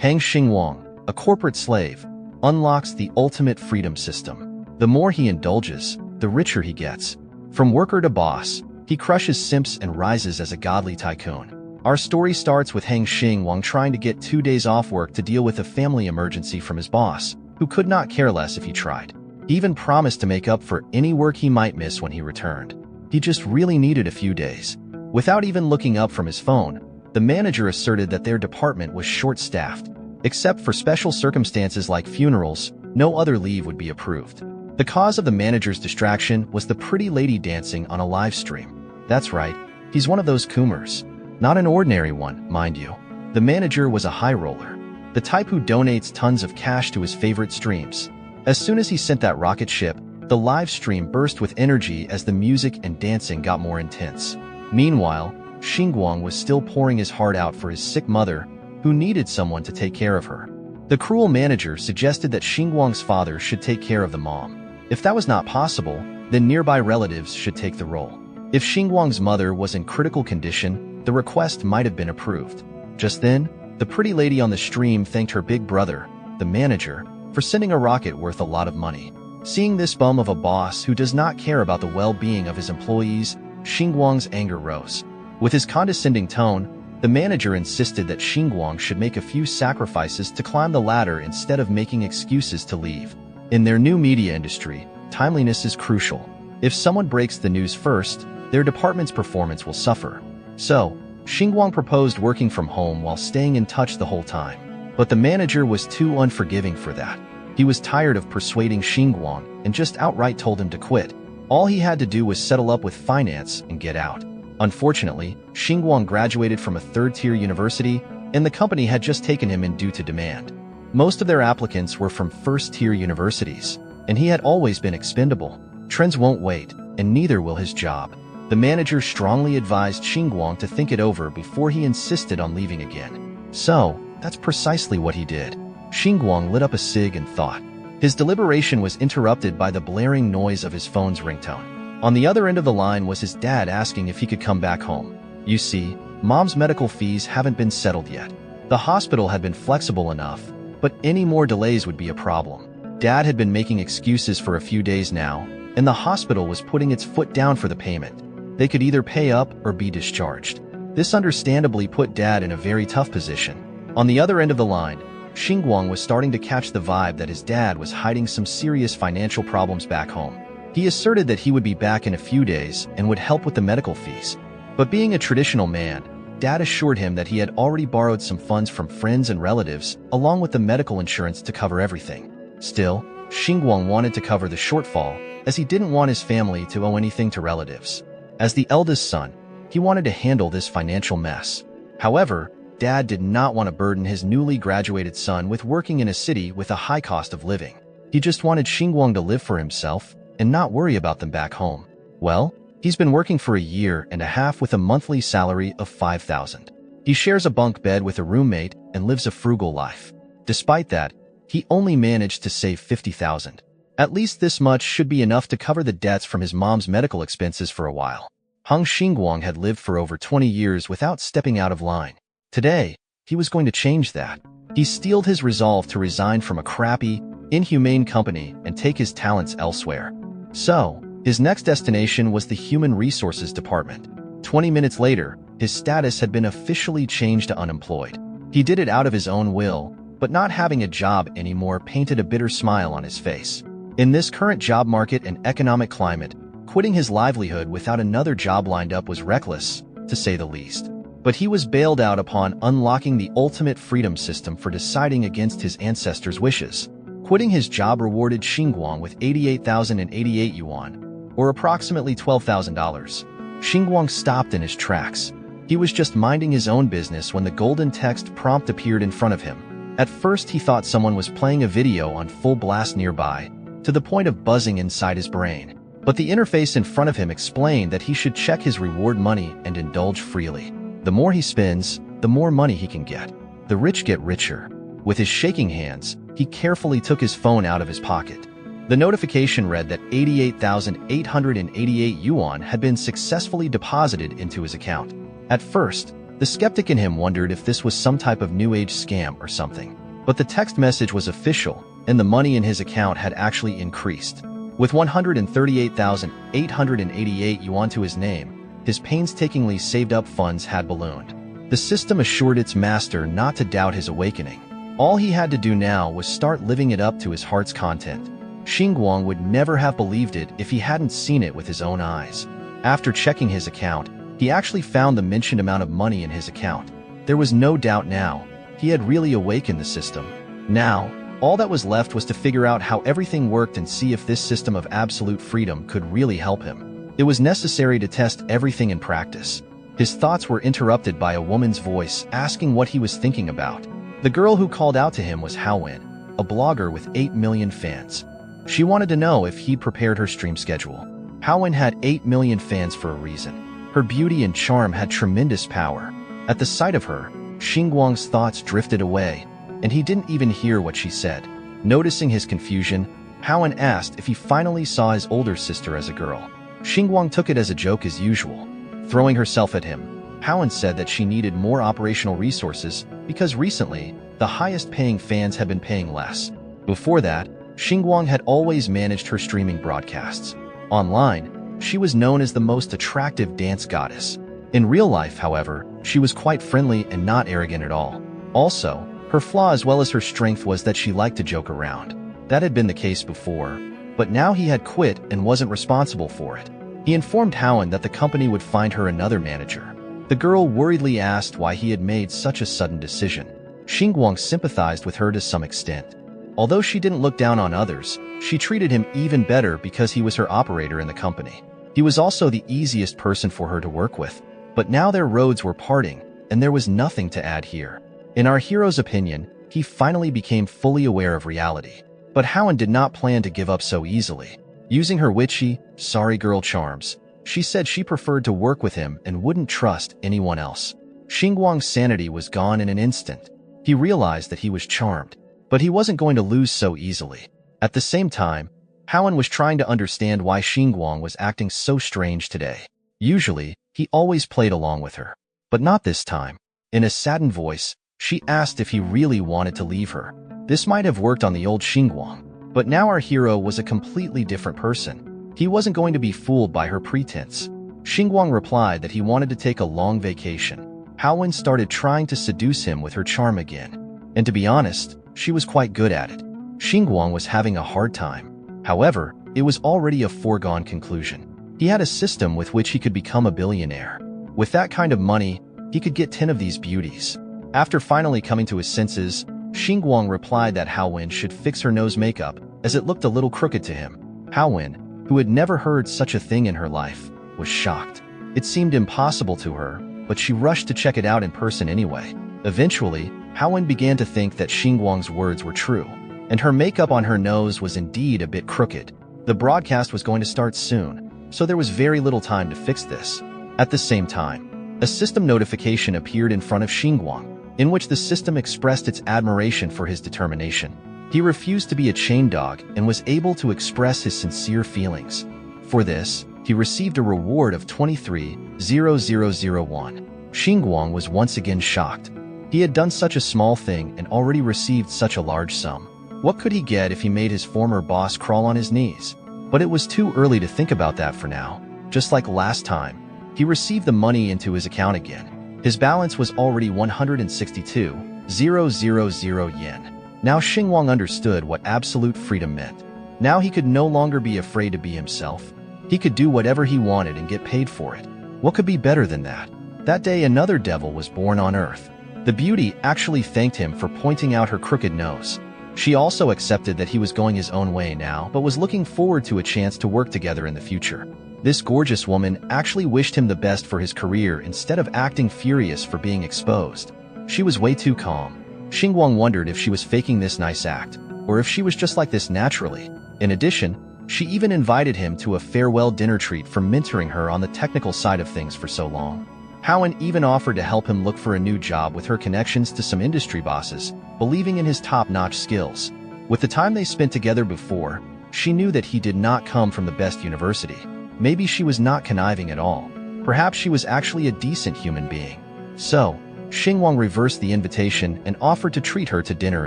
Hang Xingwang, a corporate slave, unlocks the ultimate freedom system. The more he indulges, the richer he gets. From worker to boss, he crushes simps and rises as a godly tycoon. Our story starts with Hang Xingwang trying to get 2 days off work to deal with a family emergency from his boss, who could not care less if he tried. He even promised to make up for any work he might miss when he returned. He just really needed a few days. Without even looking up from his phone, the manager asserted that their department was short-staffed. Except for special circumstances like funerals, no other leave would be approved. The cause of the manager's distraction was the pretty lady dancing on a live stream. That's right, he's one of those coomers. Not an ordinary one, mind you. The manager was a high roller, the type who donates tons of cash to his favorite streams. As soon as he sent that rocket ship, the live stream burst with energy as the music and dancing got more intense. Meanwhile, Xingwang was still pouring his heart out for his sick mother, who needed someone to take care of her. The cruel manager suggested that Xingwang's father should take care of the mom. If that was not possible, then nearby relatives should take the role. If Xingwang's mother was in critical condition, the request might have been approved. Just then, the pretty lady on the stream thanked her big brother, the manager, for sending a rocket worth a lot of money. Seeing this bum of a boss who does not care about the well-being of his employees, Xingwang's anger rose. With his condescending tone, the manager insisted that Xingwang should make a few sacrifices to climb the ladder instead of making excuses to leave. In their new media industry, timeliness is crucial. If someone breaks the news first, their department's performance will suffer. So, Xingwang proposed working from home while staying in touch the whole time. But the manager was too unforgiving for that. He was tired of persuading Xingwang and just outright told him to quit. All he had to do was settle up with finance and get out. Unfortunately, Xingwang graduated from a third-tier university, and the company had just taken him in due to demand. Most of their applicants were from first-tier universities, and he had always been expendable. Trends won't wait, and neither will his job. The manager strongly advised Xingwang to think it over before he insisted on leaving again. So, that's precisely what he did. Xingwang lit up a cig and thought. His deliberation was interrupted by the blaring noise of his phone's ringtone. On the other end of the line was his dad asking if he could come back home. You see, Mom's medical fees haven't been settled yet. The hospital had been flexible enough, but any more delays would be a problem. Dad had been making excuses for a few days now, and the hospital was putting its foot down for the payment. They could either pay up or be discharged. This understandably put Dad in a very tough position. On the other end of the line, Xingwang was starting to catch the vibe that his dad was hiding some serious financial problems back home. He asserted that he would be back in a few days and would help with the medical fees. But being a traditional man, Dad assured him that he had already borrowed some funds from friends and relatives, along with the medical insurance to cover everything. Still, Xingwang wanted to cover the shortfall, as he didn't want his family to owe anything to relatives. As the eldest son, he wanted to handle this financial mess. However, Dad did not want to burden his newly graduated son with working in a city with a high cost of living. He just wanted Xingwang to live for himself and not worry about them back home. Well, he's been working for a year and a half with a monthly salary of 5,000. He shares a bunk bed with a roommate and lives a frugal life. Despite that, he only managed to save 50,000. At least this much should be enough to cover the debts from his mom's medical expenses for a while. Hang Xingwang had lived for over 20 years without stepping out of line. Today, he was going to change that. He steeled his resolve to resign from a crappy, inhumane company and take his talents elsewhere. So, his next destination was the Human Resources Department. 20 minutes later, his status had been officially changed to unemployed. He did it out of his own will, but not having a job anymore painted a bitter smile on his face. In this current job market and economic climate, quitting his livelihood without another job lined up was reckless, to say the least. But he was bailed out upon unlocking the ultimate freedom system for deciding against his ancestors' wishes. Quitting his job rewarded Xingwang with 88,088 yuan, or approximately $12,000. Xingwang stopped in his tracks. He was just minding his own business when the golden text prompt appeared in front of him. At first he thought someone was playing a video on full blast nearby, to the point of buzzing inside his brain. But the interface in front of him explained that he should check his reward money and indulge freely. The more he spends, the more money he can get. The rich get richer. With his shaking hands, he carefully took his phone out of his pocket. The notification read that 88,888 yuan had been successfully deposited into his account. At first, The skeptic in him wondered if this was some type of new age scam or something. But the text message was official, and the money in his account had actually increased. With 138,888 yuan to his name, his painstakingly saved up funds had ballooned. The system assured its master not to doubt his awakening. All he had to do now was start living it up to his heart's content. Xingwang would never have believed it if he hadn't seen it with his own eyes. After checking his account, he actually found the mentioned amount of money in his account. There was no doubt now, he had really awakened the system. Now, all that was left was to figure out how everything worked and see if this system of absolute freedom could really help him. It was necessary to test everything in practice. His thoughts were interrupted by a woman's voice asking what he was thinking about. The girl who called out to him was Gao Wen, a blogger with 8 million fans. She wanted to know if he'd prepared her stream schedule. Gao Wen had 8 million fans for a reason. Her beauty and charm had tremendous power. At the sight of her, Xingwang's thoughts drifted away, and he didn't even hear what she said. Noticing his confusion, Gao Wen asked if he finally saw his older sister as a girl. Xingwang took it as a joke as usual. Throwing herself at him, Gao Wen said that she needed more operational resources because recently, the highest-paying fans had been paying less. Before that, Xingwang had always managed her streaming broadcasts. Online, she was known as the most attractive dance goddess. In real life, however, she was quite friendly and not arrogant at all. Also, her flaw as well as her strength was that she liked to joke around. That had been the case before, but now he had quit and wasn't responsible for it. He informed Gao Wen that the company would find her another manager. The girl worriedly asked why he had made such a sudden decision. Xingwang sympathized with her to some extent. Although she didn't look down on others, she treated him even better because he was her operator in the company. He was also the easiest person for her to work with, but now their roads were parting, and there was nothing to add here. In our hero's opinion, he finally became fully aware of reality. But Gao Wen did not plan to give up so easily. Using her witchy, sorry girl charms, she said she preferred to work with him and wouldn't trust anyone else. Xingwang's sanity was gone in an instant. He realized that he was charmed, but he wasn't going to lose so easily. At the same time, Gao Wen was trying to understand why Xingwang was acting so strange today. Usually, he always played along with her, but not this time. In a saddened voice, she asked if he really wanted to leave her. This might have worked on the old Xingwang, but now our hero was a completely different person. He wasn't going to be fooled by her pretense. Xingwang replied that he wanted to take a long vacation. Gao Wen started trying to seduce him with her charm again, and to be honest, she was quite good at it. Xingwang was having a hard time. However, it was already a foregone conclusion. He had a system with which he could become a billionaire. With that kind of money, he could get 10 of these beauties. After finally coming to his senses, Xingwang replied that Gao Wen should fix her nose makeup, as it looked a little crooked to him. Gao Wen, who had never heard such a thing in her life, was shocked. It seemed impossible to her, but she rushed to check it out in person anyway. Eventually, Gao Wen began to think that Xingwang's words were true, and her makeup on her nose was indeed a bit crooked. The broadcast was going to start soon, so there was very little time to fix this. At the same time, a system notification appeared in front of Xingwang, in which the system expressed its admiration for his determination. He refused to be a chain dog and was able to express his sincere feelings. For this, he received a reward of 23,001. Xingwang was once again shocked. He had done such a small thing and already received such a large sum. What could he get if he made his former boss crawl on his knees? But it was too early to think about that for now. Just like last time, he received the money into his account again. His balance was already 162,000 yen. Now Xingwang understood what absolute freedom meant. Now he could no longer be afraid to be himself. He could do whatever he wanted and get paid for it. What could be better than that? That day another devil was born on Earth. The beauty actually thanked him for pointing out her crooked nose. She also accepted that he was going his own way now, but was looking forward to a chance to work together in the future. This gorgeous woman actually wished him the best for his career instead of acting furious for being exposed. She was way too calm. Xingwang wondered if she was faking this nice act, or if she was just like this naturally. In addition, she even invited him to a farewell dinner treat for mentoring her on the technical side of things for so long. Gao Wen even offered to help him look for a new job with her connections to some industry bosses, believing in his top-notch skills. With the time they spent together before, she knew that he did not come from the best university. Maybe she was not conniving at all. Perhaps she was actually a decent human being. So, Xingwang reversed the invitation and offered to treat her to dinner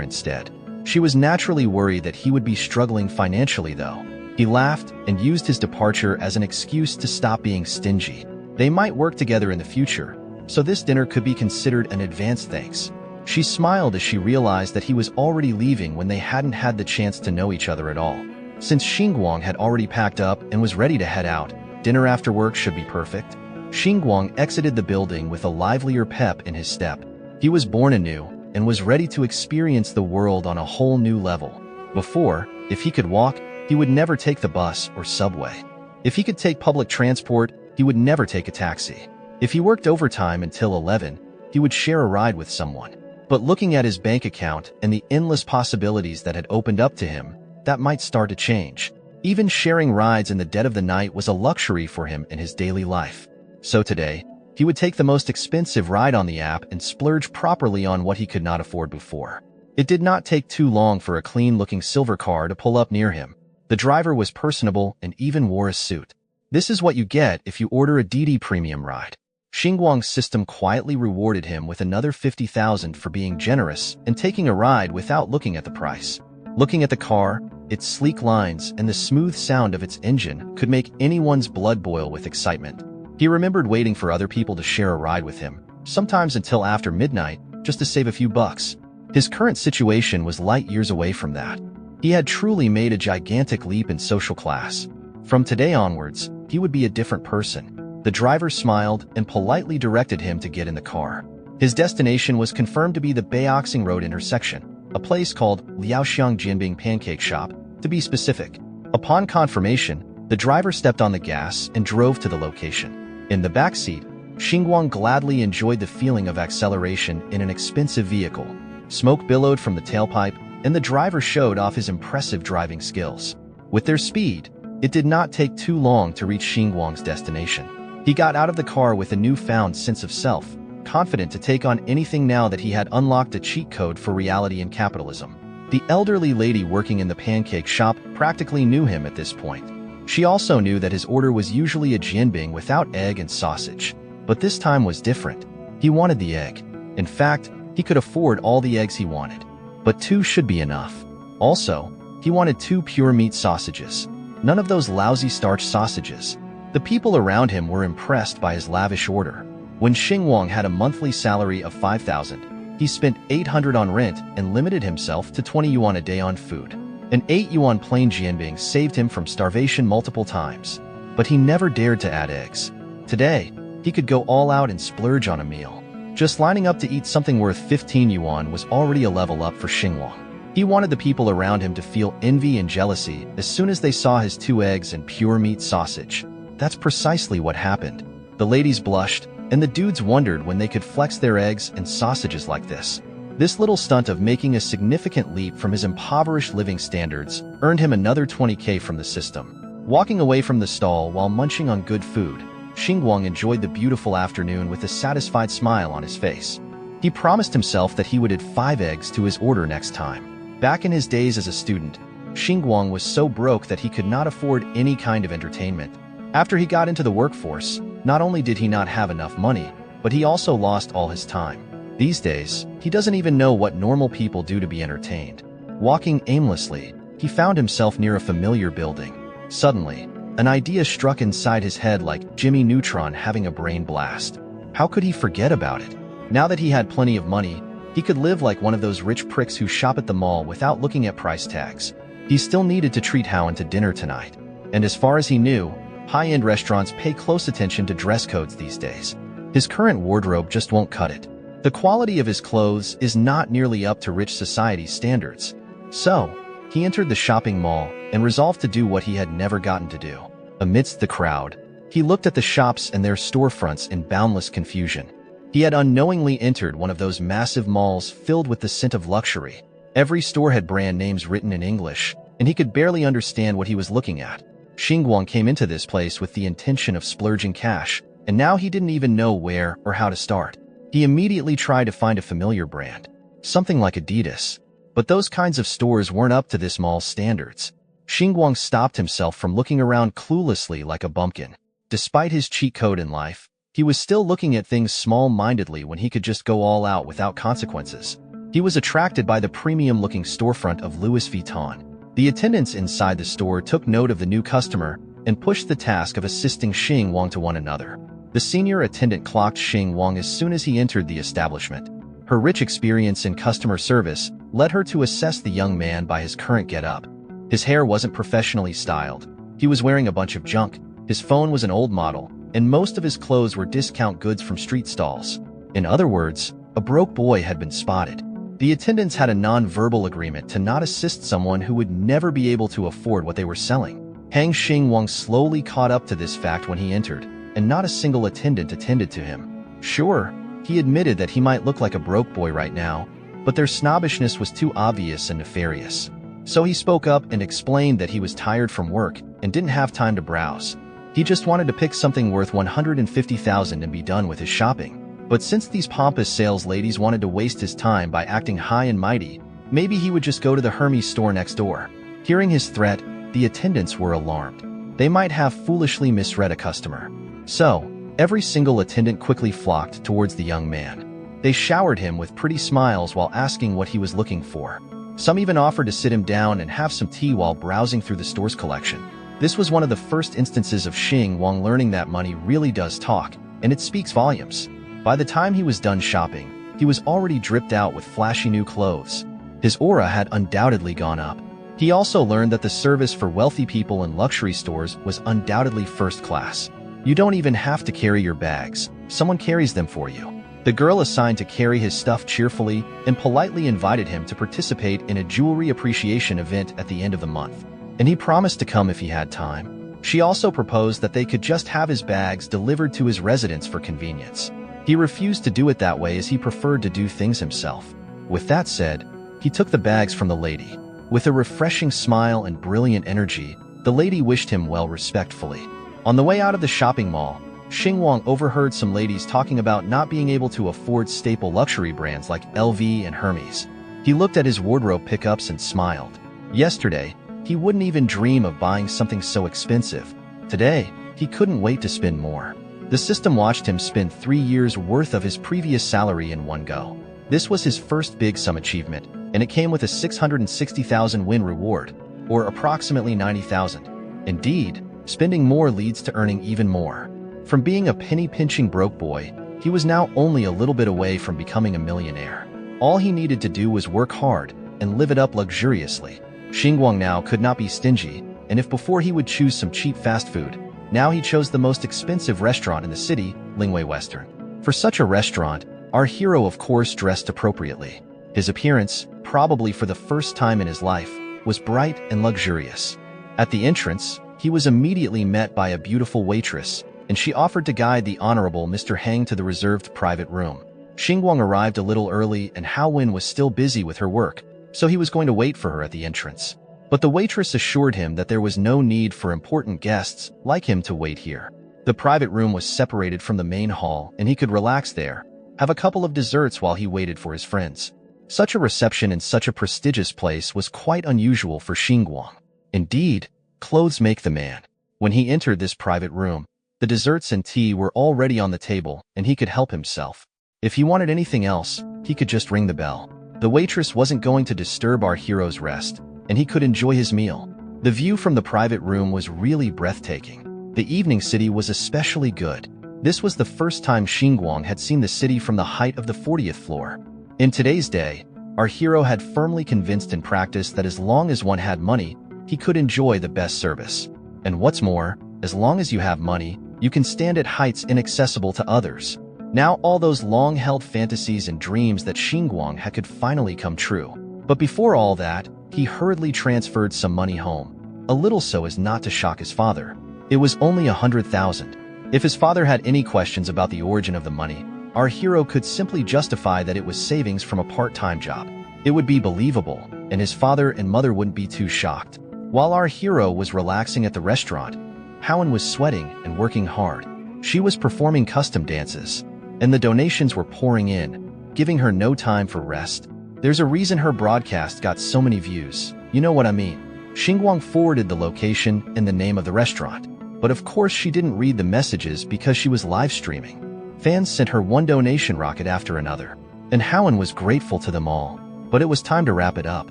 instead. She was naturally worried that he would be struggling financially though. He laughed and used his departure as an excuse to stop being stingy. They might work together in the future, so this dinner could be considered an advance thanks. She smiled as she realized that he was already leaving when they hadn't had the chance to know each other at all. Since Xingwang had already packed up and was ready to head out, dinner after work should be perfect. Xingwang exited the building with a livelier pep in his step. He was born anew and was ready to experience the world on a whole new level. Before, if he could walk, he would never take the bus or subway. If he could take public transport, he would never take a taxi. If he worked overtime until 11, he would share a ride with someone. But looking at his bank account and the endless possibilities that had opened up to him, that might start to change. Even sharing rides in the dead of the night was a luxury for him in his daily life. So today, he would take the most expensive ride on the app and splurge properly on what he could not afford before. It did not take too long for a clean-looking silver car to pull up near him. The driver was personable and even wore a suit. This is what you get if you order a DD Premium ride. Xingwang's system quietly rewarded him with another 50,000 for being generous and taking a ride without looking at the price. Looking at the car, its sleek lines and the smooth sound of its engine could make anyone's blood boil with excitement. He remembered waiting for other people to share a ride with him, sometimes until after midnight, just to save a few bucks. His current situation was light years away from that. He had truly made a gigantic leap in social class. From today onwards, he would be a different person. The driver smiled and politely directed him to get in the car. His destination was confirmed to be the Baoxing Road intersection, a place called Liaoxiang Jianbing Pancake Shop, to be specific. Upon confirmation, the driver stepped on the gas and drove to the location. In the backseat, Xingwang gladly enjoyed the feeling of acceleration in an expensive vehicle. Smoke billowed from the tailpipe, and the driver showed off his impressive driving skills. With their speed, it did not take too long to reach Xingwang's destination. He got out of the car with a newfound sense of self, confident to take on anything now that he had unlocked a cheat code for reality and capitalism. The elderly lady working in the pancake shop practically knew him at this point. She also knew that his order was usually a jianbing without egg and sausage. But this time was different. He wanted the egg. In fact, he could afford all the eggs he wanted. But 2 should be enough. Also, he wanted 2 pure meat sausages. None of those lousy starch sausages. The people around him were impressed by his lavish order. When Xingwang had a monthly salary of 5,000, he spent 800 on rent and limited himself to 20 yuan a day on food. An 8 yuan plain jianbing saved him from starvation multiple times. But he never dared to add eggs. Today, he could go all out and splurge on a meal. Just lining up to eat something worth 15 yuan was already a level up for Xingwang. He wanted the people around him to feel envy and jealousy as soon as they saw his 2 eggs and pure meat sausage. That's precisely what happened. The ladies blushed, and the dudes wondered when they could flex their eggs and sausages like this. This little stunt of making a significant leap from his impoverished living standards earned him another 20K from the system. Walking away from the stall while munching on good food, Xingwang enjoyed the beautiful afternoon with a satisfied smile on his face. He promised himself that he would add 5 eggs to his order next time. Back in his days as a student, Xingwang was so broke that he could not afford any kind of entertainment. After he got into the workforce, not only did he not have enough money, but he also lost all his time. These days, he doesn't even know what normal people do to be entertained. Walking aimlessly, he found himself near a familiar building. Suddenly, an idea struck inside his head like Jimmy Neutron having a brain blast. How could he forget about it? Now that he had plenty of money, he could live like one of those rich pricks who shop at the mall without looking at price tags. He still needed to treat Howen to dinner tonight. And as far as he knew, high-end restaurants pay close attention to dress codes these days. His current wardrobe just won't cut it. The quality of his clothes is not nearly up to rich society's standards. So, he entered the shopping mall and resolved to do what he had never gotten to do. Amidst the crowd, he looked at the shops and their storefronts in boundless confusion. He had unknowingly entered one of those massive malls filled with the scent of luxury. Every store had brand names written in English, and he could barely understand what he was looking at. Xingwang came into this place with the intention of splurging cash, and now he didn't even know where or how to start. He immediately tried to find a familiar brand, something like Adidas. But those kinds of stores weren't up to this mall's standards. Xingwang stopped himself from looking around cluelessly like a bumpkin. Despite his cheat code in life, He was still looking at things small-mindedly when he could just go all out without consequences. He was attracted by the premium-looking storefront of Louis Vuitton. The attendants inside the store took note of the new customer and pushed the task of assisting Xingwang to one another. The senior attendant clocked Xingwang as soon as he entered the establishment. Her rich experience in customer service led her to assess the young man by his current get-up. His hair wasn't professionally styled. He was wearing a bunch of junk. His phone was an old model, and most of his clothes were discount goods from street stalls. In other words, a broke boy had been spotted. The attendants had a non-verbal agreement to not assist someone who would never be able to afford what they were selling. Xingwang slowly caught up to this fact when he entered, and not a single attendant attended to him. Sure, he admitted that he might look like a broke boy right now, but their snobbishness was too obvious and nefarious. So he spoke up and explained that he was tired from work and didn't have time to browse. He just wanted to pick something worth 150,000 and be done with his shopping. But since these pompous sales ladies wanted to waste his time by acting high and mighty, maybe he would just go to the Hermes store next door. Hearing his threat, the attendants were alarmed. They might have foolishly misread a customer. So, every single attendant quickly flocked towards the young man. They showered him with pretty smiles while asking what he was looking for. Some even offered to sit him down and have some tea while browsing through the store's collection. This was one of the first instances of Xingwang learning that money really does talk, and it speaks volumes. By the time he was done shopping, he was already dripped out with flashy new clothes. His aura had undoubtedly gone up. He also learned that the service for wealthy people in luxury stores was undoubtedly first class. You don't even have to carry your bags. Someone carries them for you. The girl assigned to carry his stuff cheerfully and politely invited him to participate in a jewelry appreciation event at the end of the month, and he promised to come if he had time. She also proposed that they could just have his bags delivered to his residence for convenience. He refused to do it that way as he preferred to do things himself. With that said, he took the bags from the lady. With a refreshing smile and brilliant energy, the lady wished him well respectfully. On the way out of the shopping mall, Xingwang overheard some ladies talking about not being able to afford staple luxury brands like LV and Hermes. He looked at his wardrobe pickups and smiled. Yesterday, he wouldn't even dream of buying something so expensive. Today, he couldn't wait to spend more. The system watched him spend 3 years' worth of his previous salary in one go. This was his first big sum achievement, and it came with a 660,000 win reward, or approximately 90,000. Indeed, spending more leads to earning even more. From being a penny-pinching broke boy, he was now only a little bit away from becoming a millionaire. All he needed to do was work hard and live it up luxuriously. Xingwang now could not be stingy, and if before he would choose some cheap fast food, now he chose the most expensive restaurant in the city, Lingwei Western. For such a restaurant, our hero of course dressed appropriately. His appearance, probably for the first time in his life, was bright and luxurious. At the entrance, he was immediately met by a beautiful waitress, and she offered to guide the Honorable Mr. Hang to the reserved private room. Xingwang arrived a little early and Gao Wen was still busy with her work, so he was going to wait for her at the entrance. But the waitress assured him that there was no need for important guests like him to wait here. The private room was separated from the main hall and he could relax there, have a couple of desserts while he waited for his friends. Such a reception in such a prestigious place was quite unusual for Xingwang. Indeed, clothes make the man. When he entered this private room, the desserts and tea were already on the table and he could help himself. If he wanted anything else, he could just ring the bell. The waitress wasn't going to disturb our hero's rest, and he could enjoy his meal. The view from the private room was really breathtaking. The evening city was especially good. This was the first time Xingwang had seen the city from the height of the 40th floor. In today's day, our hero had firmly convinced in practice that as long as one had money, he could enjoy the best service. And what's more, as long as you have money, you can stand at heights inaccessible to others. Now all those long-held fantasies and dreams that Xingwang had could finally come true. But before all that, he hurriedly transferred some money home, a little so as not to shock his father. It was only 100,000. If his father had any questions about the origin of the money, our hero could simply justify that it was savings from a part-time job. It would be believable, and his father and mother wouldn't be too shocked. While our hero was relaxing at the restaurant, Gao Wen was sweating and working hard. She was performing custom dances, and the donations were pouring in, giving her no time for rest. There's a reason her broadcast got so many views. You know what I mean. Xingwang forwarded the location and the name of the restaurant. But of course she didn't read the messages because she was live streaming. Fans sent her one donation rocket after another, and Howen was grateful to them all. But it was time to wrap it up.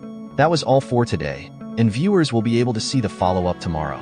That was all for today, and viewers will be able to see the follow-up tomorrow.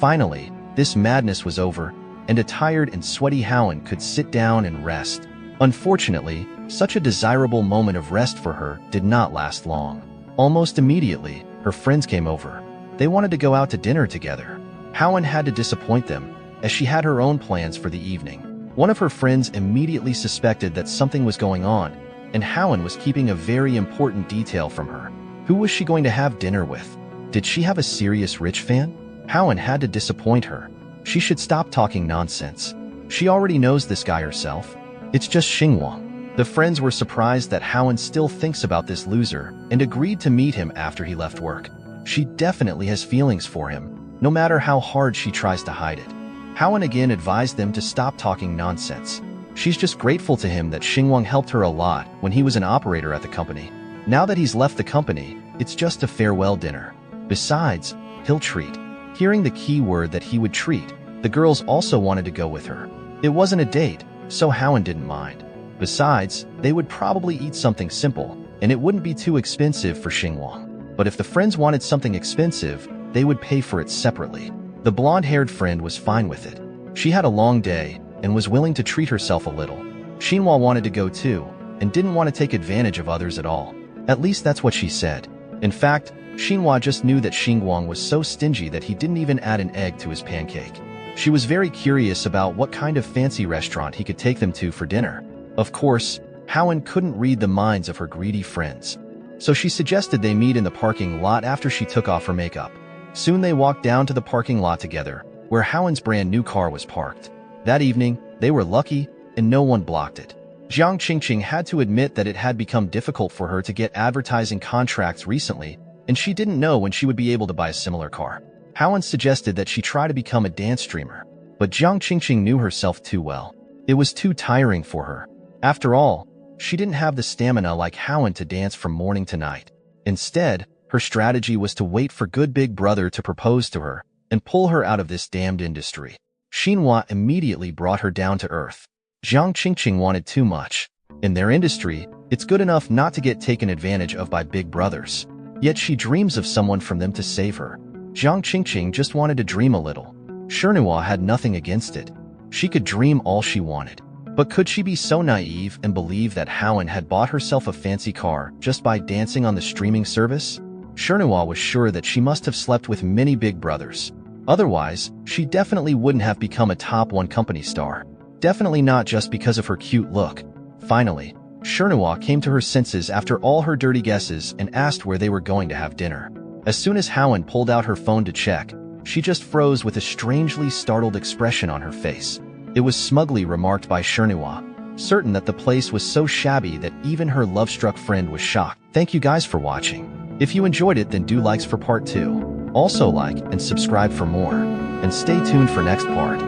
Finally, this madness was over, and a tired and sweaty Howen could sit down and rest. Unfortunately, such a desirable moment of rest for her did not last long. Almost immediately, her friends came over. They wanted to go out to dinner together. Howen had to disappoint them, as she had her own plans for the evening. One of her friends immediately suspected that something was going on, and Howen was keeping a very important detail from her. Who was she going to have dinner with? Did she have a serious rich fan? Howen had to disappoint her. She should stop talking nonsense. She already knows this guy herself. It's just Xingwang. The friends were surprised that Howen still thinks about this loser and agreed to meet him after he left work. She definitely has feelings for him, no matter how hard she tries to hide it. Howen again advised them to stop talking nonsense. She's just grateful to him that Xingwang helped her a lot when he was an operator at the company. Now that he's left the company, it's just a farewell dinner. Besides, he'll treat. Hearing the key word that he would treat, the girls also wanted to go with her. It wasn't a date, so Howen didn't mind. Besides, they would probably eat something simple, and it wouldn't be too expensive for Xingwang. But if the friends wanted something expensive, they would pay for it separately. The blonde-haired friend was fine with it. She had a long day, and was willing to treat herself a little. Xingwang wanted to go too, and didn't want to take advantage of others at all. At least that's what she said. In fact, Xingwang just knew that Xingwang was so stingy that he didn't even add an egg to his pancake. She was very curious about what kind of fancy restaurant he could take them to for dinner. Of course, Howen couldn't read the minds of her greedy friends. So she suggested they meet in the parking lot after she took off her makeup. Soon they walked down to the parking lot together, where Howen's brand new car was parked. That evening, they were lucky, and no one blocked it. Jiang Qingqing had to admit that it had become difficult for her to get advertising contracts recently, and she didn't know when she would be able to buy a similar car. Howen suggested that she try to become a dance streamer, but Jiang Qingqing knew herself too well. It was too tiring for her. After all, she didn't have the stamina like Howen to dance from morning to night. Instead, her strategy was to wait for good big brother to propose to her and pull her out of this damned industry. Xinhua immediately brought her down to earth. Jiang Qingqing wanted too much. In their industry, it's good enough not to get taken advantage of by big brothers. Yet she dreams of someone from them to save her. Jiang Qingqing just wanted to dream a little. Xinhua had nothing against it. She could dream all she wanted. But could she be so naive and believe that Howen had bought herself a fancy car just by dancing on the streaming service? Xinhua was sure that she must have slept with many big brothers. Otherwise, she definitely wouldn't have become a top 1 company star. Definitely not just because of her cute look. Finally, Xinhua came to her senses after all her dirty guesses and asked where they were going to have dinner. As soon as Howen pulled out her phone to check, she just froze with a strangely startled expression on her face. It was smugly remarked by Xinhua, certain that the place was so shabby that even her love-struck friend was shocked. Thank you guys for watching. If you enjoyed it, then do likes for part 2. Also like and subscribe for more, and stay tuned for next part.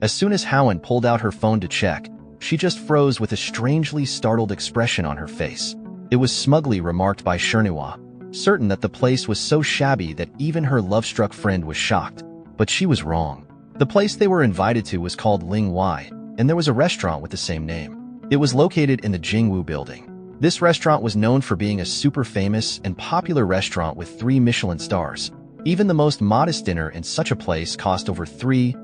As soon as Howen pulled out her phone to check, she just froze with a strangely startled expression on her face. It was smugly remarked by Xinhua, certain that the place was so shabby that even her love-struck friend was shocked. But she was wrong. The place they were invited to was called Ling Wai, and there was a restaurant with the same name. It was located in the Jingwu building. This restaurant was known for being a super famous and popular restaurant with 3 Michelin stars. Even the most modest dinner in such a place cost over 3,000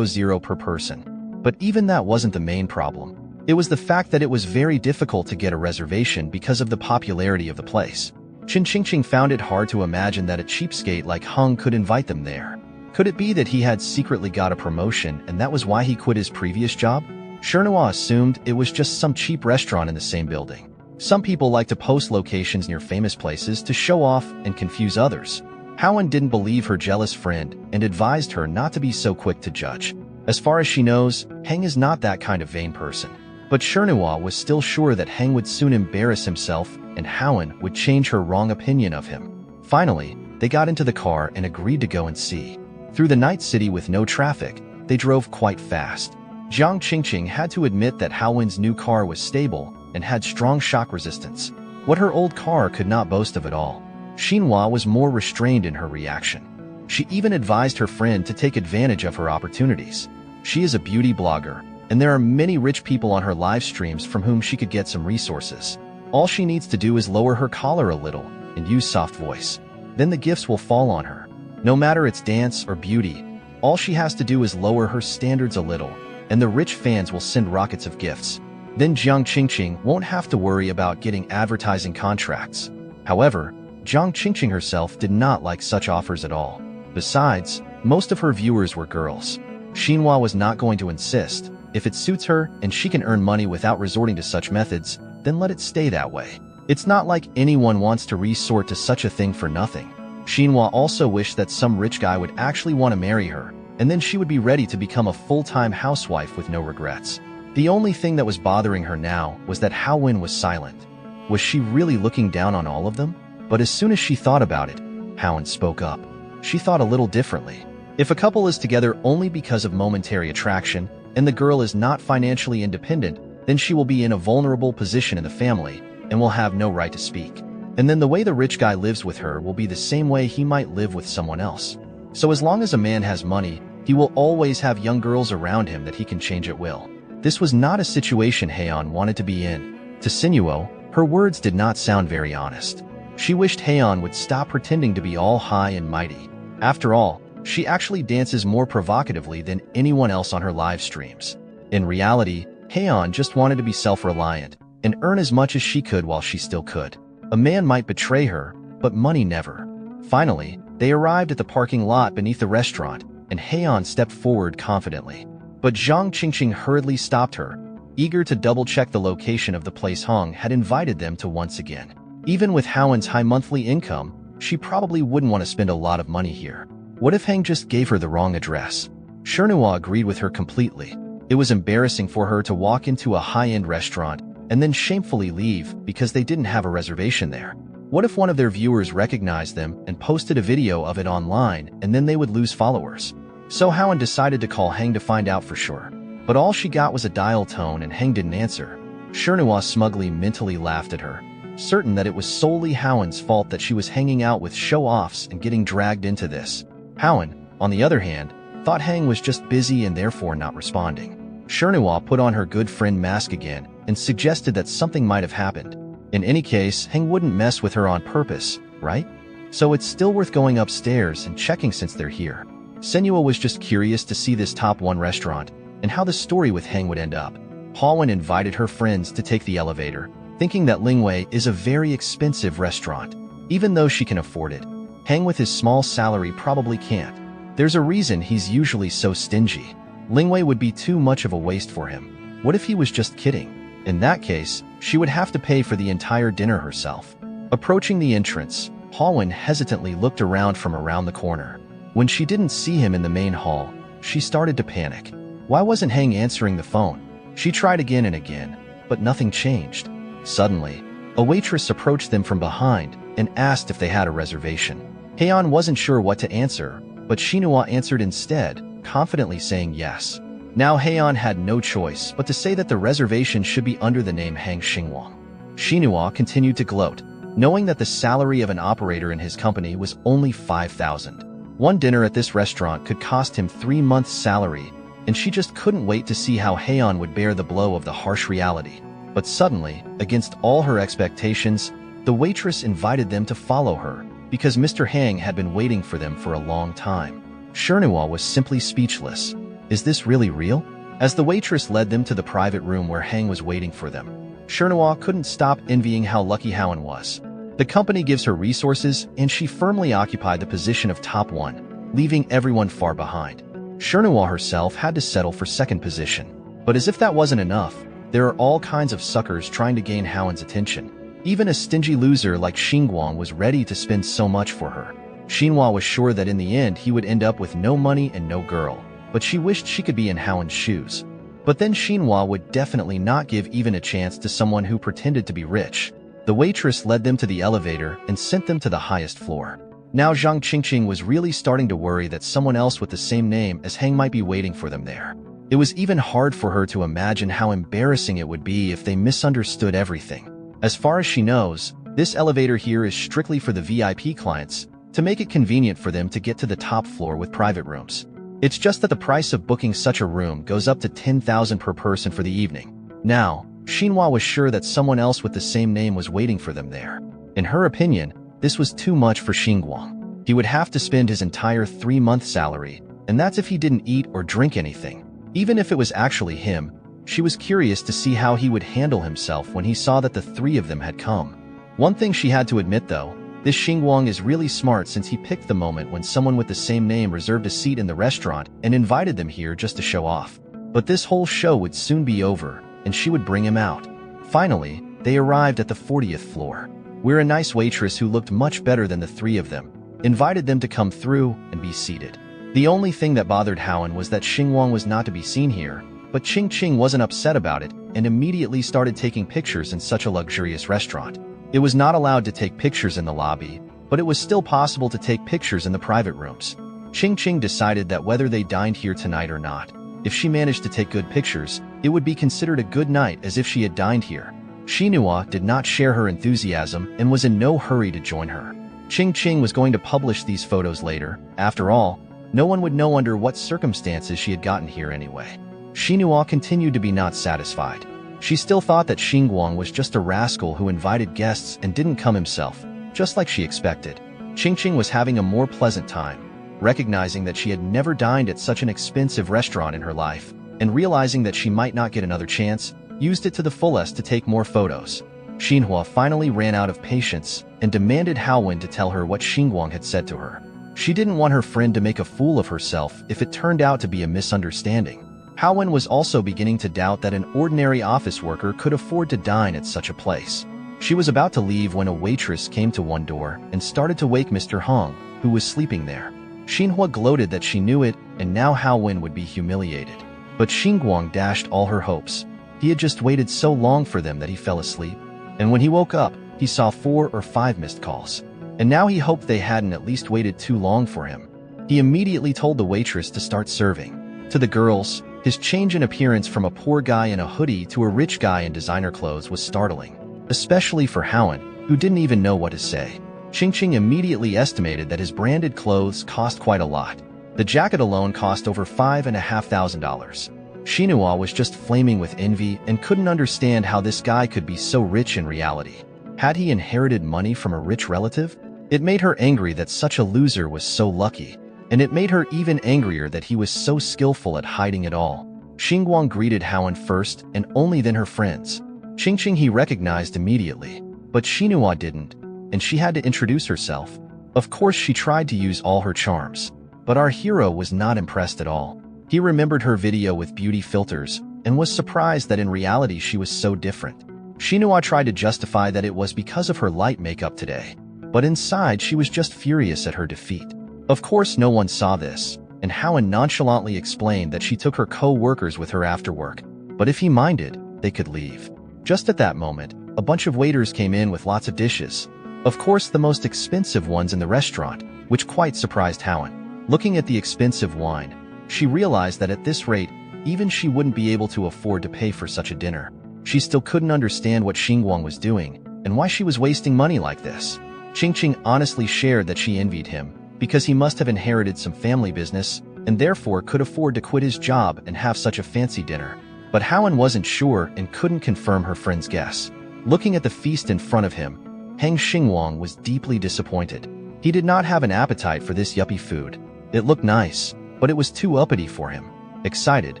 per person. But even that wasn't the main problem. It was the fact that it was very difficult to get a reservation because of the popularity of the place. Qin Qingqing found it hard to imagine that a cheapskate like Hung could invite them there. Could it be that he had secretly got a promotion and that was why he quit his previous job? Xinhua assumed it was just some cheap restaurant in the same building. Some people like to post locations near famous places to show off and confuse others. Howen didn't believe her jealous friend and advised her not to be so quick to judge. As far as she knows, Heng is not that kind of vain person. But Xinhua was still sure that Heng would soon embarrass himself and and Haowen would change her wrong opinion of him. Finally, they got into the car and agreed to go and see. Through the night city with no traffic, they drove quite fast. Jiang Qingqing had to admit that Haowen's new car was stable and had strong shock resistance, what her old car could not boast of at all. Xinhua was more restrained in her reaction. She even advised her friend to take advantage of her opportunities. She is a beauty blogger, and there are many rich people on her live streams from whom she could get some resources. All she needs to do is lower her collar a little and use soft voice. Then the gifts will fall on her. No matter it's dance or beauty, all she has to do is lower her standards a little, and the rich fans will send rockets of gifts. Then Jiang Qingqing won't have to worry about getting advertising contracts. However, Jiang Qingqing herself did not like such offers at all. Besides, most of her viewers were girls. Xinhua was not going to insist. If it suits her and she can earn money without resorting to such methods, then let it stay that way. It's not like anyone wants to resort to such a thing for nothing. Xinhua also wished that some rich guy would actually want to marry her, and then she would be ready to become a full-time housewife with no regrets. The only thing that was bothering her now was that Gao Wen was silent. Was she really looking down on all of them? But as soon as she thought about it, Gao Wen spoke up. She thought a little differently. If a couple is together only because of momentary attraction, and the girl is not financially independent, then she will be in a vulnerable position in the family and will have no right to speak. And then the way the rich guy lives with her will be the same way he might live with someone else. So as long as a man has money, he will always have young girls around him that he can change at will. This was not a situation Heian wanted to be in. To Sinuo, her words did not sound very honest. She wished Heian would stop pretending to be all high and mighty. After all, she actually dances more provocatively than anyone else on her live streams. In reality, Heian just wanted to be self-reliant and earn as much as she could while she still could. A man might betray her, but money never. Finally, they arrived at the parking lot beneath the restaurant, and Heian stepped forward confidently. But Jiang Qingqing hurriedly stopped her, eager to double-check the location of the place Hong had invited them to once again. Even with Gao Wen's high monthly income, she probably wouldn't want to spend a lot of money here. What if Heng just gave her the wrong address? Xinhua agreed with her completely. It was embarrassing for her to walk into a high-end restaurant and then shamefully leave because they didn't have a reservation there. What if one of their viewers recognized them and posted a video of it online, and then they would lose followers? So Gao Wen decided to call Heng to find out for sure. But all she got was a dial tone and Heng didn't answer. Xinhua smugly mentally laughed at her, certain that it was solely Gao Wen's fault that she was hanging out with show-offs and getting dragged into this. Gao Wen, on the other hand, thought Heng was just busy and therefore not responding. Xinhua put on her good friend mask again and suggested that something might have happened. In any case, Heng wouldn't mess with her on purpose, right? So it's still worth going upstairs and checking since they're here. Senua was just curious to see this top 1 restaurant and how the story with Heng would end up. Gao Wen invited her friends to take the elevator, thinking that Lingwei is a very expensive restaurant. Even though she can afford it, Heng with his small salary probably can't. There's a reason he's usually so stingy. Lingwei would be too much of a waste for him. What if he was just kidding? In that case, she would have to pay for the entire dinner herself. Approaching the entrance, Gao Wen hesitantly looked around from around the corner. When she didn't see him in the main hall, she started to panic. Why wasn't Heng answering the phone? She tried again and again, but nothing changed. Suddenly, a waitress approached them from behind and asked if they had a reservation. Heian wasn't sure what to answer, but Xinhua answered instead, confidently saying yes. Now Heian had no choice but to say that the reservation should be under the name Hang Xingwang. Xinhua continued to gloat, knowing that the salary of an operator in his company was only 5,000. One dinner at this restaurant could cost him 3 months' salary, and she just couldn't wait to see how Heian would bear the blow of the harsh reality. But suddenly, against all her expectations, the waitress invited them to follow her, because Mr. Hang had been waiting for them for a long time. Xinhua was simply speechless. Is this really real? As the waitress led them to the private room where Hang was waiting for them, Xinhua couldn't stop envying how lucky Gao Wen was. The company gives her resources, and she firmly occupied the position of top 1, leaving everyone far behind. Xinhua herself had to settle for second position. But as if that wasn't enough, there are all kinds of suckers trying to gain Gao Wen's attention. Even a stingy loser like Xingwang was ready to spend so much for her. Xinhua was sure that in the end he would end up with no money and no girl, but she wished she could be in Gao Wen's shoes. But then Xinhua would definitely not give even a chance to someone who pretended to be rich. The waitress led them to the elevator and sent them to the highest floor. Now Zhang Qingqing was really starting to worry that someone else with the same name as Hang might be waiting for them there. It was even hard for her to imagine how embarrassing it would be if they misunderstood everything. As far as she knows, this elevator here is strictly for the VIP clients, to make it convenient for them to get to the top floor with private rooms. It's just that the price of booking such a room goes up to 10,000 per person for the evening. Now, Xinhua was sure that someone else with the same name was waiting for them there. In her opinion, this was too much for Xingwang. He would have to spend his entire 3-month salary, and that's if he didn't eat or drink anything. Even if it was actually him, she was curious to see how he would handle himself when he saw that the 3 of them had come. One thing she had to admit though, this Xingwang is really smart since he picked the moment when someone with the same name reserved a seat in the restaurant and invited them here just to show off. But this whole show would soon be over, and she would bring him out. Finally, they arrived at the 40th floor, where a nice waitress who looked much better than the 3 of them invited them to come through and be seated. The only thing that bothered Howen was that Xingwang was not to be seen here, but Qingqing wasn't upset about it and immediately started taking pictures in such a luxurious restaurant. It was not allowed to take pictures in the lobby, but it was still possible to take pictures in the private rooms. Qingqing decided that whether they dined here tonight or not, if she managed to take good pictures, it would be considered a good night as if she had dined here. Xinhua did not share her enthusiasm and was in no hurry to join her. Qingqing was going to publish these photos later. After all, no one would know under what circumstances she had gotten here anyway. Xinhua continued to be not satisfied. She still thought that Xingwang was just a rascal who invited guests and didn't come himself, just like she expected. Qingqing was having a more pleasant time, recognizing that she had never dined at such an expensive restaurant in her life, and realizing that she might not get another chance, used it to the fullest to take more photos. Xinhua finally ran out of patience and demanded Gao Wen to tell her what Xingwang had said to her. She didn't want her friend to make a fool of herself if it turned out to be a misunderstanding. Gao Wen was also beginning to doubt that an ordinary office worker could afford to dine at such a place. She was about to leave when a waitress came to one door and started to wake Mr. Hong, who was sleeping there. Xinhua gloated that she knew it, and now Gao Wen would be humiliated. But Xingwang dashed all her hopes. He had just waited so long for them that he fell asleep, and when he woke up, he saw 4 or 5 missed calls. And now he hoped they hadn't at least waited too long for him. He immediately told the waitress to start serving. To the girls, his change in appearance from a poor guy in a hoodie to a rich guy in designer clothes was startling, especially for Howen, who didn't even know what to say. Qingqing immediately estimated that his branded clothes cost quite a lot. The jacket alone cost over $5,500. Xinhua was just flaming with envy and couldn't understand how this guy could be so rich in reality. Had he inherited money from a rich relative? It made her angry that such a loser was so lucky, and it made her even angrier that he was so skillful at hiding it all. Xingwang greeted Howen first and only then her friends. Qingqing he recognized immediately, but Xinhua didn't, and she had to introduce herself. Of course she tried to use all her charms, but our hero was not impressed at all. He remembered her video with beauty filters and was surprised that in reality she was so different. Xinhua tried to justify that it was because of her light makeup today, but inside she was just furious at her defeat. Of course no one saw this, and Howen nonchalantly explained that she took her co-workers with her after work, but if he minded, they could leave. Just at that moment, a bunch of waiters came in with lots of dishes. Of course the most expensive ones in the restaurant, which quite surprised Howen. Looking at the expensive wine, she realized that at this rate, even she wouldn't be able to afford to pay for such a dinner. She still couldn't understand what Xingwang was doing, and why she was wasting money like this. Qingqing honestly shared that she envied him, because he must have inherited some family business, and therefore could afford to quit his job and have such a fancy dinner. But Howen wasn't sure and couldn't confirm her friend's guess. Looking at the feast in front of him, Hang Xingwang was deeply disappointed. He did not have an appetite for this yuppie food. It looked nice, but it was too uppity for him. Excited,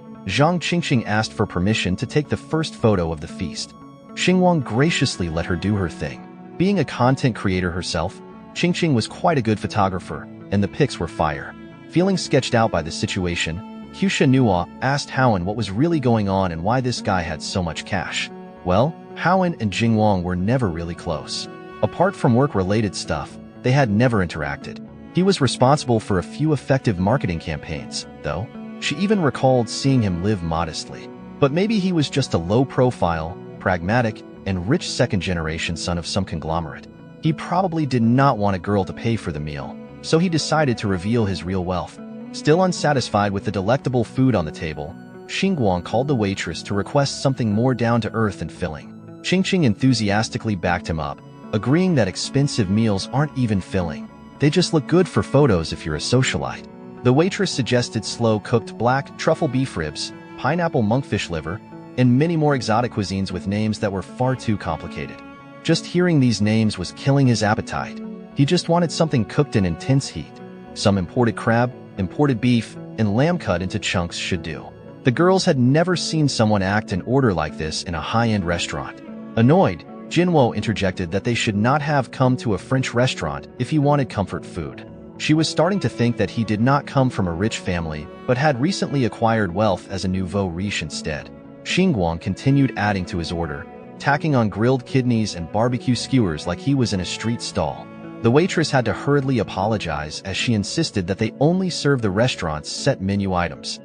Zhang Qingqing asked for permission to take the first photo of the feast. Xingwang graciously let her do her thing. Being a content creator herself, Qingqing was quite a good photographer, and the pics were fire. Feeling sketched out by the situation, Husha Nua asked Howen what was really going on and why this guy had so much cash. Well, Howen and Xingwang were never really close. Apart from work-related stuff, they had never interacted. He was responsible for a few effective marketing campaigns, though. She even recalled seeing him live modestly. But maybe he was just a low-profile, pragmatic, and rich second-generation son of some conglomerate. He probably did not want a girl to pay for the meal, so he decided to reveal his real wealth. Still unsatisfied with the delectable food on the table, Xingwang called the waitress to request something more down-to-earth and filling. Qingqing enthusiastically backed him up, agreeing that expensive meals aren't even filling. They just look good for photos if you're a socialite. The waitress suggested slow-cooked black truffle beef ribs, pineapple monkfish liver, and many more exotic cuisines with names that were far too complicated. Just hearing these names was killing his appetite. He just wanted something cooked in intense heat. Some imported crab, imported beef, and lamb cut into chunks should do. The girls had never seen someone act and order like this in a high-end restaurant. Annoyed, Jinwo interjected that they should not have come to a French restaurant if he wanted comfort food. She was starting to think that he did not come from a rich family, but had recently acquired wealth as a nouveau riche instead. Xingwang continued adding to his order, tacking on grilled kidneys and barbecue skewers like he was in a street stall. The waitress had to hurriedly apologize as she insisted that they only serve the restaurant's set menu items.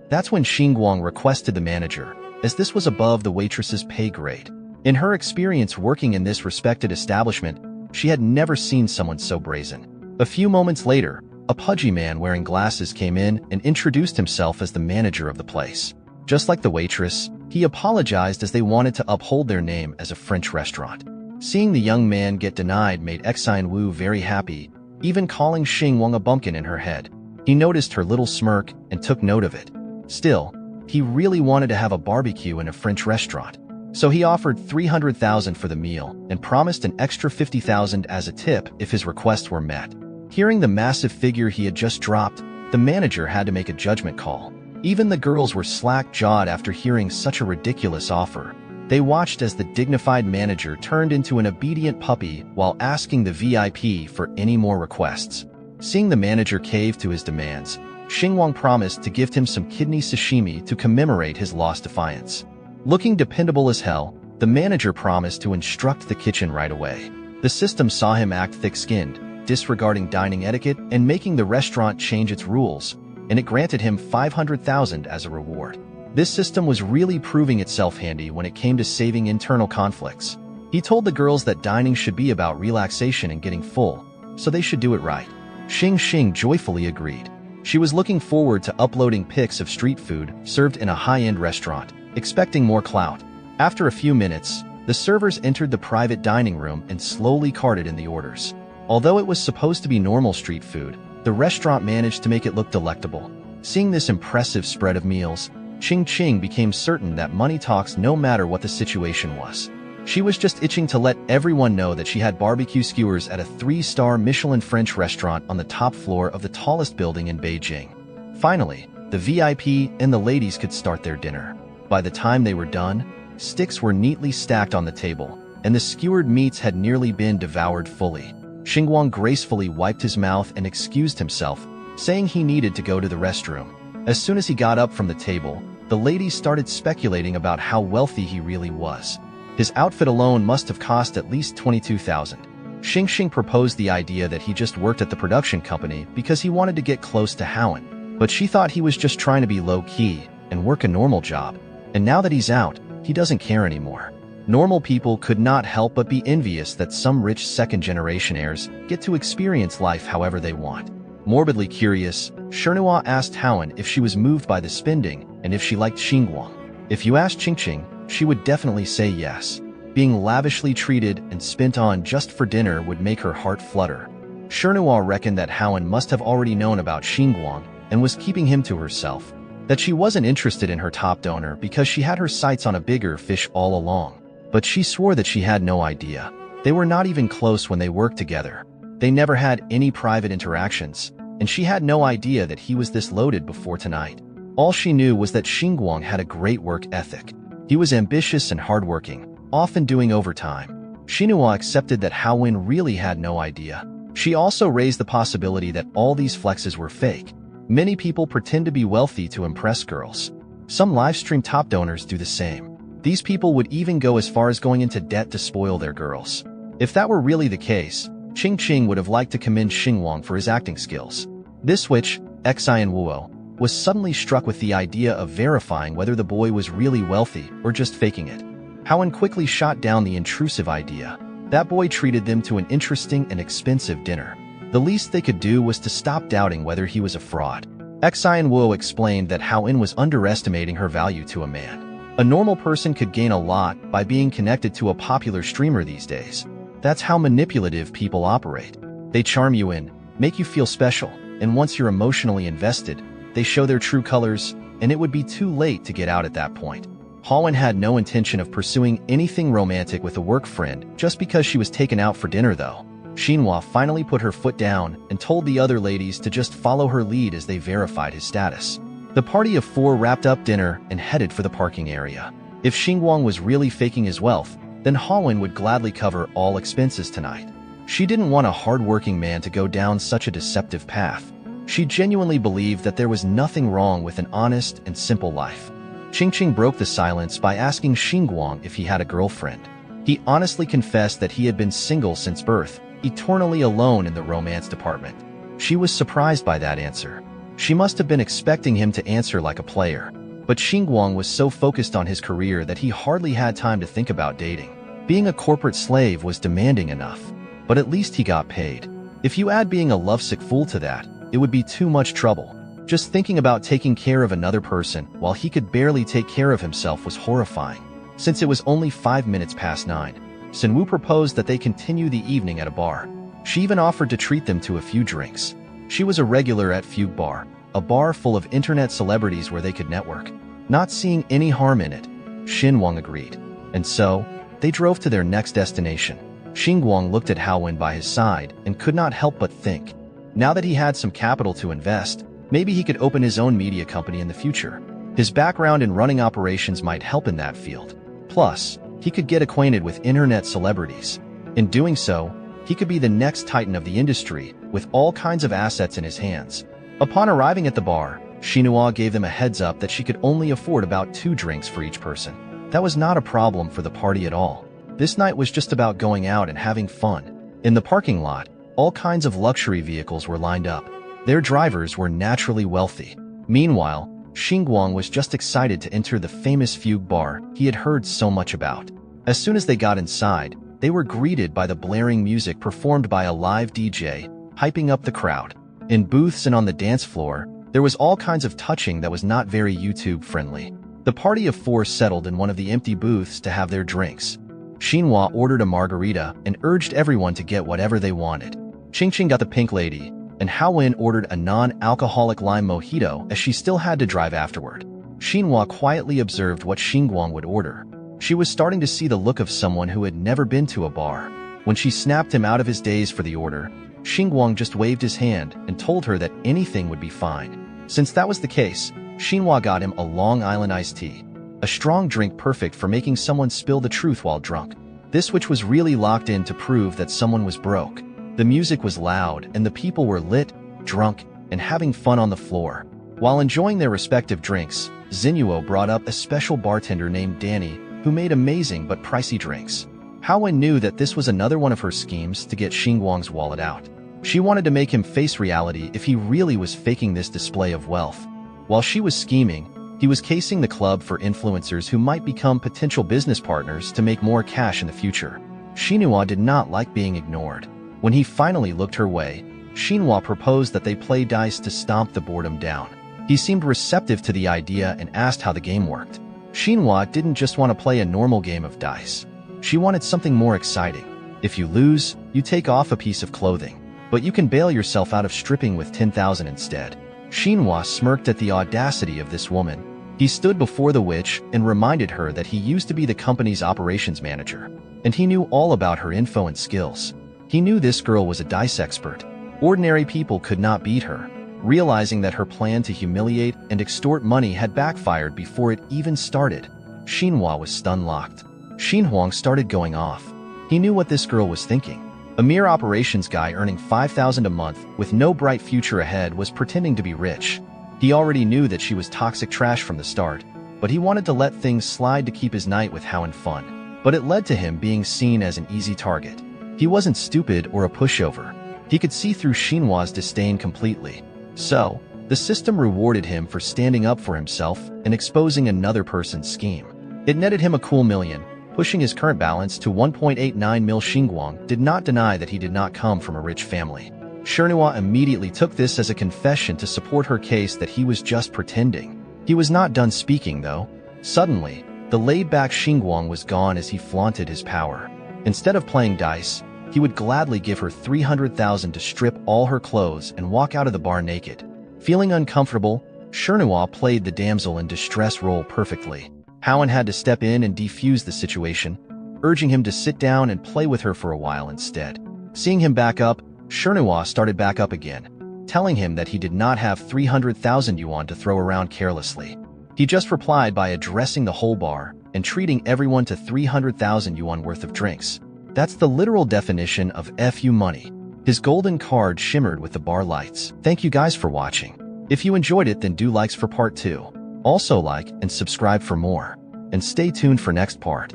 That's when Xingwang requested the manager, as this was above the waitress's pay grade. In her experience working in this respected establishment, she had never seen someone so brazen. A few moments later, a pudgy man wearing glasses came in and introduced himself as the manager of the place. Just like the waitress, he apologized as they wanted to uphold their name as a French restaurant. Seeing the young man get denied made Xingwang very happy, even calling Xingwang a bumpkin in her head. He noticed her little smirk and took note of it. Still, he really wanted to have a barbecue in a French restaurant. So he offered 300,000 for the meal and promised an extra 50,000 as a tip if his requests were met. Hearing the massive figure he had just dropped, the manager had to make a judgment call. Even the girls were slack-jawed after hearing such a ridiculous offer. They watched as the dignified manager turned into an obedient puppy while asking the VIP for any more requests. Seeing the manager cave to his demands, Xingwang promised to gift him some kidney sashimi to commemorate his lost defiance. Looking dependable as hell, the manager promised to instruct the kitchen right away. The system saw him act thick-skinned, disregarding dining etiquette and making the restaurant change its rules, and it granted him 500,000 as a reward. This system was really proving itself handy when it came to saving internal conflicts. He told the girls that dining should be about relaxation and getting full, so they should do it right. Xing joyfully agreed. She was looking forward to uploading pics of street food served in a high-end restaurant, expecting more clout. After a few minutes, the servers entered the private dining room and slowly carted in the orders. Although it was supposed to be normal street food, the restaurant managed to make it look delectable. Seeing this impressive spread of meals, Qing became certain that money talks no matter what the situation was. She was just itching to let everyone know that she had barbecue skewers at a 3-star Michelin French restaurant on the top floor of the tallest building in Beijing. Finally, the VIP and the ladies could start their dinner. By the time they were done, sticks were neatly stacked on the table, and the skewered meats had nearly been devoured fully. Xingwang gracefully wiped his mouth and excused himself, saying he needed to go to the restroom. As soon as he got up from the table, the ladies started speculating about how wealthy he really was. His outfit alone must have cost at least 22,000. Xing proposed the idea that he just worked at the production company because he wanted to get close to Howen, but she thought he was just trying to be low-key and work a normal job. And now that he's out, he doesn't care anymore. Normal people could not help but be envious that some rich second-generation heirs get to experience life however they want. Morbidly curious, Manhwa asked Howen if she was moved by the spending and if she liked Xingwang. If you asked Qing, she would definitely say yes. Being lavishly treated and spent on just for dinner would make her heart flutter. Manhwa reckoned that Howen must have already known about Xingwang and was keeping him to herself. That she wasn't interested in her top donor because she had her sights on a bigger fish all along. But she swore that she had no idea. They were not even close when they worked together. They never had any private interactions, and she had no idea that he was this loaded before tonight. All she knew was that Xingwang had a great work ethic. He was ambitious and hardworking, often doing overtime. Manhwa accepted that Howen really had no idea. She also raised the possibility that all these flexes were fake. Many people pretend to be wealthy to impress girls. Some livestream top donors do the same. These people would even go as far as going into debt to spoil their girls. If that were really the case, Qing would have liked to commend Xingwang for his acting skills. This witch, Xingwang, was suddenly struck with the idea of verifying whether the boy was really wealthy or just faking it. Gao Wen quickly shot down the intrusive idea. That boy treated them to an interesting and expensive dinner. The least they could do was to stop doubting whether he was a fraud. Xingwang explained that Gao Wen was underestimating her value to a man. A normal person could gain a lot by being connected to a popular streamer these days. That's how manipulative people operate. They charm you in, make you feel special, and once you're emotionally invested, they show their true colors, and it would be too late to get out at that point. Gao Wen had no intention of pursuing anything romantic with a work friend just because she was taken out for dinner though. Manhwa finally put her foot down and told the other ladies to just follow her lead as they verified his status. The party of 4 wrapped up dinner and headed for the parking area. If Xingwang was really faking his wealth, then Gao Wen would gladly cover all expenses tonight. She didn't want a hard-working man to go down such a deceptive path. She genuinely believed that there was nothing wrong with an honest and simple life. Qingqing broke the silence by asking Xingwang if he had a girlfriend. He honestly confessed that he had been single since birth, eternally alone in the romance department. She was surprised by that answer. She must have been expecting him to answer like a player. But Xingwang was so focused on his career that he hardly had time to think about dating. Being a corporate slave was demanding enough, but at least he got paid. If you add being a lovesick fool to that, it would be too much trouble. Just thinking about taking care of another person while he could barely take care of himself was horrifying. Since it was only 5 minutes past 9, Sunwoo proposed that they continue the evening at a bar. She even offered to treat them to a few drinks. She was a regular at Fugue Bar, a bar full of internet celebrities where they could network. Not seeing any harm in it, Xingwang agreed. And so, they drove to their next destination. Xingwang looked at Gao Wen by his side and could not help but think. Now that he had some capital to invest, maybe he could open his own media company in the future. His background in running operations might help in that field. Plus, he could get acquainted with internet celebrities. In doing so, he could be the next titan of the industry with all kinds of assets in his hands. Upon arriving at the bar, Manhwa gave them a heads up that she could only afford about 2 drinks for each person. That was not a problem for the party at all. This night was just about going out and having fun. In the parking lot, all kinds of luxury vehicles were lined up. Their drivers were naturally wealthy. Meanwhile, Xingwang was just excited to enter the famous Fugue Bar he had heard so much about. As soon as they got inside, they were greeted by the blaring music performed by a live DJ, hyping up the crowd. In booths and on the dance floor, there was all kinds of touching that was not very YouTube-friendly. The party of 4 settled in one of the empty booths to have their drinks. Manhwa ordered a margarita and urged everyone to get whatever they wanted. Qingqing got the pink lady, and Gao Wen ordered a non-alcoholic lime mojito as she still had to drive afterward. Manhwa quietly observed what Xingwang would order. She was starting to see the look of someone who had never been to a bar. When she snapped him out of his daze for the order, Xingwang just waved his hand and told her that anything would be fine. Since that was the case, Manhwa got him a Long Island iced tea, a strong drink perfect for making someone spill the truth while drunk. This which was really locked in to prove that someone was broke. The music was loud and the people were lit, drunk, and having fun on the floor. While enjoying their respective drinks, Xingwang brought up a special bartender named Danny who made amazing but pricey drinks. Gao Wen knew that this was another one of her schemes to get Xingwang's wallet out. She wanted to make him face reality if he really was faking this display of wealth. While she was scheming, he was casing the club for influencers who might become potential business partners to make more cash in the future. Manhwa did not like being ignored. When he finally looked her way, Manhwa proposed that they play dice to stomp the boredom down. He seemed receptive to the idea and asked how the game worked. Manhwa didn't just want to play a normal game of dice. She wanted something more exciting. If you lose, you take off a piece of clothing. But you can bail yourself out of stripping with 10,000 instead. Manhwa smirked at the audacity of this woman. He stood before the witch and reminded her that he used to be the company's operations manager, and he knew all about her info and skills. He knew this girl was a dice expert. Ordinary people could not beat her. Realizing that her plan to humiliate and extort money had backfired before it even started, Manhwa was stun-locked. Xingwang started going off. He knew what this girl was thinking. A mere operations guy earning 5,000 a month with no bright future ahead was pretending to be rich. He already knew that she was toxic trash from the start, but he wanted to let things slide to keep his night with Gao Wen fun. But it led to him being seen as an easy target. He wasn't stupid or a pushover. He could see through Manhwa's disdain completely. So, the system rewarded him for standing up for himself and exposing another person's scheme. It netted him a cool $1 million, pushing his current balance to 1.89 mil. Xingwang did not deny that he did not come from a rich family. Manhwa immediately took this as a confession to support her case that he was just pretending. He was not done speaking, though. Suddenly, the laid-back Xingwang was gone as he flaunted his power. Instead of playing dice, he would gladly give her 300,000 to strip all her clothes and walk out of the bar naked. Feeling uncomfortable, Manhwa played the damsel in distress role perfectly. Gao Wen had to step in and defuse the situation, urging him to sit down and play with her for a while instead. Seeing him back up, Manhwa started back up again, telling him that he did not have 300,000 yuan to throw around carelessly. He just replied by addressing the whole bar and treating everyone to 300,000 yuan worth of drinks. That's the literal definition of FU money. His golden card shimmered with the bar lights. Thank you guys for watching. If you enjoyed it, then do likes for part 2. Also like and subscribe for more. And stay tuned for next part.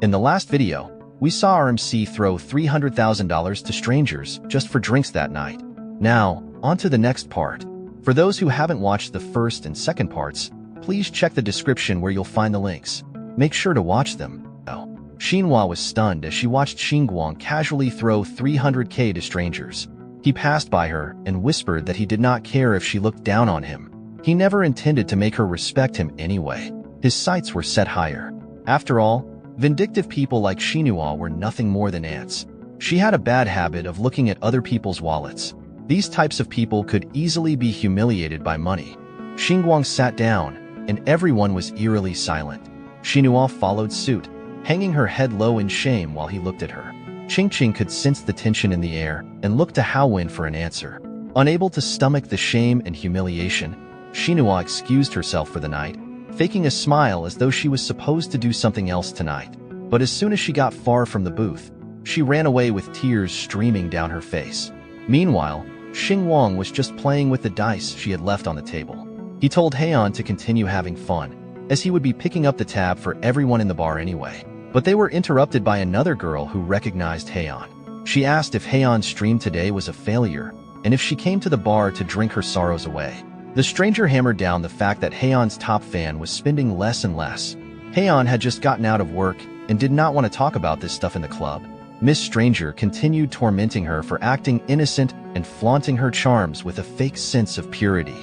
In the last video, we saw our MC throw $300,000 to strangers just for drinks that night. Now, on to the next part. For those who haven't watched the first and second parts, please check the description where you'll find the links. Make sure to watch them. Manhwa was stunned as she watched Xingwang casually throw 300k to strangers. He passed by her and whispered that he did not care if she looked down on him. He never intended to make her respect him anyway. His sights were set higher. After all, vindictive people like Manhwa were nothing more than ants. She had a bad habit of looking at other people's wallets. These types of people could easily be humiliated by money. Xingwang sat down, and everyone was eerily silent. Manhwa followed suit, hanging her head low in shame while he looked at her. Qingqing could sense the tension in the air and looked to Gao Wen for an answer. Unable to stomach the shame and humiliation, Manhwa excused herself for the night, faking a smile as though she was supposed to do something else tonight. But as soon as she got far from the booth, she ran away with tears streaming down her face. Meanwhile, Xingwang was just playing with the dice she had left on the table. He told Heian to continue having fun, as he would be picking up the tab for everyone in the bar anyway. But they were interrupted by another girl who recognized Heian. She asked if Heian's stream today was a failure, and if she came to the bar to drink her sorrows away. The stranger hammered down the fact that Heian's top fan was spending less and less. Heian had just gotten out of work and did not want to talk about this stuff in the club. Miss Stranger continued tormenting her for acting innocent and flaunting her charms with a fake sense of purity.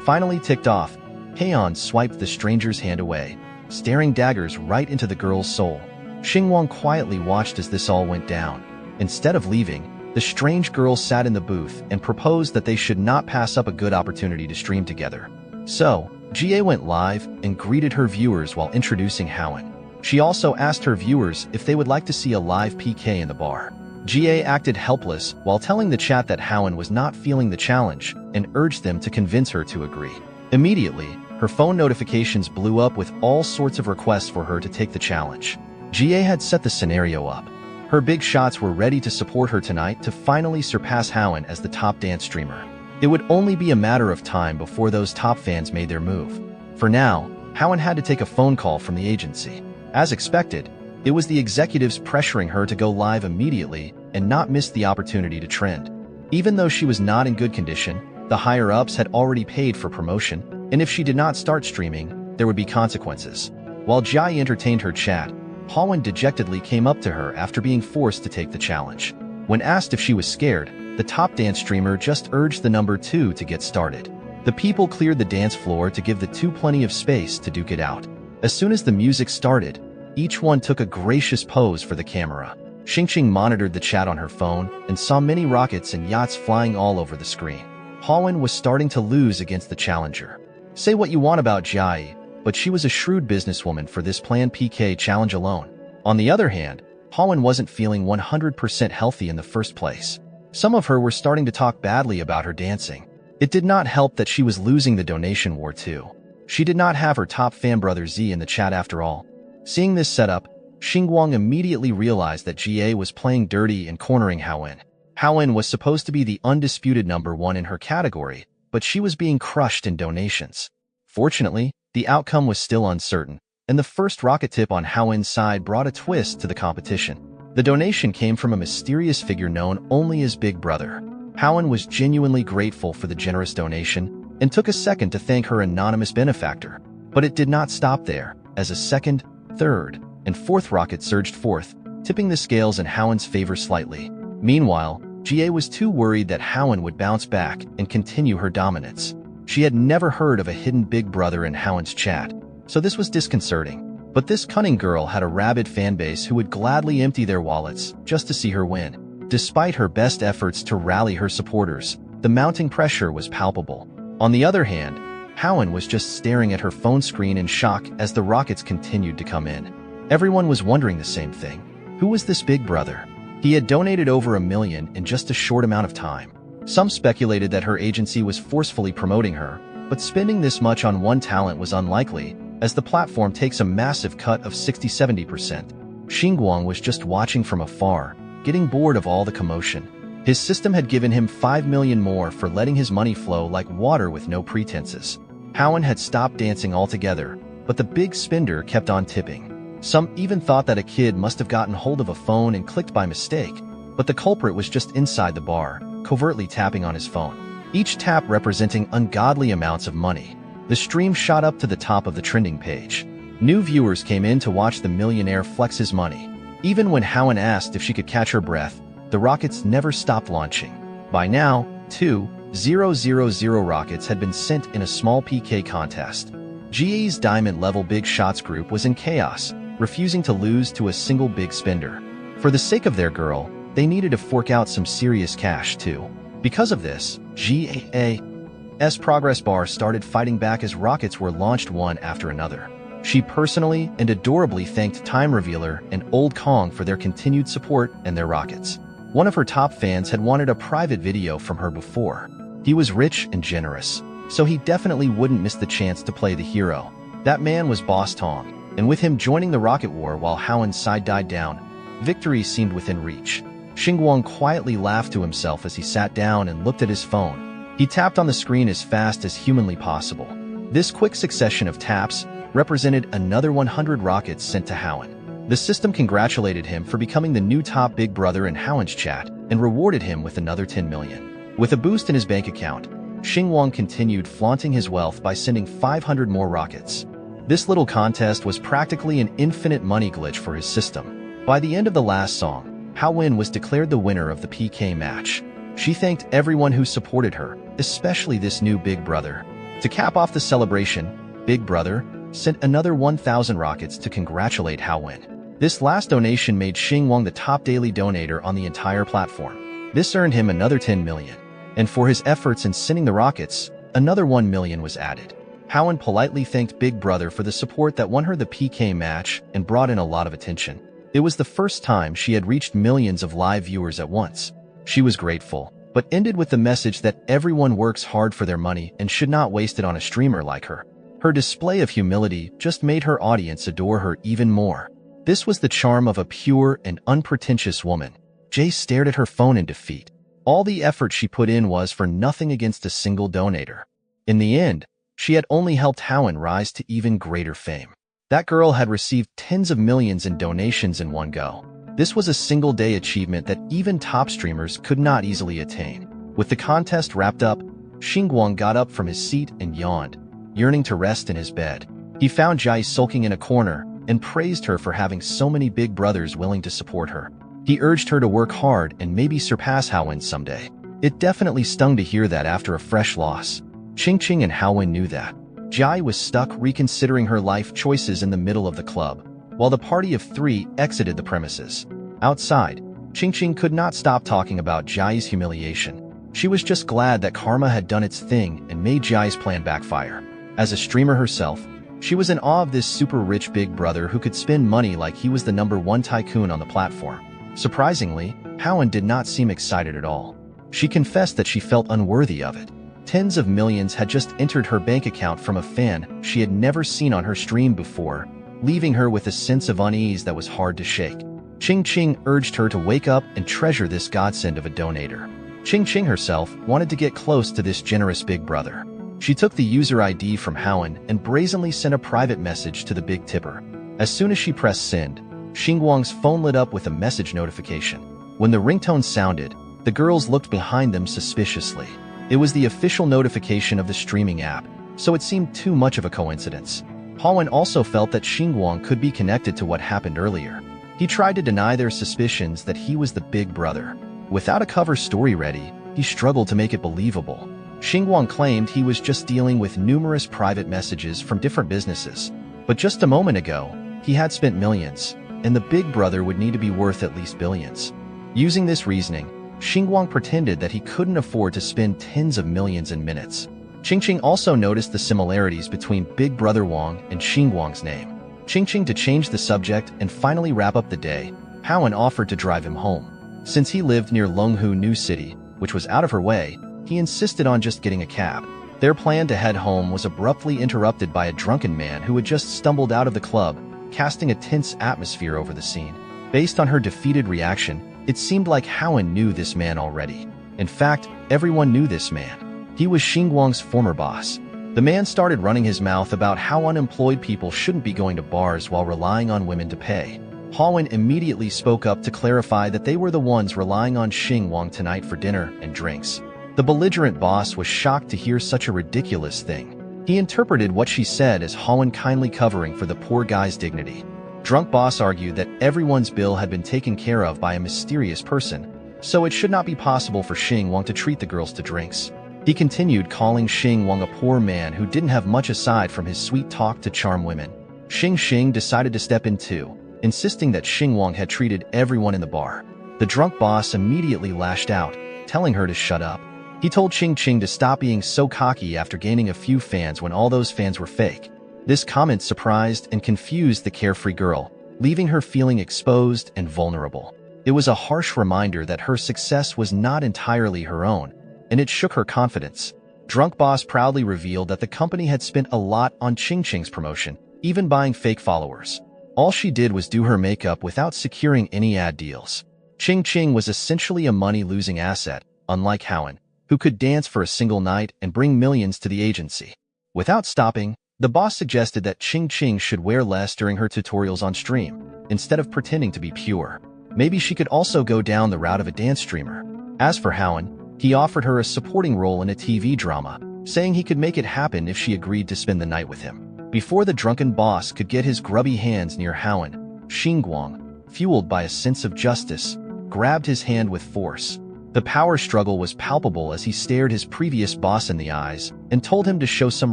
Finally ticked off, Heian swiped the stranger's hand away, staring daggers right into the girl's soul. Xingwang quietly watched as this all went down. Instead of leaving, the strange girl sat in the booth and proposed that they should not pass up a good opportunity to stream together. So, GA went live and greeted her viewers while introducing Gao Wen. She also asked her viewers if they would like to see a live PK in the bar. GA acted helpless while telling the chat that Gao Wen was not feeling the challenge and urged them to convince her to agree. Immediately, her phone notifications blew up with all sorts of requests for her to take the challenge. GA had set the scenario up. Her big shots were ready to support her tonight to finally surpass Gao Wen as the top dance streamer. It would only be a matter of time before those top fans made their move. For now, Gao Wen had to take a phone call from the agency. As expected, it was the executives pressuring her to go live immediately and not miss the opportunity to trend. Even though she was not in good condition, the higher-ups had already paid for promotion, and if she did not start streaming, there would be consequences. While Jai entertained her chat, Gao Wen dejectedly came up to her after being forced to take the challenge. When asked if she was scared, the top dance streamer just urged the number 2 to get started. The people cleared the dance floor to give the two plenty of space to duke it out. As soon as the music started, each one took a gracious pose for the camera. Qingqing monitored the chat on her phone and saw many rockets and yachts flying all over the screen. Gao Wen was starting to lose against the challenger. Say what you want about Jai, but she was a shrewd businesswoman for this planned PK challenge alone. On the other hand, Gao Wen wasn't feeling 100% healthy in the first place. Some of her were starting to talk badly about her dancing. It did not help that she was losing the donation war too. She did not have her top fan brother Z in the chat after all. Seeing this setup, Xingwang immediately realized that GA was playing dirty and cornering Gao Wen. Gao Wen was supposed to be the undisputed number 1 in her category, but she was being crushed in donations. Fortunately, the outcome was still uncertain, and the first rocket tip on Gao Wen's side brought a twist to the competition. The donation came from a mysterious figure known only as Big Brother. Gao Wen was genuinely grateful for the generous donation and took a second to thank her anonymous benefactor. But it did not stop there, as a second, third, and fourth rocket surged forth, tipping the scales in Gao Wen's favor slightly. Meanwhile, Jie was too worried that Gao Wen would bounce back and continue her dominance. She had never heard of a hidden Big Brother in Gao Wen's chat, so this was disconcerting. But this cunning girl had a rabid fanbase who would gladly empty their wallets just to see her win. Despite her best efforts to rally her supporters, the mounting pressure was palpable. On the other hand, Gao Wen was just staring at her phone screen in shock as the rockets continued to come in. Everyone was wondering the same thing. Who was this Big Brother? He had donated over $1 million in just a short amount of time. Some speculated that her agency was forcefully promoting her, but spending this much on one talent was unlikely, as the platform takes a massive cut of 60–70%. Xingwang was just watching from afar, getting bored of all the commotion. His system had given him $5 million more for letting his money flow like water with no pretenses. Gao Wen had stopped dancing altogether, but the big spender kept on tipping. Some even thought that a kid must have gotten hold of a phone and clicked by mistake, but the culprit was just inside the bar, covertly tapping on his phone. Each tap representing ungodly amounts of money. The stream shot up to the top of the trending page. New viewers came in to watch the millionaire flex his money. Even when Gao Wen asked if she could catch her breath, the rockets never stopped launching. By now, 2,000 rockets had been sent in a small PK contest. GA's diamond-level Big Shots group was in chaos, refusing to lose to a single big spender. For the sake of their girl, they needed to fork out some serious cash too. Because of this, GA's progress bar started fighting back as rockets were launched one after another. She personally and adorably thanked Time Revealer and Old Kong for their continued support and their rockets. One of her top fans had wanted a private video from her before. He was rich and generous, so he definitely wouldn't miss the chance to play the hero. That man was Boss Tong, and with him joining the rocket war while Gao Wen's side died down, victory seemed within reach. Xingwang quietly laughed to himself as he sat down and looked at his phone. He tapped on the screen as fast as humanly possible. This quick succession of taps represented another 100 rockets sent to Gao Wen. The system congratulated him for becoming the new top Big Brother in Gao Wen's chat and rewarded him with another 10 million. With a boost in his bank account, Xingwang continued flaunting his wealth by sending 500 more rockets. This little contest was practically an infinite money glitch for his system. By the end of the last song, Gao Wen was declared the winner of the PK match. She thanked everyone who supported her, especially this new Big Brother. To cap off the celebration, Big Brother sent another 1,000 rockets to congratulate Gao Wen. This last donation made Xingwang the top daily donator on the entire platform. This earned him another 10 million. And for his efforts in sending the rockets, another 1 million was added. Gao Wen politely thanked Big Brother for the support that won her the PK match and brought in a lot of attention. It was the first time she had reached millions of live viewers at once. She was grateful, but ended with the message that everyone works hard for their money and should not waste it on a streamer like her. Her display of humility just made her audience adore her even more. This was the charm of a pure and unpretentious woman. Jay stared at her phone in defeat. All the effort she put in was for nothing against a single donator. In the end, she had only helped Gao Wen rise to even greater fame. That girl had received tens of millions in donations in one go. This was a single-day achievement that even top streamers could not easily attain. With the contest wrapped up, Xingwang got up from his seat and yawned, yearning to rest in his bed. He found Jai sulking in a corner and praised her for having so many big brothers willing to support her. He urged her to work hard and maybe surpass Gao Wen someday. It definitely stung to hear that after a fresh loss. Qingqing and Gao Wen knew that. Jai was stuck reconsidering her life choices in the middle of the club, while the party of three exited the premises. Outside, Qingqing could not stop talking about Jai's humiliation. She was just glad that karma had done its thing and made Jai's plan backfire. As a streamer herself, she was in awe of this super-rich big brother who could spend money like he was the #1 tycoon on the platform. Surprisingly, Gao Wen did not seem excited at all. She confessed that she felt unworthy of it. Tens of millions had just entered her bank account from a fan she had never seen on her stream before, leaving her with a sense of unease that was hard to shake. Qingqing urged her to wake up and treasure this godsend of a donator. Qingqing herself wanted to get close to this generous big brother. She took the user ID from Howen and brazenly sent a private message to the big tipper. As soon as she pressed send, Xingwang's phone lit up with a message notification. When the ringtone sounded, the girls looked behind them suspiciously. It was the official notification of the streaming app, so it seemed too much of a coincidence. Howen also felt that Xingwang could be connected to what happened earlier. He tried to deny their suspicions that he was the big brother. Without a cover story ready, he struggled to make it believable. Xingwang claimed he was just dealing with numerous private messages from different businesses. But just a moment ago, he had spent millions, and the big brother would need to be worth at least billions. Using this reasoning, Xingwang pretended that he couldn't afford to spend tens of millions in minutes. Qingqing also noticed the similarities between Big Brother Wang and Xingwang's name. Qingqing to change the subject and finally wrap up the day, Howen offered to drive him home. Since he lived near Longhu New City, which was out of her way, he insisted on just getting a cab. Their plan to head home was abruptly interrupted by a drunken man who had just stumbled out of the club, casting a tense atmosphere over the scene. Based on her defeated reaction, it seemed like Howen knew this man already. In fact, everyone knew this man. He was Xingwang's former boss. The man started running his mouth about how unemployed people shouldn't be going to bars while relying on women to pay. Howen immediately spoke up to clarify that they were the ones relying on Xingwang tonight for dinner and drinks. The belligerent boss was shocked to hear such a ridiculous thing. He interpreted what she said as Howen kindly covering for the poor guy's dignity. Drunk boss argued that everyone's bill had been taken care of by a mysterious person, so it should not be possible for Xingwang to treat the girls to drinks. He continued calling Xingwang a poor man who didn't have much aside from his sweet talk to charm women. Xing decided to step in too, insisting that Xingwang had treated everyone in the bar. The drunk boss immediately lashed out, telling her to shut up. He told Qingqing to stop being so cocky after gaining a few fans when all those fans were fake. This comment surprised and confused the carefree girl, leaving her feeling exposed and vulnerable. It was a harsh reminder that her success was not entirely her own, and it shook her confidence. Drunk boss proudly revealed that the company had spent a lot on Qingqing's promotion, even buying fake followers. All she did was do her makeup without securing any ad deals. Qingqing was essentially a money-losing asset, unlike Howen, who could dance for a single night and bring millions to the agency. Without stopping, the boss suggested that Qingqing should wear less during her tutorials on stream, instead of pretending to be pure. Maybe she could also go down the route of a dance streamer. As for Howen, he offered her a supporting role in a TV drama, saying he could make it happen if she agreed to spend the night with him. Before the drunken boss could get his grubby hands near Howen, Xingwang, fueled by a sense of justice, grabbed his hand with force. The power struggle was palpable as he stared his previous boss in the eyes and told him to show some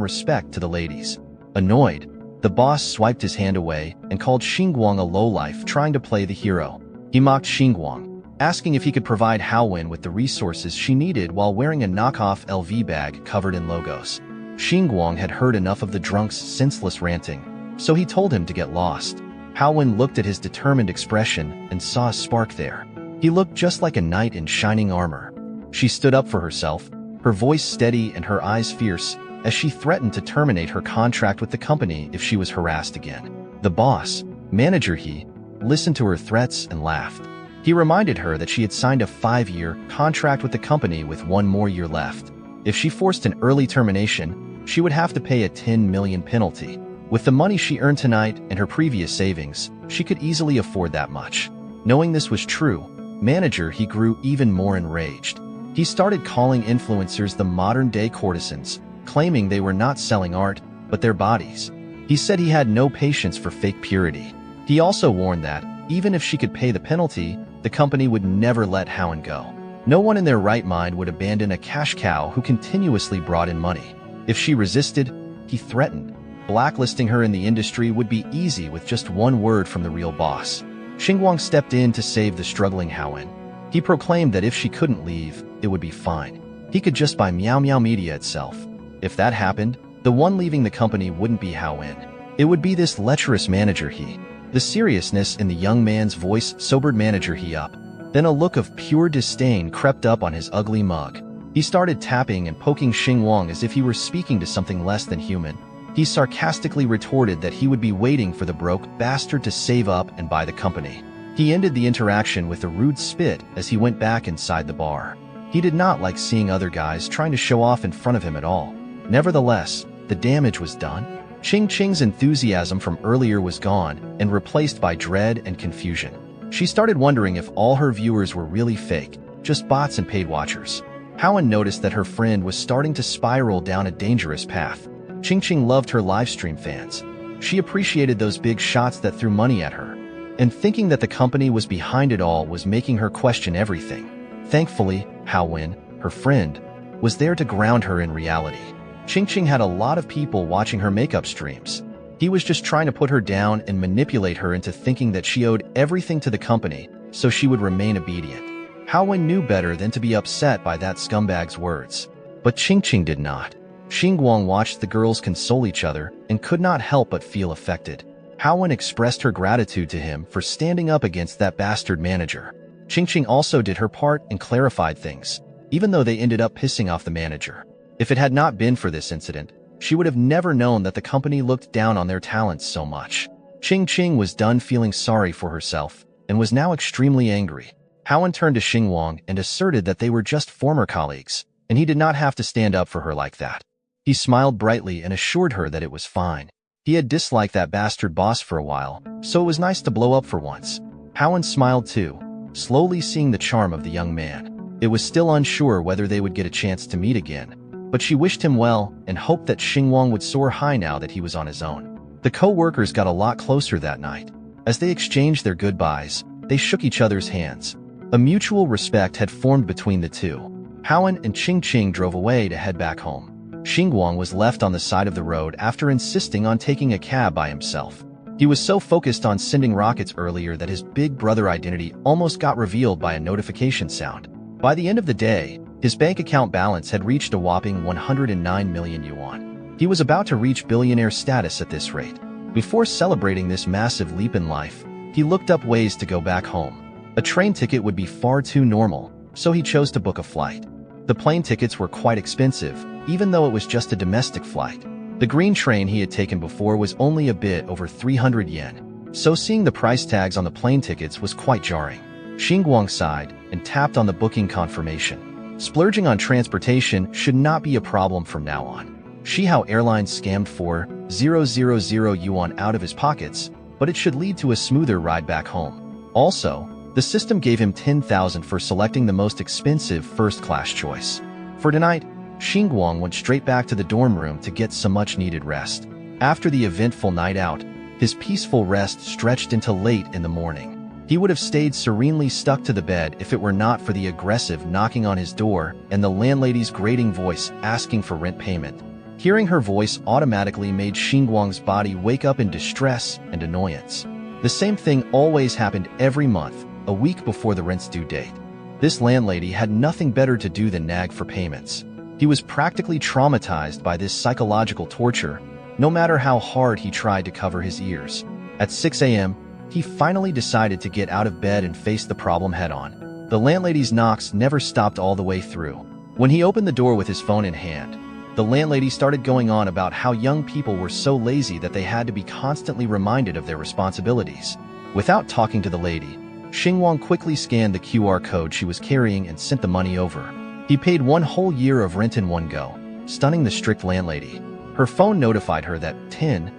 respect to the ladies. Annoyed, the boss swiped his hand away and called Xingwang a lowlife trying to play the hero. He mocked Xingwang, asking if he could provide Howen with the resources she needed while wearing a knockoff LV bag covered in logos. Xingwang had heard enough of the drunk's senseless ranting, so he told him to get lost. Howen looked at his determined expression and saw a spark there. He looked just like a knight in shining armor. She stood up for herself, her voice steady and her eyes fierce, as she threatened to terminate her contract with the company if she was harassed again. The boss, manager he, listened to her threats and laughed. He reminded her that she had signed a 5-year contract with the company with 1 more year left. If she forced an early termination, she would have to pay a 10 million penalty. With the money she earned tonight and her previous savings, she could easily afford that much. Knowing this was true, manager he grew even more enraged. He started calling influencers the modern-day courtesans, claiming they were not selling art, but their bodies. He said he had no patience for fake purity. He also warned that, even if she could pay the penalty, the company would never let Howen go. No one in their right mind would abandon a cash cow who continuously brought in money. If she resisted, he threatened. Blacklisting her in the industry would be easy with just 1 word from the real boss. Xingwang stepped in to save the struggling Howen. He proclaimed that if she couldn't leave, it would be fine. He could just buy Meow Meow Media itself. If that happened, the one leaving the company wouldn't be Howen. It would be this lecherous manager he. The seriousness in the young man's voice sobered manager he up. Then a look of pure disdain crept up on his ugly mug. He started tapping and poking Xingwang as if he were speaking to something less than human. He sarcastically retorted that he would be waiting for the broke bastard to save up and buy the company. He ended the interaction with a rude spit as he went back inside the bar. He did not like seeing other guys trying to show off in front of him at all. Nevertheless, the damage was done. Qing's enthusiasm from earlier was gone and replaced by dread and confusion. She started wondering if all her viewers were really fake, just bots and paid watchers. Gao Wen noticed that her friend was starting to spiral down a dangerous path. Qing loved her livestream fans. She appreciated those big shots that threw money at her. And thinking that the company was behind it all was making her question everything. Thankfully, Gao Wen, her friend, was there to ground her in reality. Qing had a lot of people watching her makeup streams. He was just trying to put her down and manipulate her into thinking that she owed everything to the company so she would remain obedient. Gao Wen knew better than to be upset by that scumbag's words. But Qing did not. Xingwang watched the girls console each other and could not help but feel affected. Gao Wen expressed her gratitude to him for standing up against that bastard manager. Qing also did her part and clarified things, even though they ended up pissing off the manager. If it had not been for this incident, she would have never known that the company looked down on their talents so much. Qing was done feeling sorry for herself and was now extremely angry. Gao Wen turned to Xingwang and asserted that they were just former colleagues, and he did not have to stand up for her like that. He smiled brightly and assured her that it was fine. He had disliked that bastard boss for a while, so it was nice to blow up for once. Gao Wen smiled too, slowly seeing the charm of the young man. It was still unsure whether they would get a chance to meet again, but she wished him well and hoped that Xingwang would soar high now that he was on his own. The co-workers got a lot closer that night. As they exchanged their goodbyes, they shook each other's hands. A mutual respect had formed between the two. Gao Wen and Qing drove away to head back home. Xingwang was left on the side of the road after insisting on taking a cab by himself. He was so focused on sending rockets earlier that his big brother identity almost got revealed by a notification sound. By the end of the day, his bank account balance had reached a whopping 109 million yuan. He was about to reach billionaire status at this rate. Before celebrating this massive leap in life, he looked up ways to go back home. A train ticket would be far too normal, so he chose to book a flight. The plane tickets were quite expensive, even though it was just a domestic flight. The green train he had taken before was only a bit over 300 yen, so seeing the price tags on the plane tickets was quite jarring. Xingwang sighed and tapped on the booking confirmation. Splurging on transportation should not be a problem from now on. Xihao Airlines scammed 4,000 yuan out of his pockets, but it should lead to a smoother ride back home. Also, the system gave him 10,000 for selecting the most expensive first-class choice. For tonight, Xingwang went straight back to the dorm room to get some much-needed rest. After the eventful night out, his peaceful rest stretched into late in the morning. He would have stayed serenely stuck to the bed if it were not for the aggressive knocking on his door and the landlady's grating voice asking for rent payment. Hearing her voice automatically made Xingwang's body wake up in distress and annoyance. The same thing always happened every month, a week before the rent's due date. This landlady had nothing better to do than nag for payments. He was practically traumatized by this psychological torture, no matter how hard he tried to cover his ears. At 6 a.m., he finally decided to get out of bed and face the problem head-on. The landlady's knocks never stopped all the way through. When he opened the door with his phone in hand, the landlady started going on about how young people were so lazy that they had to be constantly reminded of their responsibilities. Without talking to the lady, Xingwang quickly scanned the QR code she was carrying and sent the money over. He paid one whole year of rent in one go, stunning the strict landlady. Her phone notified her that 10,000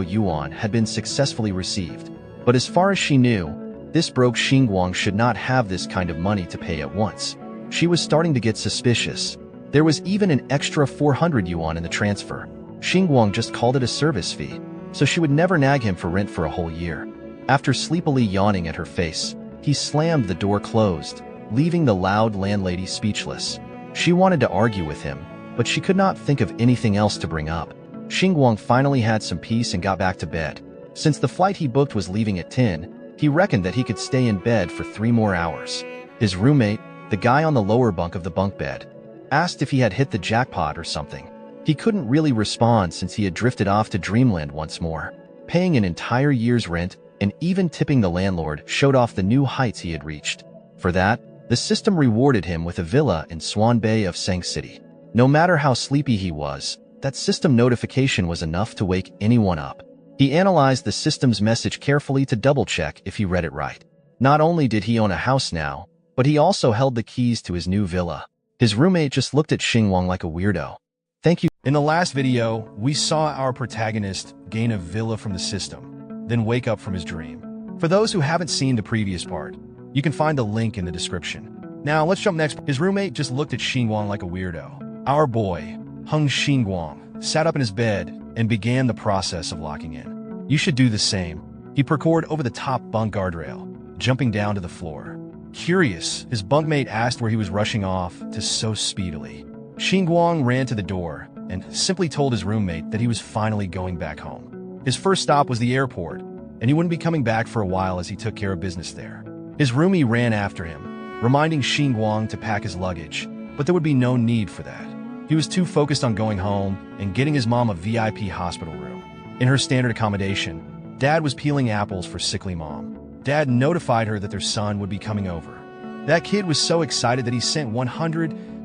yuan had been successfully received. But as far as she knew, this broke Xingwang should not have this kind of money to pay at once. She was starting to get suspicious. There was even an extra 400 yuan in the transfer. Xingwang just called it a service fee, so she would never nag him for rent for a whole year. After sleepily yawning at her face, he slammed the door closed, leaving the loud landlady speechless. She wanted to argue with him, but she could not think of anything else to bring up. Xingwang finally had some peace and got back to bed. Since the flight he booked was leaving at 10, he reckoned that he could stay in bed for 3 more hours. His roommate, the guy on the lower bunk of the bunk bed, asked if he had hit the jackpot or something. He couldn't really respond since he had drifted off to dreamland once more. Paying an entire year's rent and even tipping the landlord showed off the new heights he had reached. For that, the system rewarded him with a villa in Swan Bay of Sang City. No matter how sleepy he was, that system notification was enough to wake anyone up. He analyzed the system's message carefully to double-check if he read it right. Not only did he own a house now, but he also held the keys to his new villa. His roommate just looked at Xingwang like a weirdo. Thank you. In the last video, we saw our protagonist gain a villa from the system, then wake up from his dream. For those who haven't seen the previous part, you can find the link in the description. Now, let's jump next. His roommate just looked at Xingwang like a weirdo. Our boy, Xingwang, sat up in his bed and began the process of locking in. You should do the same. He parkoured over the top bunk guardrail, jumping down to the floor. Curious, his bunkmate asked where he was rushing off to so speedily. Xingwang ran to the door and simply told his roommate that he was finally going back home. His first stop was the airport, and he wouldn't be coming back for a while as he took care of business there. His roomie ran after him, reminding Xingwang to pack his luggage, but there would be no need for that. He was too focused on going home and getting his mom a VIP hospital room. In her standard accommodation, Dad was peeling apples for sickly Mom. Dad notified her that their son would be coming over. That kid was so excited that he sent 100,000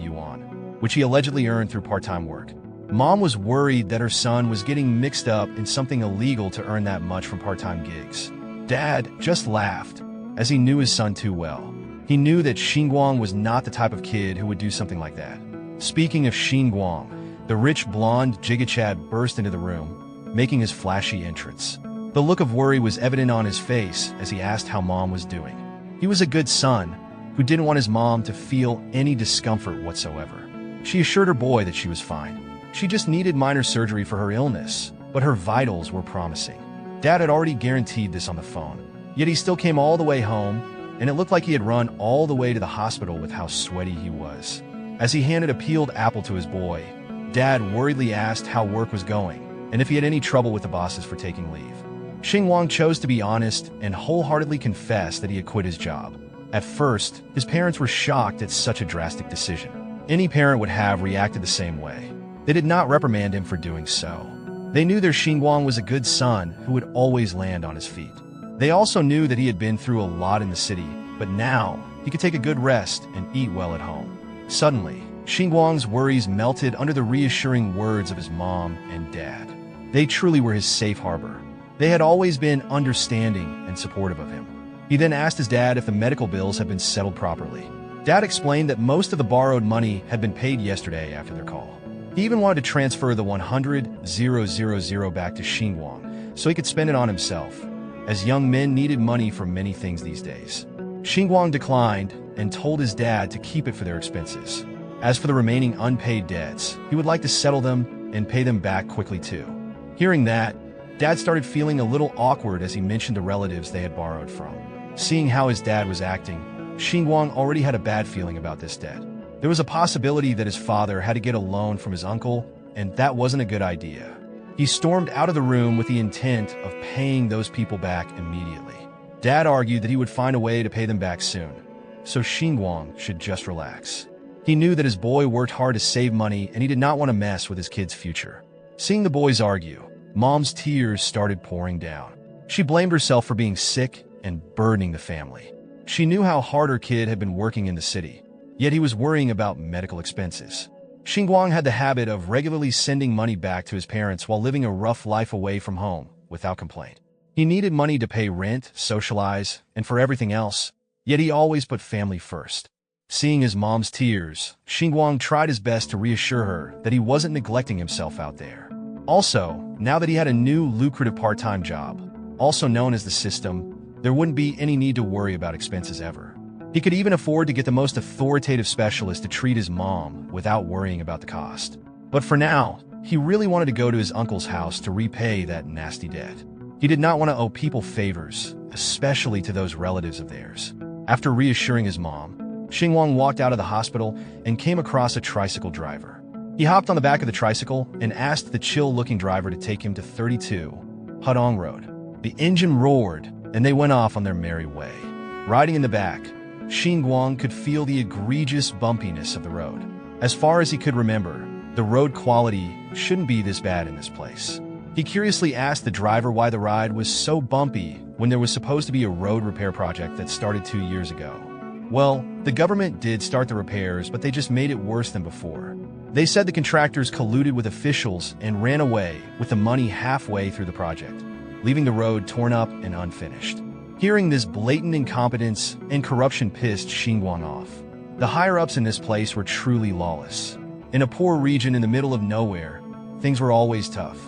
yuan, which he allegedly earned through part-time work. Mom was worried that her son was getting mixed up in something illegal to earn that much from part-time gigs. Dad just laughed, as he knew his son too well. He knew that Xingwang was not the type of kid who would do something like that. Speaking of Xingwang, the rich blonde Jigachad burst into the room, making his flashy entrance. The look of worry was evident on his face as he asked how Mom was doing. He was a good son who didn't want his mom to feel any discomfort whatsoever. She assured her boy that she was fine. She just needed minor surgery for her illness, but her vitals were promising. Dad had already guaranteed this on the phone, yet he still came all the way home, and it looked like he had run all the way to the hospital with how sweaty he was. As he handed a peeled apple to his boy, Dad worriedly asked how work was going, and if he had any trouble with the bosses for taking leave. Xingwang chose to be honest and wholeheartedly confessed that he had quit his job. At first, his parents were shocked at such a drastic decision. Any parent would have reacted the same way. They did not reprimand him for doing so. They knew their Xingwang was a good son who would always land on his feet. They also knew that he had been through a lot in the city, but now he could take a good rest and eat well at home. Suddenly, Xingwang's worries melted under the reassuring words of his mom and dad. They truly were his safe harbor. They had always been understanding and supportive of him. He then asked his dad if the medical bills had been settled properly. Dad explained that most of the borrowed money had been paid yesterday after their call. He even wanted to transfer the 100,000 back to Xingwang so he could spend it on himself, as young men needed money for many things these days. Xingwang declined and told his dad to keep it for their expenses. As for the remaining unpaid debts, he would like to settle them and pay them back quickly too. Hearing that, Dad started feeling a little awkward as he mentioned the relatives they had borrowed from. Seeing how his dad was acting, Xingwang already had a bad feeling about this debt. There was a possibility that his father had to get a loan from his uncle, and that wasn't a good idea. He stormed out of the room with the intent of paying those people back immediately. Dad argued that he would find a way to pay them back soon, so Xingwang should just relax. He knew that his boy worked hard to save money and he did not want to mess with his kid's future. Seeing the boys argue, Mom's tears started pouring down. She blamed herself for being sick and burdening the family. She knew how hard her kid had been working in the city, yet he was worrying about medical expenses. Xingwang had the habit of regularly sending money back to his parents while living a rough life away from home, without complaint. He needed money to pay rent, socialize, and for everything else, yet he always put family first. Seeing his mom's tears, Xingwang tried his best to reassure her that he wasn't neglecting himself out there. Also, now that he had a new lucrative part-time job, also known as the system, there wouldn't be any need to worry about expenses ever. He could even afford to get the most authoritative specialist to treat his mom without worrying about the cost. But for now, he really wanted to go to his uncle's house to repay that nasty debt. He did not want to owe people favors, especially to those relatives of theirs. After reassuring his mom, Xingwang walked out of the hospital and came across a tricycle driver. He hopped on the back of the tricycle and asked the chill-looking driver to take him to 32 Hudong Road. The engine roared, and they went off on their merry way. Riding in the back, Xingwang could feel the egregious bumpiness of the road. As far as he could remember, the road quality shouldn't be this bad in this place. He curiously asked the driver why the ride was so bumpy when there was supposed to be a road repair project that started 2 years ago. Well, the government did start the repairs, but they just made it worse than before. They said the contractors colluded with officials and ran away with the money halfway through the project, leaving the road torn up and unfinished. Hearing this blatant incompetence and corruption pissed Xingwang off. The higher-ups in this place were truly lawless. In a poor region in the middle of nowhere, things were always tough.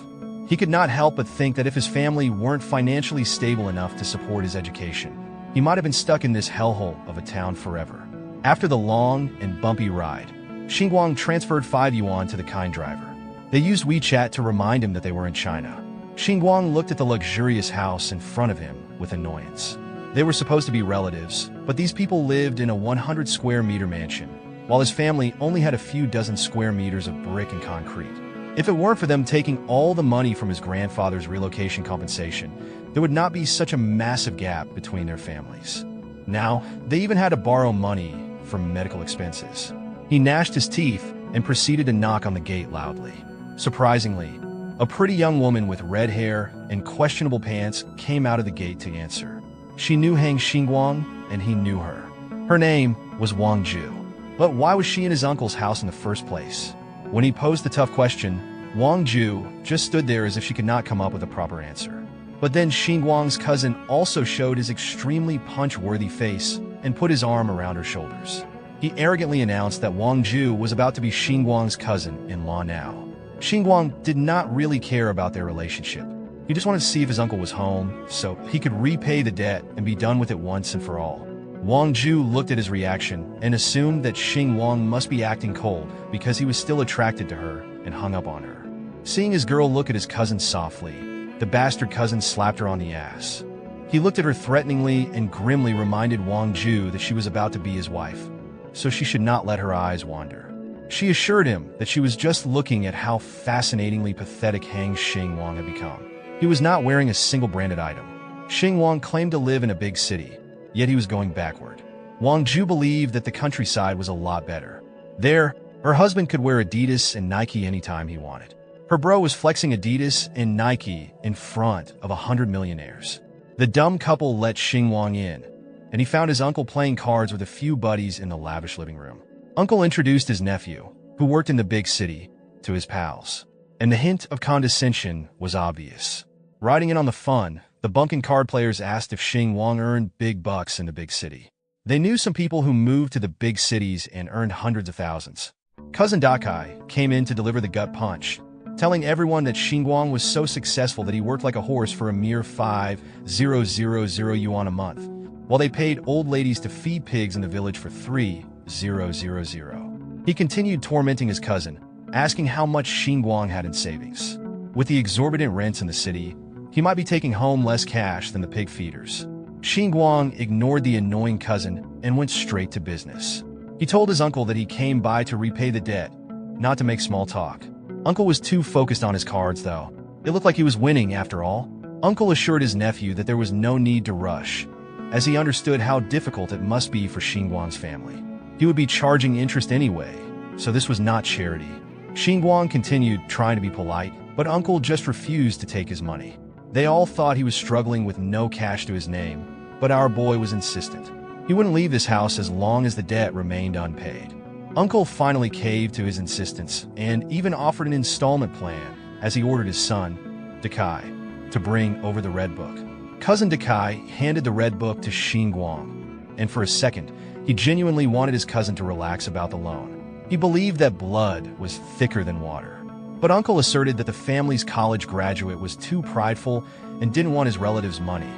He could not help but think that if his family weren't financially stable enough to support his education, he might have been stuck in this hellhole of a town forever. After the long and bumpy ride, Xingwang transferred 5 yuan to the kind driver. They used WeChat to remind him that they were in China. Xingwang looked at the luxurious house in front of him with annoyance. They were supposed to be relatives, but these people lived in a 100 square meter mansion, while his family only had a few dozen square meters of brick and concrete. If it weren't for them taking all the money from his grandfather's relocation compensation, there would not be such a massive gap between their families. Now, they even had to borrow money for medical expenses. He gnashed his teeth and proceeded to knock on the gate loudly. Surprisingly, a pretty young woman with red hair and questionable pants came out of the gate to answer. She knew Xingwang, and he knew her. Her name was Wang Ju. But why was she in his uncle's house in the first place? When he posed the tough question, Wang Ju just stood there as if she could not come up with a proper answer. But then Xingwang's cousin also showed his extremely punch-worthy face and put his arm around her shoulders. He arrogantly announced that Wang Ju was about to be Xingwang's cousin-in-law now. Xingwang did not really care about their relationship. He just wanted to see if his uncle was home, so he could repay the debt and be done with it once and for all. Wang Ju looked at his reaction and assumed that Xingwang must be acting cold because he was still attracted to her and hung up on her. Seeing his girl look at his cousin softly, the bastard cousin slapped her on the ass. He looked at her threateningly and grimly reminded Wang Ju that she was about to be his wife, so she should not let her eyes wander. She assured him that she was just looking at how fascinatingly pathetic Xingwang had become. He was not wearing a single branded item. Xingwang claimed to live in a big city, yet he was going backward. Wang Ju believed that the countryside was a lot better. There, her husband could wear Adidas and Nike anytime he wanted. Her bro was flexing Adidas and Nike in front of 100 millionaires. The dumb couple let Xingwang in, and he found his uncle playing cards with a few buddies in the lavish living room. Uncle introduced his nephew, who worked in the big city, to his pals, and the hint of condescension was obvious. Riding in on the fun, the bunkin card players asked if Xingwang earned big bucks in the big city. They knew some people who moved to the big cities and earned hundreds of thousands. Cousin Dakai came in to deliver the gut punch, telling everyone that Xingwang was so successful that he worked like a horse for a mere 5,000 yuan a month, while they paid old ladies to feed pigs in the village for 3,000. He continued tormenting his cousin, asking how much Xingwang had in savings. With the exorbitant rents in the city, he might be taking home less cash than the pig feeders. Xingwang ignored the annoying cousin and went straight to business. He told his uncle that he came by to repay the debt, not to make small talk. Uncle was too focused on his cards, though. It looked like he was winning, after all. Uncle assured his nephew that there was no need to rush, as he understood how difficult it must be for Xingwang's family. He would be charging interest anyway, so this was not charity. Xingwang continued trying to be polite, but Uncle just refused to take his money. They all thought he was struggling with no cash to his name, but our boy was insistent. He wouldn't leave this house as long as the debt remained unpaid. Uncle finally caved to his insistence and even offered an installment plan as he ordered his son, Dakai, to bring over the Red Book. Cousin Dakai handed the Red Book to Xingwang, and for a second, he genuinely wanted his cousin to relax about the loan. He believed that blood was thicker than water. But Uncle asserted that the family's college graduate was too prideful and didn't want his relatives' money,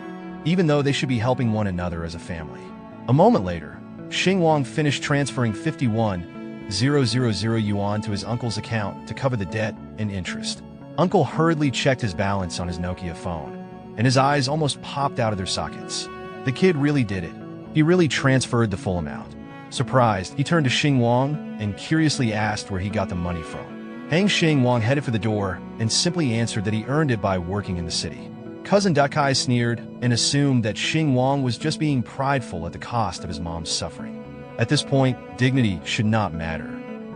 even though they should be helping one another as a family. A moment later, Xingwang finished transferring 51,000 yuan to his uncle's account to cover the debt and interest. Uncle hurriedly checked his balance on his Nokia phone, and his eyes almost popped out of their sockets. The kid really did it. He really transferred the full amount. Surprised, he turned to Xingwang and curiously asked where he got the money from. Xingwang headed for the door and simply answered that he earned it by working in the city. Cousin Dakai sneered and assumed that Xingwang was just being prideful at the cost of his mom's suffering. At this point, dignity should not matter.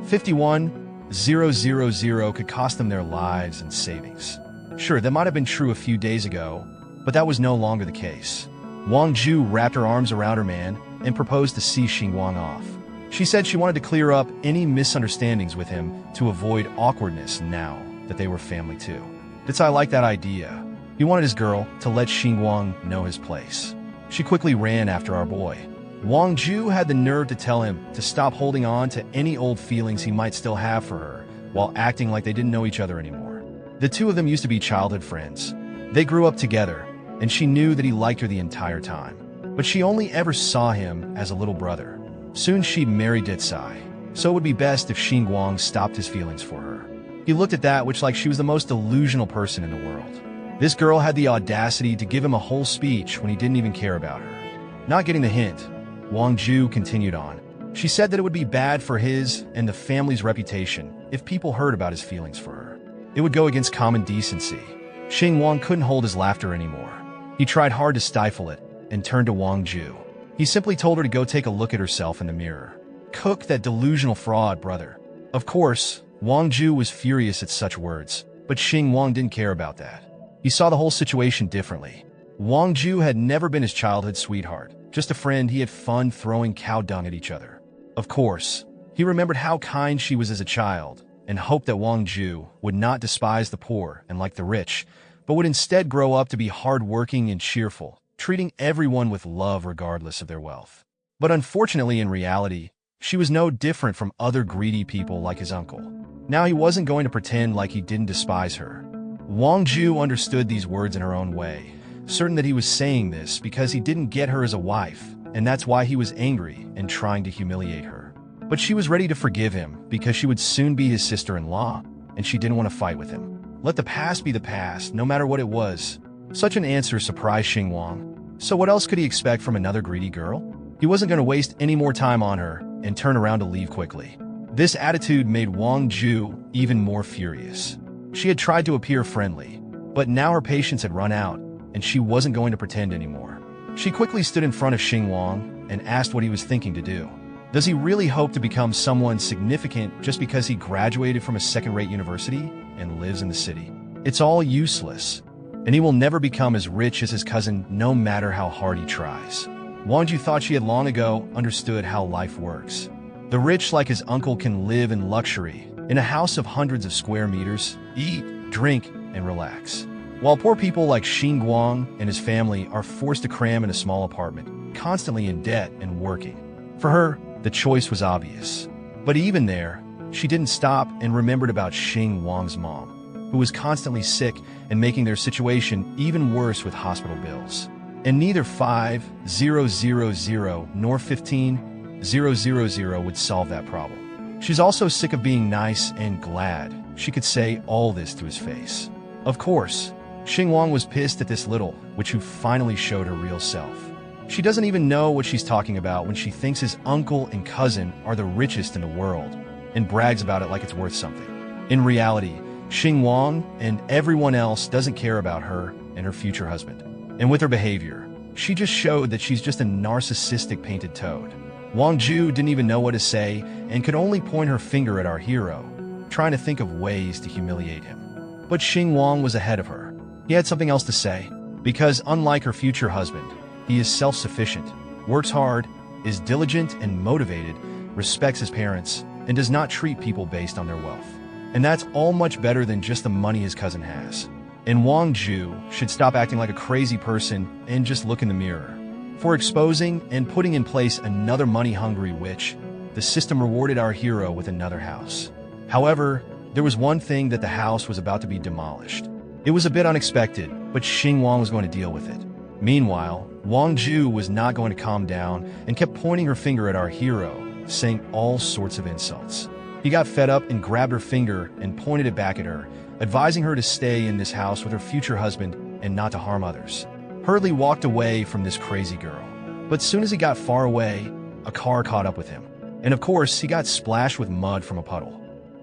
51,000 could cost them their lives and savings. Sure, that might have been true a few days ago, but that was no longer the case. Wang Ju wrapped her arms around her man and proposed to see Xingwang off. She said she wanted to clear up any misunderstandings with him to avoid awkwardness now that they were family too. Dakai liked that idea. He wanted his girl to let Xingwang know his place. She quickly ran after our boy. Wang Ju had the nerve to tell him to stop holding on to any old feelings he might still have for her, while acting like they didn't know each other anymore. The two of them used to be childhood friends. They grew up together, and she knew that he liked her the entire time. But she only ever saw him as a little brother. Soon she'd marry Ditsai, so it would be best if Xingwang stopped his feelings for her. He looked at that which like she was the most delusional person in the world. This girl had the audacity to give him a whole speech when he didn't even care about her. Not getting the hint, Wang Ju continued on. She said that it would be bad for his and the family's reputation if people heard about his feelings for her. It would go against common decency. Xingwang couldn't hold his laughter anymore. He tried hard to stifle it and turned to Wang Ju. He simply told her to go take a look at herself in the mirror. Cook that delusional fraud, brother. Of course, Wang Ju was furious at such words, but Xingwang didn't care about that. He saw the whole situation differently. Wang Ju had never been his childhood sweetheart, just a friend he had fun throwing cow dung at each other. Of course, he remembered how kind she was as a child, and hoped that Wang Ju would not despise the poor and like the rich, but would instead grow up to be hardworking and cheerful, treating everyone with love regardless of their wealth. But unfortunately, in reality, she was no different from other greedy people like his uncle. Now he wasn't going to pretend like he didn't despise her. Wang Ju understood these words in her own way, certain that he was saying this because he didn't get her as a wife, and that's why he was angry and trying to humiliate her. But she was ready to forgive him because she would soon be his sister-in-law, and she didn't want to fight with him. Let the past be the past, no matter what it was. Such an answer surprised Xingwang. So what else could he expect from another greedy girl? He wasn't going to waste any more time on her and turn around to leave quickly. This attitude made Wang Ju even more furious. She had tried to appear friendly, but now her patience had run out, and she wasn't going to pretend anymore. She quickly stood in front of Xingwang and asked what he was thinking to do. Does he really hope to become someone significant just because he graduated from a second-rate university and lives in the city? It's all useless, and he will never become as rich as his cousin no matter how hard he tries. Wang Ju thought she had long ago understood how life works. The rich like his uncle can live in luxury, in a house of hundreds of square meters, eat, drink, and relax. While poor people like Xingwang and his family are forced to cram in a small apartment, constantly in debt and working. For her, the choice was obvious. But even there, she didn't stop and remembered about Xingwang's mom, who was constantly sick and making their situation even worse with hospital bills. And neither 5,000 nor 15,000 would solve that problem. She's also sick of being nice and glad she could say all this to his face. Of course, Xingwang was pissed at this little witch who finally showed her real self. She doesn't even know what she's talking about when she thinks his uncle and cousin are the richest in the world and brags about it like it's worth something. In reality, Xingwang and everyone else doesn't care about her and her future husband. And with her behavior, she just showed that she's just a narcissistic painted toad. Wang Ju didn't even know what to say and could only point her finger at our hero, trying to think of ways to humiliate him. But Xingwang was ahead of her. He had something else to say, because unlike her future husband, he is self-sufficient, works hard, is diligent and motivated, respects his parents, and does not treat people based on their wealth. And that's all much better than just the money his cousin has. And Wang Ju should stop acting like a crazy person and just look in the mirror. For exposing and putting in place another money-hungry witch, the system rewarded our hero with another house. However, there was one thing that the house was about to be demolished. It was a bit unexpected, but Xingwang was going to deal with it. Meanwhile, Wang Ju was not going to calm down and kept pointing her finger at our hero, saying all sorts of insults. He got fed up and grabbed her finger and pointed it back at her, advising her to stay in this house with her future husband and not to harm others. Hurley walked away from this crazy girl, but soon as he got far away, a car caught up with him. And of course, he got splashed with mud from a puddle.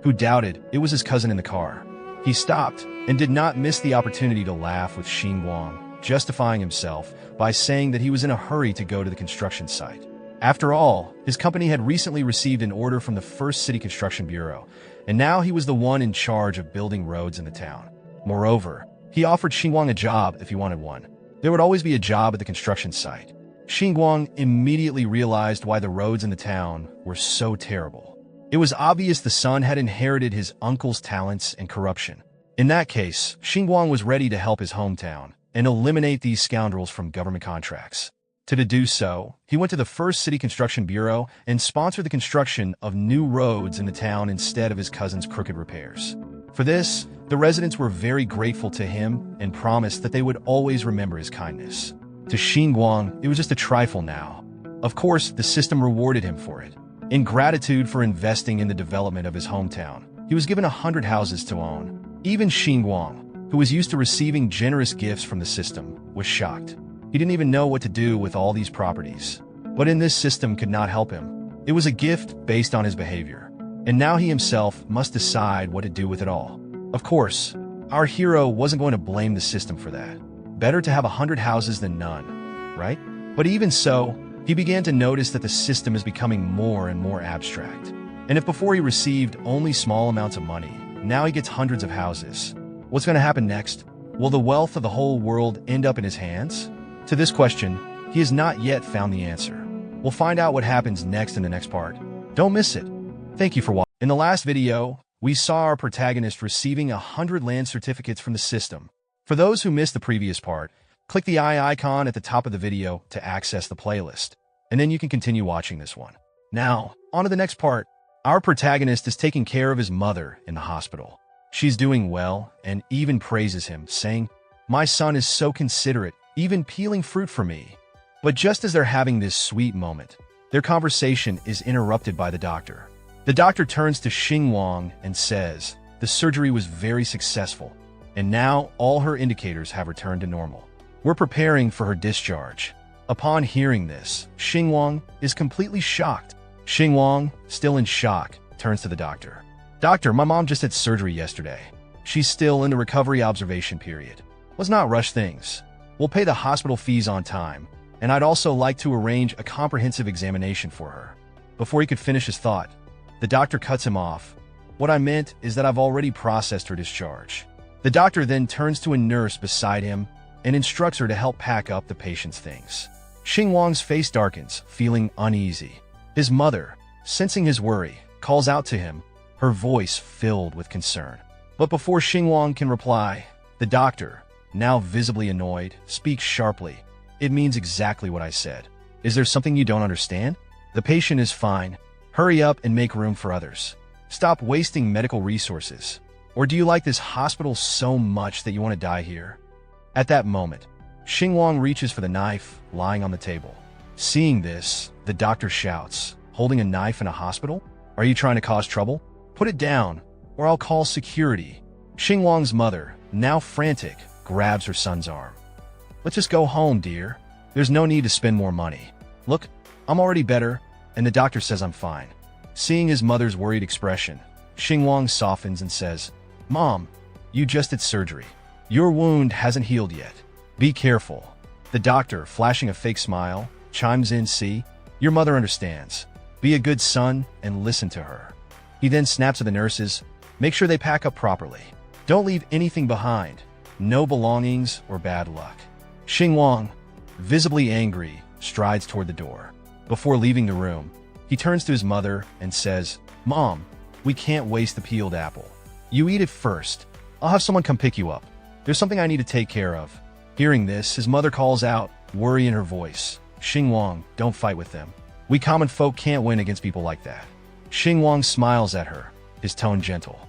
Who doubted it was his cousin in the car? He stopped and did not miss the opportunity to laugh with Xingwang, justifying himself by saying that he was in a hurry to go to the construction site. After all, his company had recently received an order from the First City Construction Bureau, and now he was the one in charge of building roads in the town. Moreover, he offered Xingwang a job if he wanted one. There would always be a job at the construction site. Xingwang immediately realized why the roads in the town were so terrible. It was obvious the son had inherited his uncle's talents and corruption. In that case, Xingwang was ready to help his hometown and eliminate these scoundrels from government contracts. To do so, he went to the first city construction bureau and sponsored the construction of new roads in the town instead of his cousin's crooked repairs. For this, the residents were very grateful to him and promised that they would always remember his kindness. To Xingwang, it was just a trifle now. Of course, the system rewarded him for it. In gratitude for investing in the development of his hometown, he was given 100 houses to own. Even Xingwang, who was used to receiving generous gifts from the system, was shocked. He didn't even know what to do with all these properties. But in this system could not help him. It was a gift based on his behavior. And now he himself must decide what to do with it all. Of course, our hero wasn't going to blame the system for that. Better to have 100 houses than none, right? But even so, he began to notice that the system is becoming more and more abstract. And if before he received only small amounts of money, now he gets hundreds of houses. What's going to happen next? Will the wealth of the whole world end up in his hands? To this question, he has not yet found the answer. We'll find out what happens next in the next part. Don't miss it. Thank you for watching. In the last video, we saw our protagonist receiving 100 land certificates from the system. For those who missed the previous part, click the eye icon at the top of the video to access the playlist, and then you can continue watching this one. Now, on to the next part. Our protagonist is taking care of his mother in the hospital. She's doing well and even praises him, saying, "My son is so considerate, even peeling fruit for me." But just as they're having this sweet moment, their conversation is interrupted by the doctor. The doctor turns to Xingwang and says, "The surgery was very successful, and now all her indicators have returned to normal. We're preparing for her discharge." Upon hearing this, Xingwang is completely shocked. Xingwang, still in shock, turns to the doctor. "Doctor, my mom just had surgery yesterday. She's still in the recovery observation period. Let's not rush things. We'll pay the hospital fees on time, and I'd also like to arrange a comprehensive examination for her." Before he could finish his thought, the doctor cuts him off. "What I meant is that I've already processed her discharge." The doctor then turns to a nurse beside him and instructs her to help pack up the patient's things. Xingwang's face darkens, feeling uneasy. His mother, sensing his worry, calls out to him, her voice filled with concern. But before Xingwang can reply, the doctor, now visibly annoyed, speaks sharply. "It means exactly what I said. Is there something you don't understand? The patient is fine. Hurry up and make room for others. Stop wasting medical resources. Or do you like this hospital so much that you want to die here?" At that moment, Xingwang reaches for the knife lying on the table. Seeing this, the doctor shouts, "Holding a knife in a hospital? Are you trying to cause trouble? Put it down, or I'll call security." Xingwang's mother, now frantic, grabs her son's arm. "Let's just go home, dear. There's no need to spend more money. Look, I'm already better, and the doctor says I'm fine." Seeing his mother's worried expression, Xingwang softens and says, "Mom, you just had surgery. Your wound hasn't healed yet. Be careful." The doctor, flashing a fake smile, chimes in, "See, your mother understands. Be a good son and listen to her." He then snaps at the nurses, "Make sure they pack up properly. Don't leave anything behind. No belongings or bad luck." Xingwang, visibly angry, strides toward the door. Before leaving the room, he turns to his mother and says, "Mom, we can't waste the peeled apple. You eat it first. I'll have someone come pick you up. There's something I need to take care of." Hearing this, his mother calls out, worry in her voice, "Xingwang, don't fight with them. We common folk can't win against people like that." Xingwang smiles at her, his tone gentle.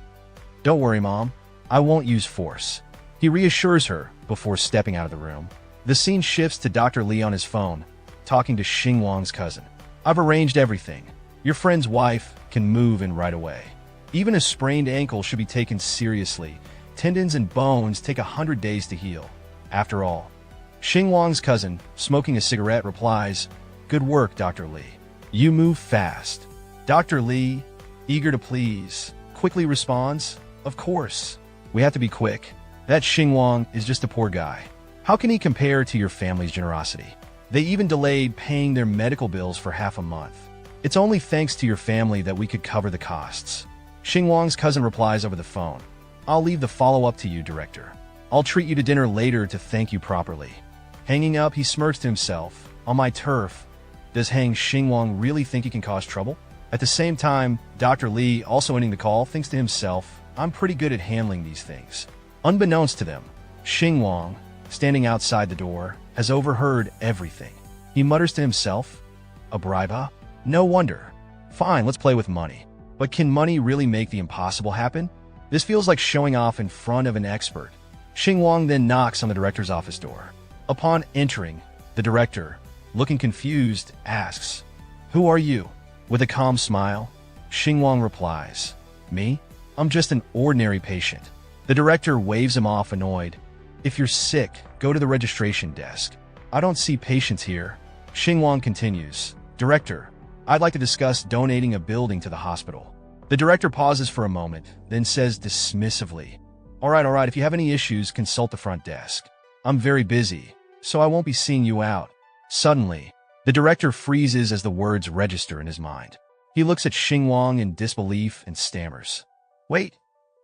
"Don't worry, Mom. I won't use force." He reassures her before stepping out of the room. The scene shifts to Dr. Li on his phone, talking to Xingwang's cousin. "I've arranged everything. Your friend's wife can move in right away. Even a sprained ankle should be taken seriously. Tendons and bones take 100 days to heal. After all." Xingwang's cousin, smoking a cigarette, replies, "Good work, Dr. Li. You move fast." Dr. Li, eager to please, quickly responds, "Of course. We have to be quick. That Xingwang is just a poor guy. How can he compare to your family's generosity? They even delayed paying their medical bills for half a month. It's only thanks to your family that we could cover the costs." Xingwang's cousin replies over the phone, "I'll leave the follow-up to you, Director. I'll treat you to dinner later to thank you properly." Hanging up, he smirks to himself, "On my turf. Does Hang Xingwang really think he can cause trouble?" At the same time, Dr. Li, also ending the call, thinks to himself, "I'm pretty good at handling these things." Unbeknownst to them, Xingwang, standing outside the door, has overheard everything. He mutters to himself, "A bribe, huh? No wonder. Fine, let's play with money. But can money really make the impossible happen? This feels like showing off in front of an expert." Xingwang then knocks on the director's office door. Upon entering, the director, looking confused, asks, "Who are you?" With a calm smile, Xingwang replies, "Me? I'm just an ordinary patient." The director waves him off, annoyed. "If you're sick, go to the registration desk. I don't see patients here." Xingwang continues, "Director, I'd like to discuss donating a building to the hospital." The director pauses for a moment, then says dismissively, all right, if you have any issues, consult the front desk. I'm very busy, so I won't be seeing you out." Suddenly, the director freezes as the words register in his mind. He looks at Xingwang in disbelief and stammers, "Wait,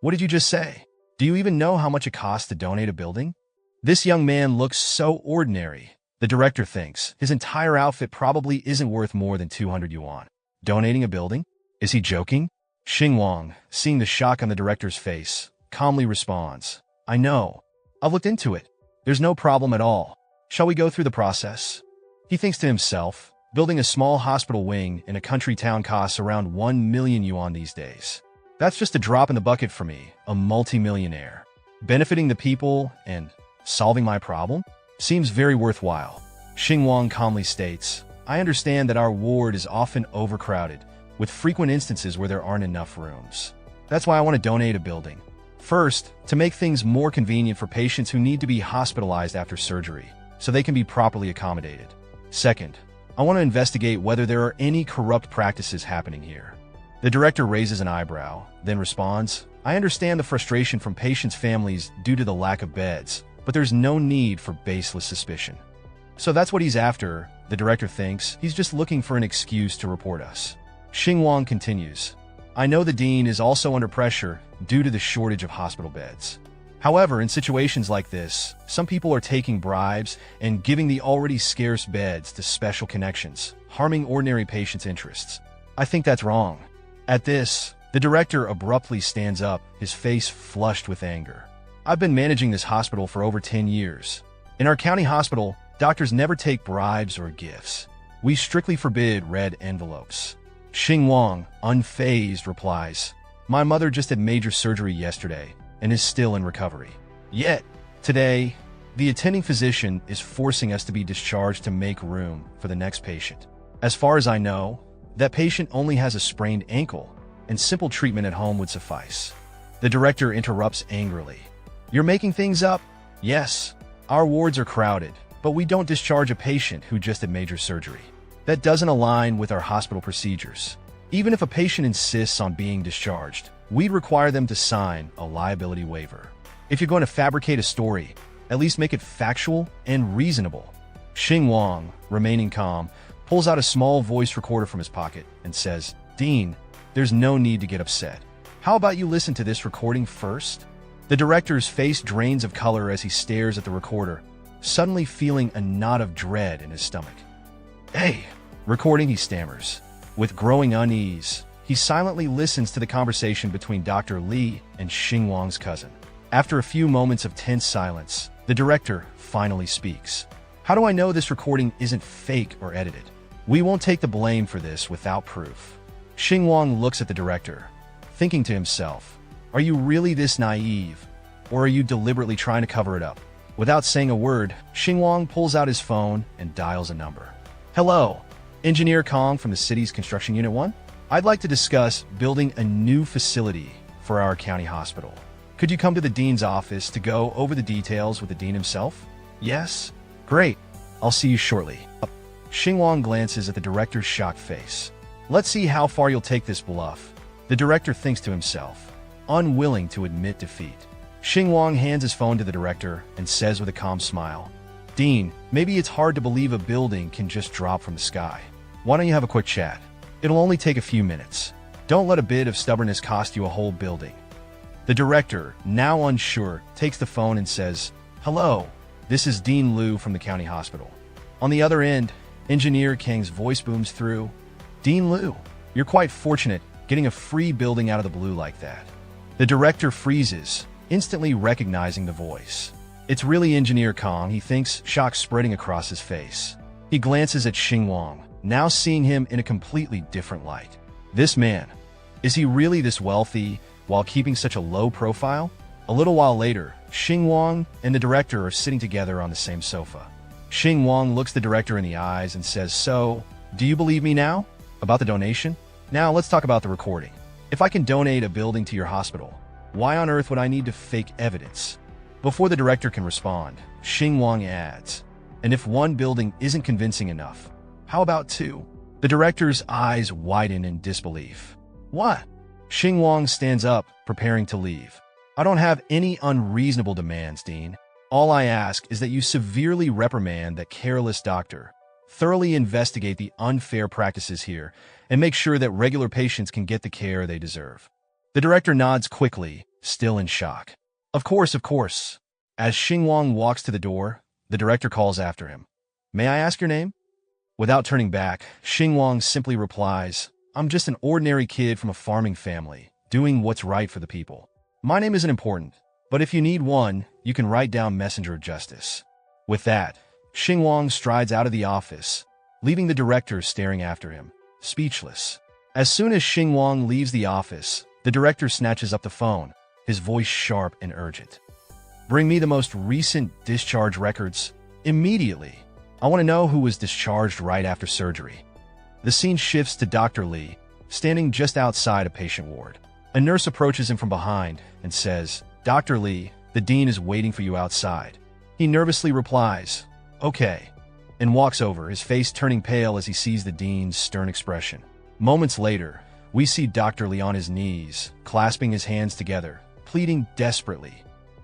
what did you just say? Do you even know how much it costs to donate a building?" This young man looks so ordinary. The director thinks his entire outfit probably isn't worth more than 200 yuan. Donating a building? Is he joking? Xingwang, seeing the shock on the director's face, calmly responds, "I know. I've looked into it. There's no problem at all. Shall we go through the process?" He thinks to himself, building a small hospital wing in a country town costs around 1 million yuan these days. That's just a drop in the bucket for me, a multimillionaire. Benefiting the people and solving my problem seems very worthwhile. Xingwang calmly states, "I understand that our ward is often overcrowded, with frequent instances where there aren't enough rooms. That's why I want to donate a building. First, to make things more convenient for patients who need to be hospitalized after surgery, so they can be properly accommodated. Second, I want to investigate whether there are any corrupt practices happening here." The director raises an eyebrow, then responds, "I understand the frustration from patients' families due to the lack of beds, but there's no need for baseless suspicion." So that's what he's after. The director thinks he's just looking for an excuse to report us. Xingwang continues, "I know the dean is also under pressure due to the shortage of hospital beds. However, in situations like this, some people are taking bribes and giving the already scarce beds to special connections, harming ordinary patients' interests. I think that's wrong." At this, the director abruptly stands up, his face flushed with anger. "I've been managing this hospital for over 10 years. In our county hospital, doctors never take bribes or gifts. We strictly forbid red envelopes." Xingwang, unfazed, replies, "My mother just had major surgery yesterday and is still in recovery. Yet, today, the attending physician is forcing us to be discharged to make room for the next patient. As far as I know, that patient only has a sprained ankle, and simple treatment at home would suffice." The director interrupts angrily, "You're making things up? Yes, our wards are crowded, but we don't discharge a patient who just had major surgery. That doesn't align with our hospital procedures. Even if a patient insists on being discharged, we'd require them to sign a liability waiver. If you're going to fabricate a story, at least make it factual and reasonable." Xingwang, remaining calm, pulls out a small voice recorder from his pocket and says, "Dean, there's no need to get upset. How about you listen to this recording first?" The director's face drains of color as he stares at the recorder, suddenly feeling a knot of dread in his stomach. "Hey!" Recording, he stammers. With growing unease, he silently listens to the conversation between Dr. Li and Xingwang's cousin. After a few moments of tense silence, the director finally speaks. "How do I know this recording isn't fake or edited? We won't take the blame for this without proof." Xingwang looks at the director, thinking to himself, "Are you really this naive, or are you deliberately trying to cover it up?" Without saying a word, Xingwang pulls out his phone and dials a number. "Hello, Engineer Kong from the city's Construction Unit 1? I'd like to discuss building a new facility for our county hospital. Could you come to the dean's office to go over the details with the dean himself?" "Yes? Great. I'll see you shortly." Xingwang glances at the director's shocked face. "Let's see how far you'll take this bluff." The director thinks to himself, unwilling to admit defeat. Xingwang hands his phone to the director and says with a calm smile, "Dean, maybe it's hard to believe a building can just drop from the sky. Why don't you have a quick chat? It'll only take a few minutes. Don't let a bit of stubbornness cost you a whole building." The director, now unsure, takes the phone and says, "Hello, this is Dean Liu from the county hospital." On the other end, Engineer Kang's voice booms through, "Dean Liu, you're quite fortunate getting a free building out of the blue like that." The director freezes, instantly recognizing the voice. It's really Engineer Kong, he thinks, shock spreading across his face. He glances at Xingwang, now seeing him in a completely different light. This man, is he really this wealthy while keeping such a low profile? A little while later, Xingwang and the director are sitting together on the same sofa. Xingwang looks the director in the eyes and says, "So, do you believe me now? About the donation? Now let's talk about the recording. If I can donate a building to your hospital, why on earth would I need to fake evidence?" Before the director can respond, Xingwang adds, "And if one building isn't convincing enough, how about two?" The director's eyes widen in disbelief. "What?" Xingwang stands up, preparing to leave. "I don't have any unreasonable demands, Dean. All I ask is that you severely reprimand that careless doctor, thoroughly investigate the unfair practices here, and make sure that regular patients can get the care they deserve." The director nods quickly, still in shock. Of course. As Xingwang walks to the door, the director calls after him. "May I ask your name?" Without turning back, Xingwang simply replies, "I'm just an ordinary kid from a farming family, doing what's right for the people. My name isn't important, but if you need one, you can write down Messenger of Justice." With that, Xingwang strides out of the office, leaving the director staring after him, speechless. As soon as Xingwang leaves the office, the director snatches up the phone, his voice sharp and urgent. "Bring me the most recent discharge records, immediately. I want to know who was discharged right after surgery." The scene shifts to Dr. Lee, standing just outside a patient ward. A nurse approaches him from behind and says, "Dr. Lee, the dean is waiting for you outside." He nervously replies, "Okay," and walks over, his face turning pale as he sees the dean's stern expression. Moments later, we see Dr. Lee on his knees, clasping his hands together, pleading desperately,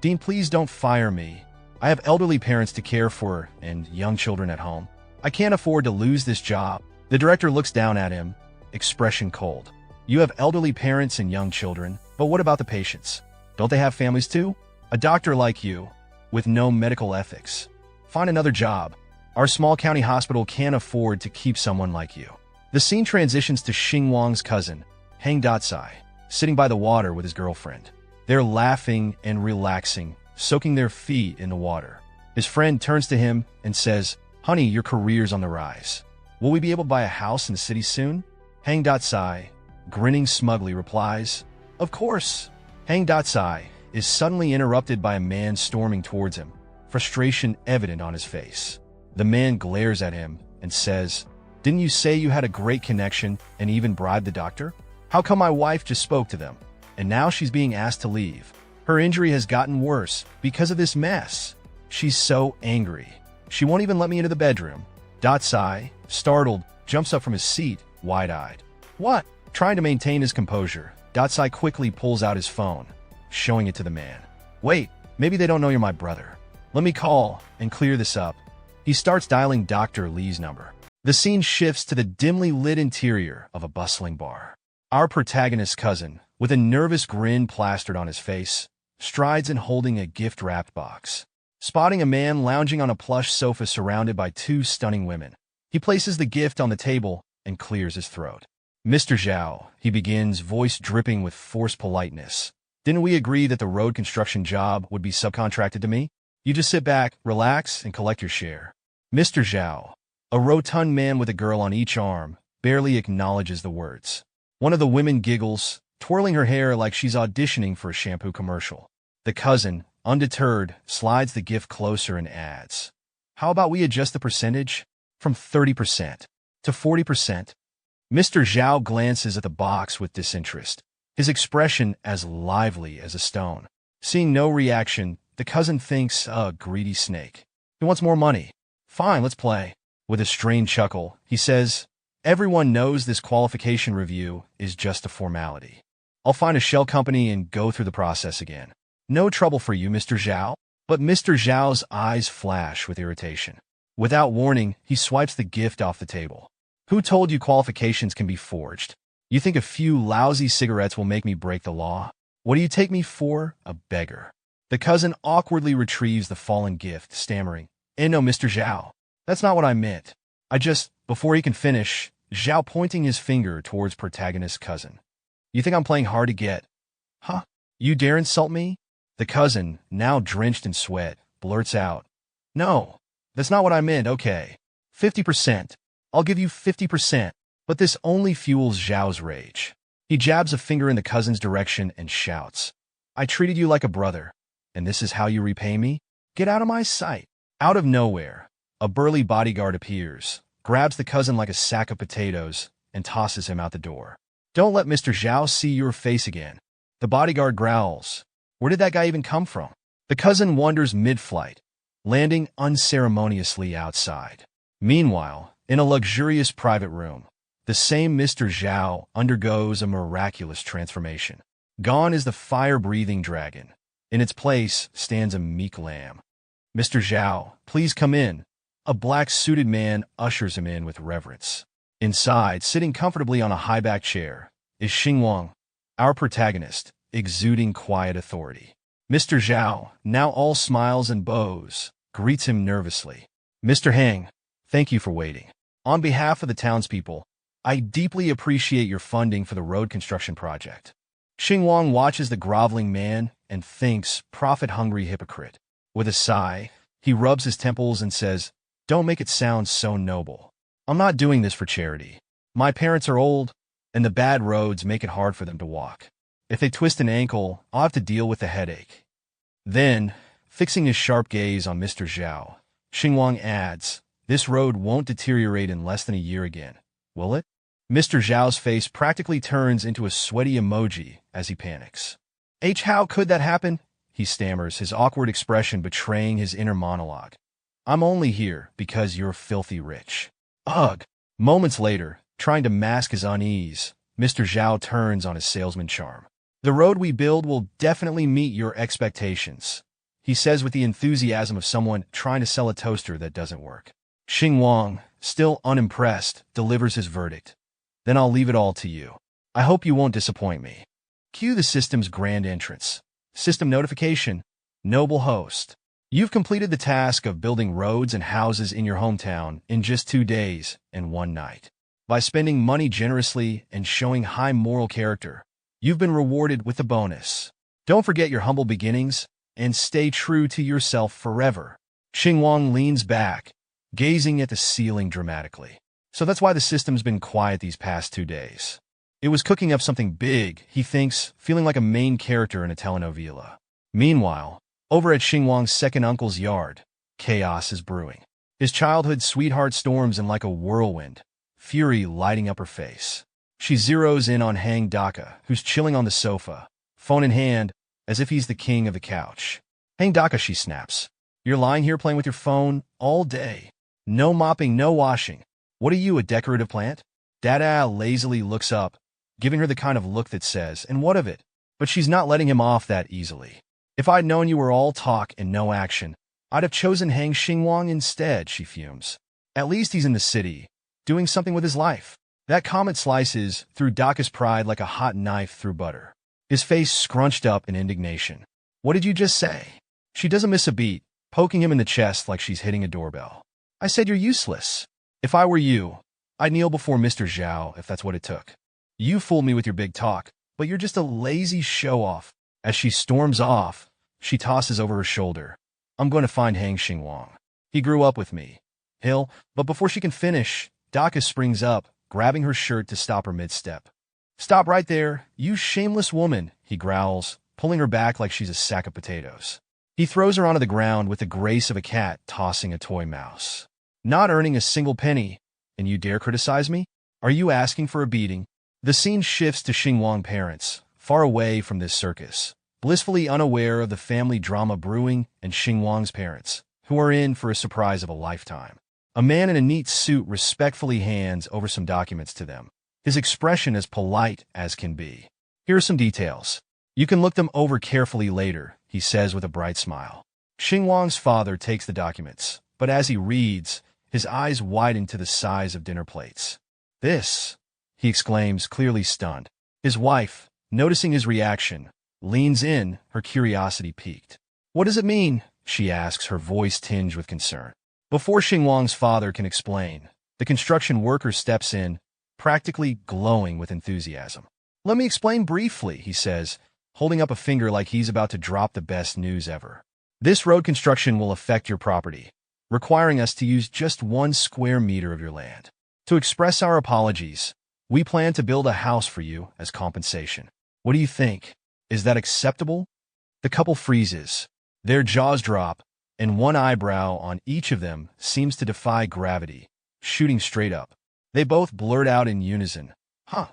"Dean, please don't fire me. I have elderly parents to care for and young children at home. I can't afford to lose this job." The director looks down at him, expression cold. "You have elderly parents and young children, but what about the patients? Don't they have families too? A doctor like you, with no medical ethics. Find another job. Our small county hospital can't afford to keep someone like you." The scene transitions to Xingwang's cousin, Hang Datsai, sitting by the water with his girlfriend. They're laughing and relaxing, soaking their feet in the water. His friend turns to him and says, "Honey, your career's on the rise. Will we be able to buy a house in the city soon?" Hang Datsai, grinning smugly, replies, "Of course." Hang Datsai is suddenly interrupted by a man storming towards him, frustration evident on his face. The man glares at him and says, "Didn't you say you had a great connection and even bribed the doctor? How come my wife just spoke to them, and now she's being asked to leave? Her injury has gotten worse because of this mess. She's so angry. She won't even let me into the bedroom." Datsai, startled, jumps up from his seat, wide-eyed. "What?" Trying to maintain his composure, Datsai quickly pulls out his phone, showing it to the man. "Wait, maybe they don't know you're my brother. Let me call and clear this up." He starts dialing Dr. Lee's number. The scene shifts to the dimly lit interior of a bustling bar. Our protagonist's cousin, with a nervous grin plastered on his face, strides in holding a gift-wrapped box. Spotting a man lounging on a plush sofa surrounded by two stunning women, he places the gift on the table and clears his throat. "Mr. Zhao," he begins, voice dripping with forced politeness. "Didn't we agree that the road construction job would be subcontracted to me? You just sit back, relax, and collect your share." Mr. Zhao, a rotund man with a girl on each arm, barely acknowledges the words. One of the women giggles, twirling her hair like she's auditioning for a shampoo commercial. The cousin, undeterred, slides the gift closer and adds, "How about we adjust the percentage from 30% to 40%? Mr. Zhao glances at the box with disinterest, his expression as lively as a stone. Seeing no reaction, the cousin thinks, a greedy snake. He wants more money. "Fine, let's play." With a strained chuckle, he says, "Everyone knows this qualification review is just a formality. I'll find a shell company and go through the process again. No trouble for you, Mr. Zhao." But Mr. Zhao's eyes flash with irritation. Without warning, he swipes the gift off the table. "Who told you qualifications can be forged? You think a few lousy cigarettes will make me break the law? What do you take me for? A beggar?" The cousin awkwardly retrieves the fallen gift, stammering, "No, Mr. Zhao. That's not what I meant. Before he can finish, Zhao pointing his finger towards protagonist's cousin. "You think I'm playing hard to get? Huh? You dare insult me?" The cousin, now drenched in sweat, blurts out, "No, that's not what I meant, okay. 50%. I'll give you 50%. But this only fuels Zhao's rage. He jabs a finger in the cousin's direction and shouts, I treated you like a brother, and this is how you repay me? Get out of my sight. Out of nowhere, a burly bodyguard appears, grabs the cousin like a sack of potatoes, and tosses him out the door. Don't let Mr. Zhao see your face again. The bodyguard growls. Where did that guy even come from? The cousin wanders mid-flight, landing unceremoniously outside. Meanwhile, in a luxurious private room, the same Mr. Zhao undergoes a miraculous transformation. Gone is the fire-breathing dragon. In its place stands a meek lamb. Mr. Zhao, please come in. A black-suited man ushers him in with reverence. Inside, sitting comfortably on a high-backed chair, is Xingwang, our protagonist, exuding quiet authority. Mr. Zhao, now all smiles and bows, greets him nervously. Mr. Hang, thank you for waiting. On behalf of the townspeople, I deeply appreciate your funding for the road construction project. Xingwang watches the groveling man and thinks, profit-hungry hypocrite. With a sigh, he rubs his temples and says, Don't make it sound so noble. I'm not doing this for charity. My parents are old, and the bad roads make it hard for them to walk. If they twist an ankle, I'll have to deal with the headache. Then, fixing his sharp gaze on Mr. Zhao, Xingwang adds, This road won't deteriorate in less than a year again, will it? Mr. Zhao's face practically turns into a sweaty emoji as he panics. How could that happen? He stammers, his awkward expression betraying his inner monologue. I'm only here because you're filthy rich. Ugh. Moments later, trying to mask his unease, Mr. Zhao turns on his salesman charm. The road we build will definitely meet your expectations, he says with the enthusiasm of someone trying to sell a toaster that doesn't work. Xingwang, still unimpressed, delivers his verdict. Then I'll leave it all to you. I hope you won't disappoint me. Cue the system's grand entrance. System notification. Noble host. You've completed the task of building roads and houses in your hometown in just 2 days and 1 night. By spending money generously and showing high moral character, you've been rewarded with a bonus. Don't forget your humble beginnings and stay true to yourself forever. Xingwang leans back, gazing at the ceiling dramatically. So that's why the system's been quiet these past 2 days. It was cooking up something big, he thinks, feeling like a main character in a telenovela. Meanwhile, over at Xingwang's second uncle's yard, chaos is brewing. His childhood sweetheart storms in like a whirlwind, fury lighting up her face. She zeroes in on Hang Daka, who's chilling on the sofa, phone in hand, as if he's the king of the couch. Hang Daka, she snaps. You're lying here playing with your phone all day. No mopping, no washing. What are you, a decorative plant? Dada lazily looks up, giving her the kind of look that says, and what of it? But she's not letting him off that easily. If I'd known you were all talk and no action, I'd have chosen Hang Xingwang instead, she fumes. At least he's in the city, doing something with his life. That comment slices through Daka's pride like a hot knife through butter. His face scrunched up in indignation. What did you just say? She doesn't miss a beat, poking him in the chest like she's hitting a doorbell. I said you're useless. If I were you, I'd kneel before Mr. Zhao if that's what it took. You fooled me with your big talk, but you're just a lazy show-off. As she storms off, she tosses over her shoulder. I'm going to find Hang Xingwang. He grew up with me. But before she can finish, Daka springs up, grabbing her shirt to stop her mid-step. Stop right there, you shameless woman, he growls, pulling her back like she's a sack of potatoes. He throws her onto the ground with the grace of a cat tossing a toy mouse. Not earning a single penny, and you dare criticize me? Are you asking for a beating? The scene shifts to Xingwang parents, far away from this circus, blissfully unaware of the family drama brewing, and Xingwang's parents, who are in for a surprise of a lifetime. A man in a neat suit respectfully hands over some documents to them, his expression as polite as can be. Here are some details. You can look them over carefully later, he says with a bright smile. Xingwang's father takes the documents, but as he reads, his eyes widen to the size of dinner plates. This, he exclaims, clearly stunned. His wife, noticing his reaction, leans in, her curiosity piqued. What does it mean? She asks, her voice tinged with concern. Before Xingwang's father can explain, the construction worker steps in, practically glowing with enthusiasm. Let me explain briefly, he says, holding up a finger like he's about to drop the best news ever. This road construction will affect your property, requiring us to use just 1 square meter of your land. To express our apologies, we plan to build a house for you as compensation. What do you think? Is that acceptable? The couple freezes. Their jaws drop, and one eyebrow on each of them seems to defy gravity, shooting straight up. They both blurt out in unison, "Huh."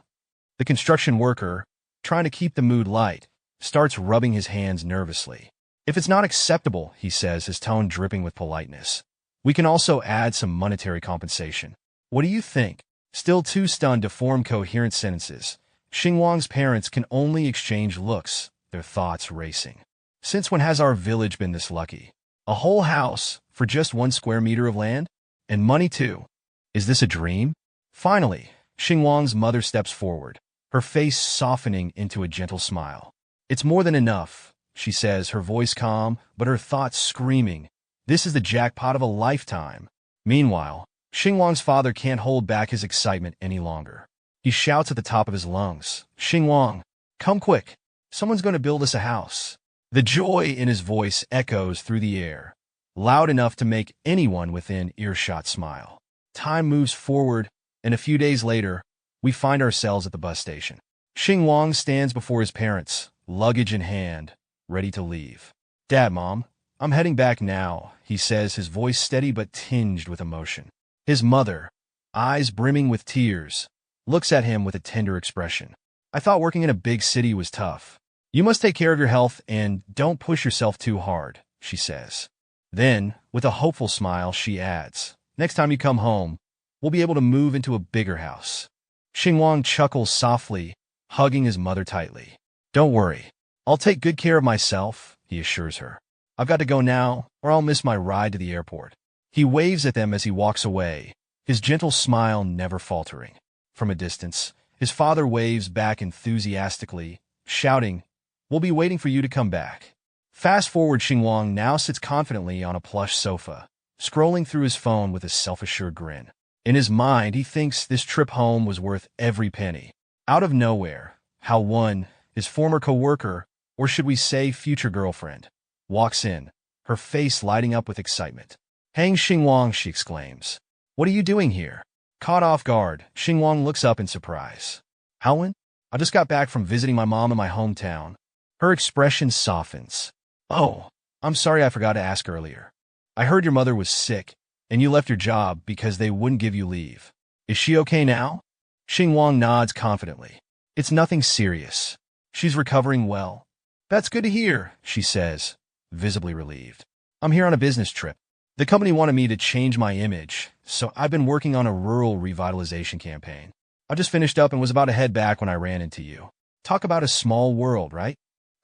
The construction worker, trying to keep the mood light, starts rubbing his hands nervously. "If it's not acceptable," he says, his tone dripping with politeness, "we can also add some monetary compensation. What do you think?" Still too stunned to form coherent sentences, Xingwang's parents can only exchange looks, their thoughts racing. Since when has our village been this lucky? A whole house for just 1 square meter of land? And money too. Is this a dream? Finally, Xingwang's mother steps forward, her face softening into a gentle smile. "It's more than enough," she says, her voice calm, but her thoughts screaming. This is the jackpot of a lifetime. Meanwhile, Xingwang's father can't hold back his excitement any longer. He shouts at the top of his lungs, "Xingwang, come quick. Someone's going to build us a house." The joy in his voice echoes through the air, loud enough to make anyone within earshot smile. Time moves forward, and a few days later, we find ourselves at the bus station. Xingwang stands before his parents, luggage in hand, ready to leave. "Dad, Mom, I'm heading back now," he says, his voice steady but tinged with emotion. His mother, eyes brimming with tears, looks at him with a tender expression. "I thought working in a big city was tough. You must take care of your health and don't push yourself too hard," she says. Then, with a hopeful smile, she adds, "Next time you come home, we'll be able to move into a bigger house." Xingwang chuckles softly, hugging his mother tightly. "Don't worry. I'll take good care of myself," he assures her. "I've got to go now, or I'll miss my ride to the airport." He waves at them as he walks away, his gentle smile never faltering. From a distance, his father waves back enthusiastically, shouting, "We'll be waiting for you to come back." Fast forward, Xingwang now sits confidently on a plush sofa, scrolling through his phone with a self-assured grin. In his mind, he thinks this trip home was worth every penny. Out of nowhere, Gao Wen, his former co-worker, or should we say future girlfriend, walks in, her face lighting up with excitement. "Hang Xingwang," she exclaims. "What are you doing here?" Caught off guard, Xingwang looks up in surprise. "Gao Wen? I just got back from visiting my mom in my hometown." Her expression softens. "Oh, I'm sorry I forgot to ask earlier. I heard your mother was sick, and you left your job because they wouldn't give you leave. Is she okay now?" Xingwang nods confidently. "It's nothing serious. She's recovering well." "That's good to hear," she says, visibly relieved. "I'm here on a business trip. The company wanted me to change my image, so I've been working on a rural revitalization campaign. I just finished up and was about to head back when I ran into you. Talk about a small world, right?"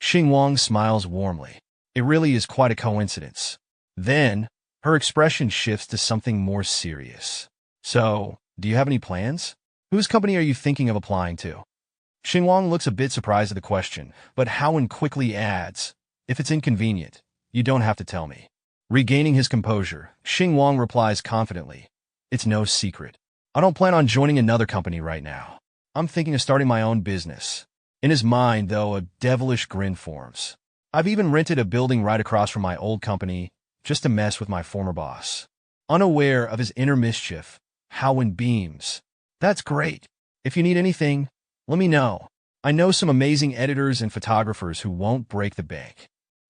Xingwang smiles warmly. It really is quite a coincidence. Then, her expression shifts to something more serious. "So, do you have any plans? Whose company are you thinking of applying to?" Xingwang looks a bit surprised at the question, but Gao Wen quickly adds, "If it's inconvenient, you don't have to tell me." Regaining his composure, Xingwang replies confidently, "It's no secret. I don't plan on joining another company right now. I'm thinking of starting my own business." In his mind, though, a devilish grin forms. "I've even rented a building right across from my old company just to mess with my former boss." Unaware of his inner mischief, Gao Wen beams. "That's great. If you need anything, let me know. I know some amazing editors and photographers who won't break the bank."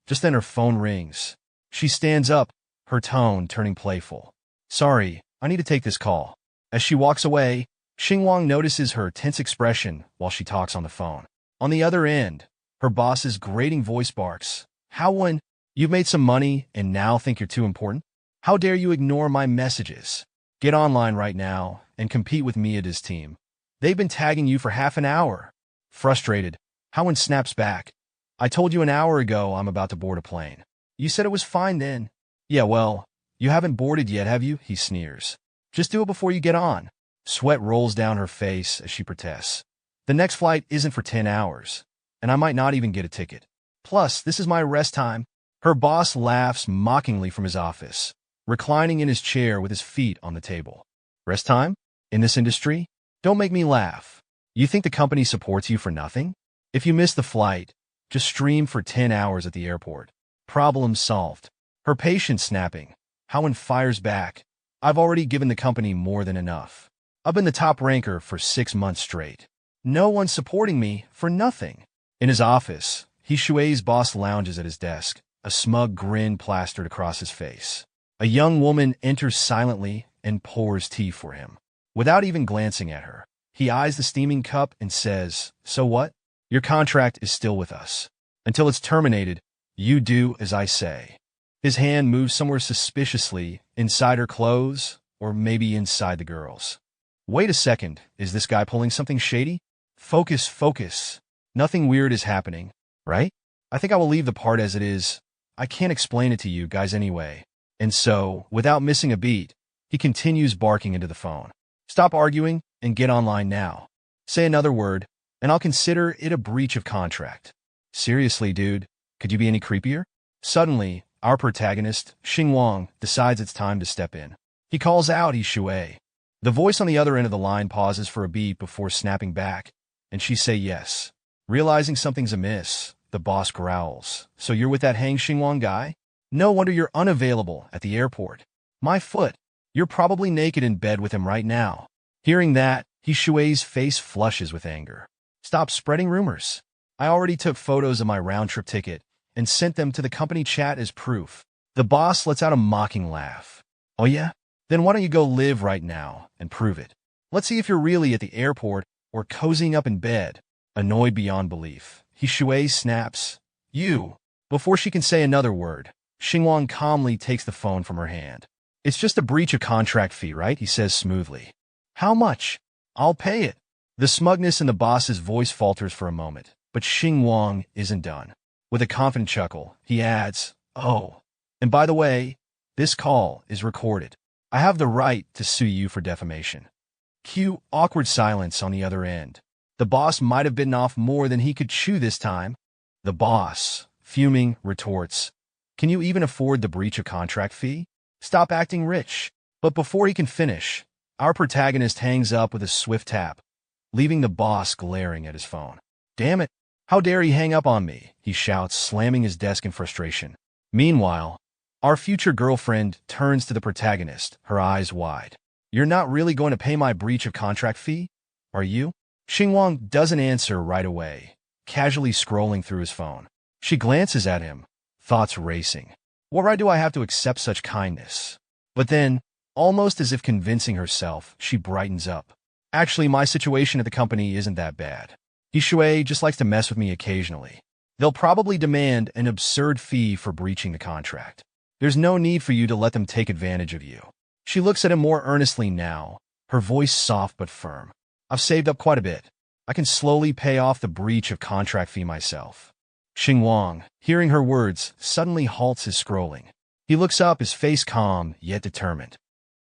Just then her phone rings. She stands up, her tone turning playful. "Sorry, I need to take this call." As she walks away, Xingwang notices her tense expression while she talks on the phone. On the other end, her boss's grating voice barks, "Gao Wen, you've made some money and now think you're too important? How dare you ignore my messages? Get online right now and compete with Mia's team. They've been tagging you for half an hour." Frustrated, Gao Wen snaps back. "I told you an hour ago I'm about to board a plane. You said it was fine then." "Yeah, well, you haven't boarded yet, have you?" he sneers. "Just do it before you get on." Sweat rolls down her face as she protests. "The next flight isn't for 10 hours, and I might not even get a ticket. Plus, this is my rest time." Her boss laughs mockingly from his office, reclining in his chair with his feet on the table. "Rest time? In this industry? Don't make me laugh. You think the company supports you for nothing? If you miss the flight, just stream for 10 hours at the airport. Problem solved." Her patience snapping, Gao Wen fires back. I've already given the company more than enough. I've been the top ranker for 6 months straight. No one's supporting me for nothing. In his office, Shuei's boss lounges at his desk, a smug grin plastered across his face. A young woman enters silently and pours tea for him. Without even glancing at her, he eyes the steaming cup and says, "So what? Your contract is still with us. Until it's terminated, you do as I say." His hand moves somewhere suspiciously, inside her clothes, or maybe inside the girl's. Wait a second, is this guy pulling something shady? Focus, focus. Nothing weird is happening, right? I think I will leave the part as it is. I can't explain it to you guys anyway. And so, without missing a beat, he continues barking into the phone. Stop arguing and get online now. Say another word, and I'll consider it a breach of contract. Seriously, dude, could you be any creepier? Suddenly, our protagonist, Xingwang, decides it's time to step in. He calls out Shui. The voice on the other end of the line pauses for a beat before snapping back, and she say yes. Realizing something's amiss, the boss growls. So you're with that Hang Xingwang guy? No wonder you're unavailable at the airport. My foot. You're probably naked in bed with him right now. Hearing that, Shuei's face flushes with anger. Stop spreading rumors. I already took photos of my round-trip ticket and sent them to the company chat as proof. The boss lets out a mocking laugh. Oh yeah? Then why don't you go live right now and prove it? Let's see if you're really at the airport or cozying up in bed. Annoyed beyond belief, Shui snaps, "You." Before she can say another word, Xingwang calmly takes the phone from her hand. "It's just a breach of contract fee, right?" he says smoothly. "How much?" "I'll pay it." The smugness in the boss's voice falters for a moment, but Xingwang isn't done. With a confident chuckle, he adds, "Oh, and by the way, this call is recorded. I have the right to sue you for defamation." Cue awkward silence on the other end. The boss might have bitten off more than he could chew this time. The boss, fuming, retorts, "Can you even afford the breach of contract fee? Stop acting rich." But before he can finish, our protagonist hangs up with a swift tap, leaving the boss glaring at his phone. "Damn it! How dare he hang up on me?" he shouts, slamming his desk in frustration. Meanwhile, our future girlfriend turns to the protagonist, her eyes wide. "You're not really going to pay my breach of contract fee, are you?" Xingwang doesn't answer right away, casually scrolling through his phone. She glances at him, thoughts racing. What right do I have to accept such kindness? But then, almost as if convincing herself, she brightens up. "Actually, my situation at the company isn't that bad. Shui just likes to mess with me occasionally. They'll probably demand an absurd fee for breaching the contract. There's no need for you to let them take advantage of you." She looks at him more earnestly now, her voice soft but firm. "I've saved up quite a bit. I can slowly pay off the breach of contract fee myself." Xingwang, hearing her words, suddenly halts his scrolling. He looks up, his face calm, yet determined.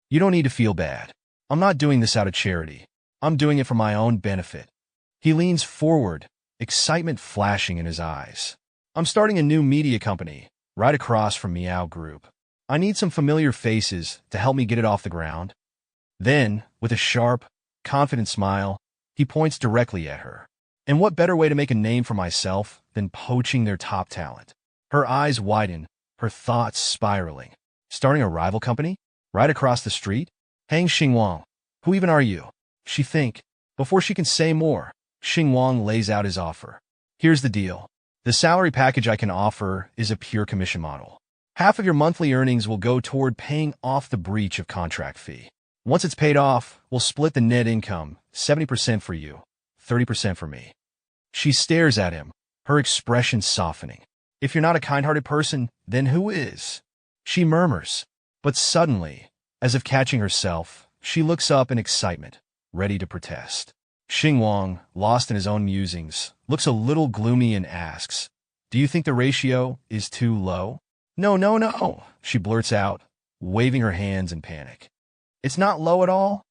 "You don't need to feel bad. I'm not doing this out of charity. I'm doing it for my own benefit." He leans forward, excitement flashing in his eyes. "I'm starting a new media company, right across from Meow Group. I need some familiar faces to help me get it off the ground." Then, with a sharp, confident smile, he points directly at her. "And what better way to make a name for myself than poaching their top talent?" Her eyes widen, her thoughts spiraling. "Starting a rival company? Right across the street? Hang Xingwang. Who even are you?" She think. Before she can say more, Xingwang lays out his offer. "Here's the deal. The salary package I can offer is a pure commission model. Half of your monthly earnings will go toward paying off the breach of contract fee. Once it's paid off, we'll split the net income, 70% for you, 30% for me." She stares at him, her expression softening. "If you're not a kind-hearted person, then who is?" She murmurs. But suddenly, as if catching herself, she looks up in excitement, ready to protest. Xingwang, lost in his own musings, looks a little gloomy and asks, "Do you think the ratio is too low?" "No, no, no," she blurts out, waving her hands in panic. "It's not low at all."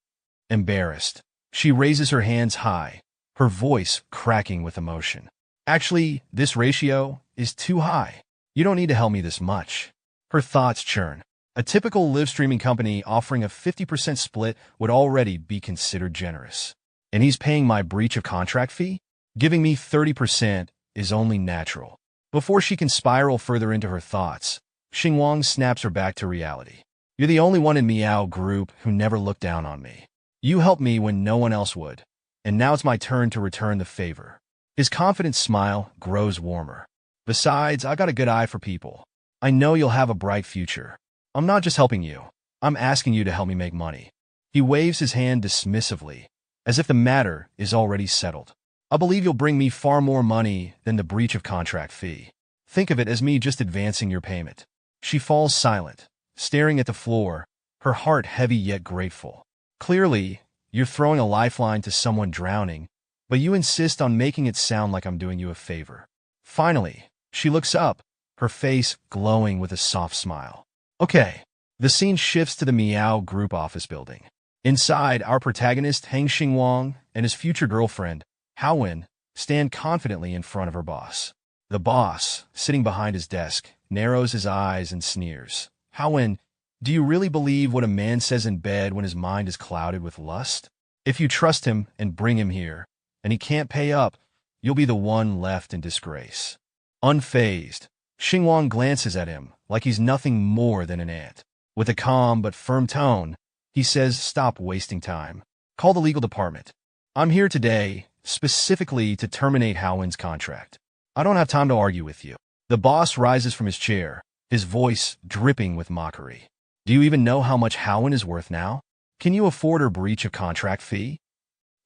Embarrassed, she raises her hands high, her voice cracking with emotion. "Actually, this ratio is too high. You don't need to help me this much." Her thoughts churn. A typical live streaming company offering a 50% split would already be considered generous. And he's paying my breach of contract fee? Giving me 30% is only natural. Before she can spiral further into her thoughts, Xingwang snaps her back to reality. You're the only one in Meow Group who never looked down on me. You helped me when no one else would, and now it's my turn to return the favor. His confident smile grows warmer. Besides, I got a good eye for people. I know you'll have a bright future. I'm not just helping you. I'm asking you to help me make money. He waves his hand dismissively, as if the matter is already settled. I believe you'll bring me far more money than the breach of contract fee. Think of it as me just advancing your payment. She falls silent, staring at the floor, her heart heavy yet grateful. Clearly, you're throwing a lifeline to someone drowning, but you insist on making it sound like I'm doing you a favor. Finally, she looks up, her face glowing with a soft smile. Okay. The scene shifts to the Meow Group office building. Inside, our protagonist, Xingwang, and his future girlfriend, Gao Wen, stand confidently in front of her boss. The boss, sitting behind his desk, narrows his eyes and sneers. Gao Wen, do you really believe what a man says in bed when his mind is clouded with lust? If you trust him and bring him here, and he can't pay up, you'll be the one left in disgrace. Unfazed, Xingwang glances at him like he's nothing more than an ant. With a calm but firm tone, he says, stop wasting time. Call the legal department. I'm here today, specifically to terminate Gao Wen's contract. I don't have time to argue with you. The boss rises from his chair, his voice dripping with mockery. Do you even know how much Gao Wen is worth now? Can you afford her breach of contract fee?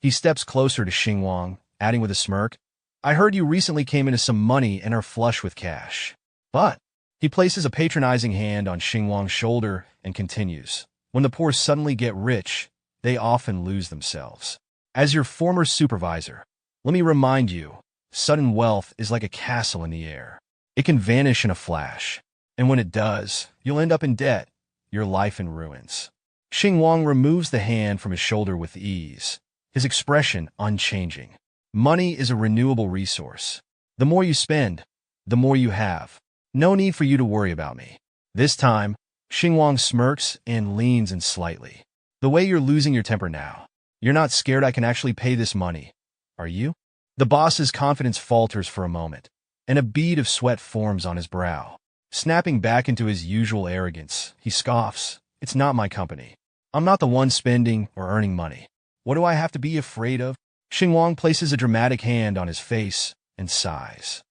He steps closer to Xingwang, adding with a smirk, I heard you recently came into some money and are flush with cash. But he places a patronizing hand on Xingwang's shoulder and continues. When the poor suddenly get rich, they often lose themselves. As your former supervisor, let me remind you, sudden wealth is like a castle in the air. It can vanish in a flash, and when it does, you'll end up in debt, your life in ruins. Xingwang removes the hand from his shoulder with ease, his expression unchanging. Money is a renewable resource. The more you spend, the more you have. No need for you to worry about me. This time, Xingwang smirks and leans in slightly. The way you're losing your temper now. You're not scared I can actually pay this money, are you? The boss's confidence falters for a moment, and a bead of sweat forms on his brow. Snapping back into his usual arrogance, he scoffs. It's not my company. I'm not the one spending or earning money. What do I have to be afraid of? Xingwang places a dramatic hand on his face and sighs.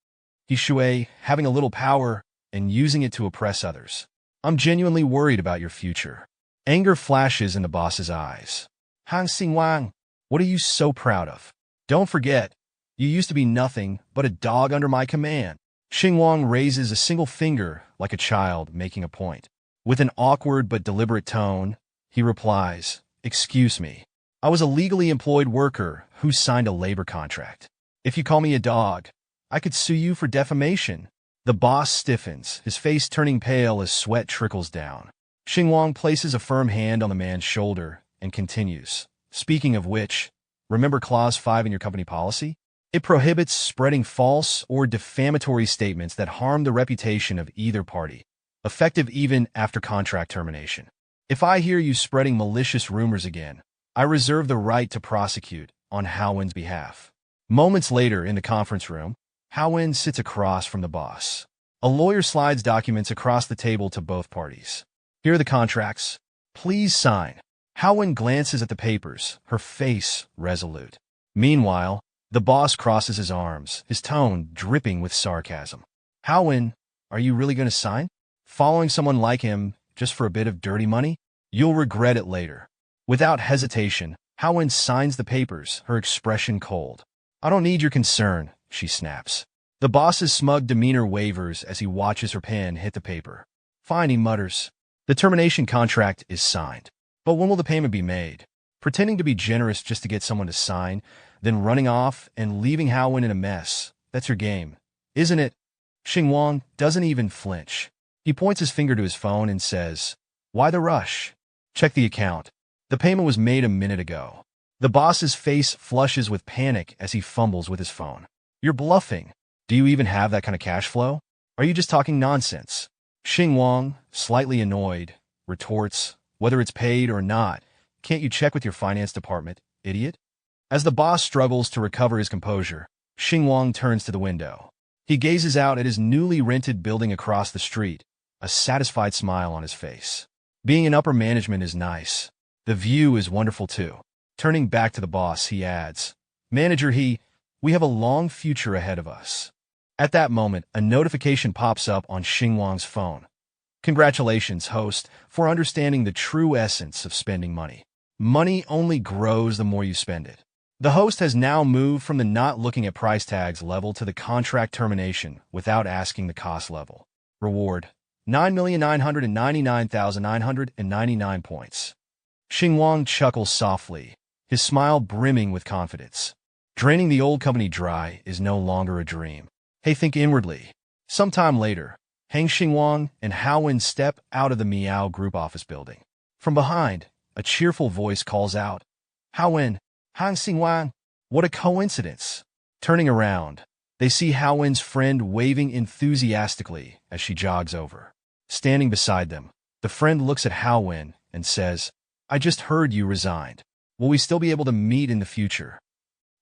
He shui, having a little power and using it to oppress others. I'm genuinely worried about your future. Anger flashes in the boss's eyes. Xingwang, what are you so proud of? Don't forget, you used to be nothing but a dog under my command. Xingwang raises a single finger like a child making a point. With an awkward but deliberate tone, he replies, excuse me. I was a legally employed worker who signed a labor contract. If you call me a dog, I could sue you for defamation. The boss stiffens, his face turning pale as sweat trickles down. Xingwang places a firm hand on the man's shoulder and continues. Speaking of which, remember Clause 5 in your company policy? It prohibits spreading false or defamatory statements that harm the reputation of either party, effective even after contract termination. If I hear you spreading malicious rumors again, I reserve the right to prosecute on Gao Wen's behalf. Moments later in the conference room, Gao Wen sits across from the boss. A lawyer slides documents across the table to both parties. Here are the contracts. Please sign. Gao Wen glances at the papers, her face resolute. Meanwhile, the boss crosses his arms, his tone dripping with sarcasm. Gao Wen, are you really going to sign? Following someone like him just for a bit of dirty money? You'll regret it later. Without hesitation, Gao Wen signs the papers, her expression cold. I don't need your concern, she snaps. The boss's smug demeanor wavers as he watches her pen hit the paper. Fine, he mutters. The termination contract is signed. But when will the payment be made? Pretending to be generous just to get someone to sign, then running off and leaving Gao Wen in a mess. That's your game, isn't it? Xingwang doesn't even flinch. He points his finger to his phone and says, why the rush? Check the account. The payment was made a minute ago. The boss's face flushes with panic as he fumbles with his phone. You're bluffing. Do you even have that kind of cash flow? Are you just talking nonsense? Xingwang, slightly annoyed, retorts, whether it's paid or not, can't you check with your finance department, idiot? As the boss struggles to recover his composure, Xingwang turns to the window. He gazes out at his newly rented building across the street, a satisfied smile on his face. Being in upper management is nice. The view is wonderful too. Turning back to the boss, he adds, Manager, we have a long future ahead of us. At that moment, a notification pops up on Xingwang's phone. Congratulations, host, for understanding the true essence of spending money. Money only grows the more you spend it. The host has now moved from the not looking at price tags level to the contract termination without asking the cost level. Reward: 9,999,999 points. Xingwang chuckles softly, his smile brimming with confidence. Draining the old company dry is no longer a dream. Hey, think inwardly. Sometime later, Xingwang and Gao Wen step out of the Miao Group office building. From behind, a cheerful voice calls out, Gao Wen, Xingwang, what a coincidence. Turning around, they see Gao Wen's friend waving enthusiastically as she jogs over. Standing beside them, the friend looks at Gao Wen and says, I just heard you resigned. Will we still be able to meet in the future?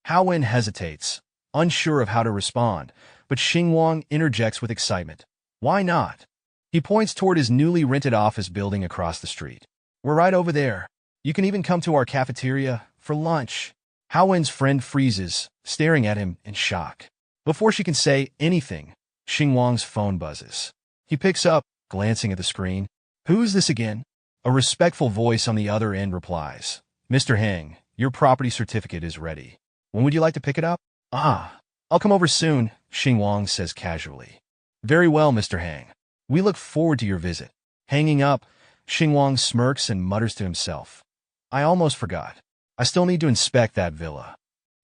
Gao Wen hesitates, unsure of how to respond, but Xingwang interjects with excitement. Why not? He points toward his newly rented office building across the street. We're right over there. You can even come to our cafeteria for lunch. Gao Wen's friend freezes, staring at him in shock. Before she can say anything, Xingwang's phone buzzes. He picks up, glancing at the screen. Who's this again? A respectful voice on the other end replies. Mr. Heng, your property certificate is ready. When would you like to pick it up? I'll come over soon, Xingwang says casually. Very well, Mr. Heng. We look forward to your visit. Hanging up, Xingwang smirks and mutters to himself. I almost forgot. I still need to inspect that villa.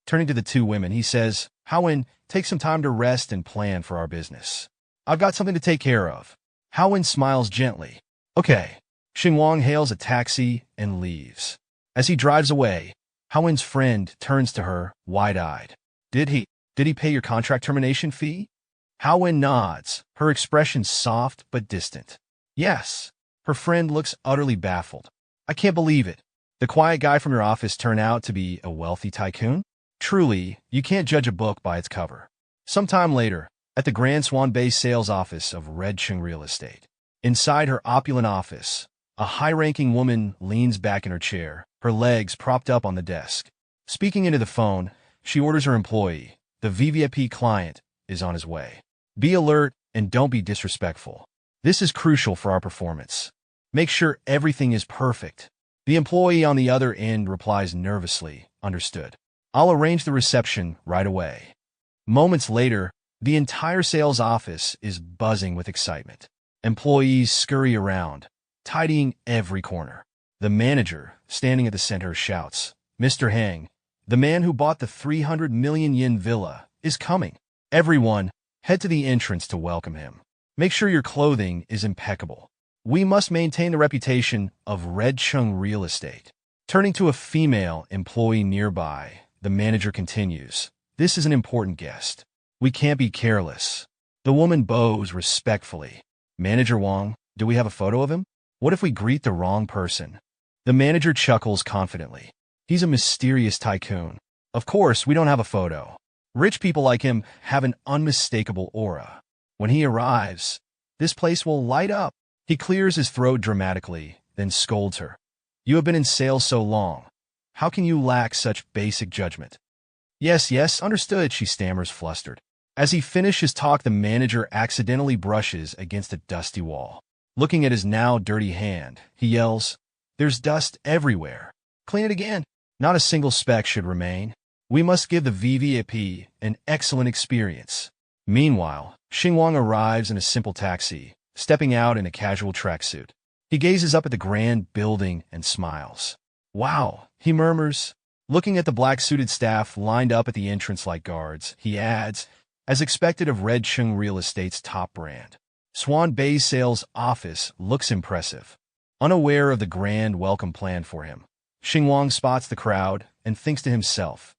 Turning to the two women, he says, Gao Wen, take some time to rest and plan for our business. I've got something to take care of. Gao Wen smiles gently. Okay. Xingwang hails a taxi and leaves. As he drives away, Gao Wen's friend turns to her, wide-eyed. Did he pay your contract termination fee? Gao Wen nods, her expression soft but distant. Yes. Her friend looks utterly baffled. I can't believe it. The quiet guy from your office turned out to be a wealthy tycoon? Truly, you can't judge a book by its cover. Sometime later, at the Grand Swan Bay sales office of Red Chung Real Estate. Inside her opulent office, a high-ranking woman leans back in her chair, her legs propped up on the desk. Speaking into the phone, she orders her employee, the VVIP client, is on his way. Be alert and don't be disrespectful. This is crucial for our performance. Make sure everything is perfect. The employee on the other end replies nervously, understood. I'll arrange the reception right away. Moments later, the entire sales office is buzzing with excitement. Employees scurry around, tidying every corner. The manager, standing at the center, shouts, Mr. Heng, the man who bought the 300 million yen villa, is coming. Everyone, head to the entrance to welcome him. Make sure your clothing is impeccable. We must maintain the reputation of Red Chung Real Estate. Turning to a female employee nearby, the manager continues, This is an important guest. We can't be careless. The woman bows respectfully. Manager Wang, do we have a photo of him? What if we greet the wrong person? The manager chuckles confidently. He's a mysterious tycoon. Of course, we don't have a photo. Rich people like him have an unmistakable aura. When he arrives, this place will light up. He clears his throat dramatically, then scolds her. You have been in sales so long. How can you lack such basic judgment? Yes, understood, she stammers, flustered. As he finishes his talk, the manager accidentally brushes against a dusty wall. Looking at his now dirty hand, he yells, There's dust everywhere. Clean it again. Not a single speck should remain. We must give the VVIP an excellent experience. Meanwhile, Xingwang arrives in a simple taxi, stepping out in a casual tracksuit. He gazes up at the grand building and smiles. Wow, he murmurs. Looking at the black-suited staff lined up at the entrance like guards, he adds, as expected of Red Chung Real Estate's top brand. Swan Bay's sales office looks impressive. Unaware of the grand welcome plan for him, Xingwang spots the crowd and thinks to himself,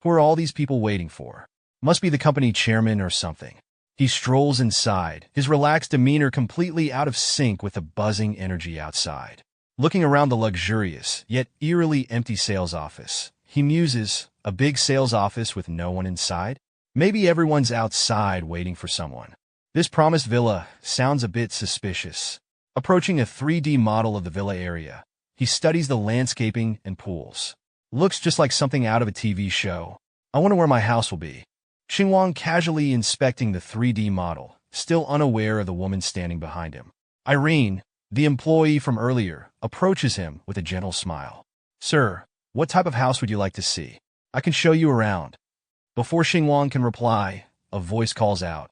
who are all these people waiting for? Must be the company chairman or something. He strolls inside, his relaxed demeanor completely out of sync with the buzzing energy outside. Looking around the luxurious, yet eerily empty sales office, he muses, a big sales office with no one inside? Maybe everyone's outside waiting for someone. This promised villa sounds a bit suspicious. Approaching a 3D model of the villa area, he studies the landscaping and pools. Looks just like something out of a TV show. I wonder where my house will be. Xingwang casually inspecting the 3D model, still unaware of the woman standing behind him. Irene, the employee from earlier, approaches him with a gentle smile. Sir, what type of house would you like to see? I can show you around. Before Xingwang can reply, a voice calls out.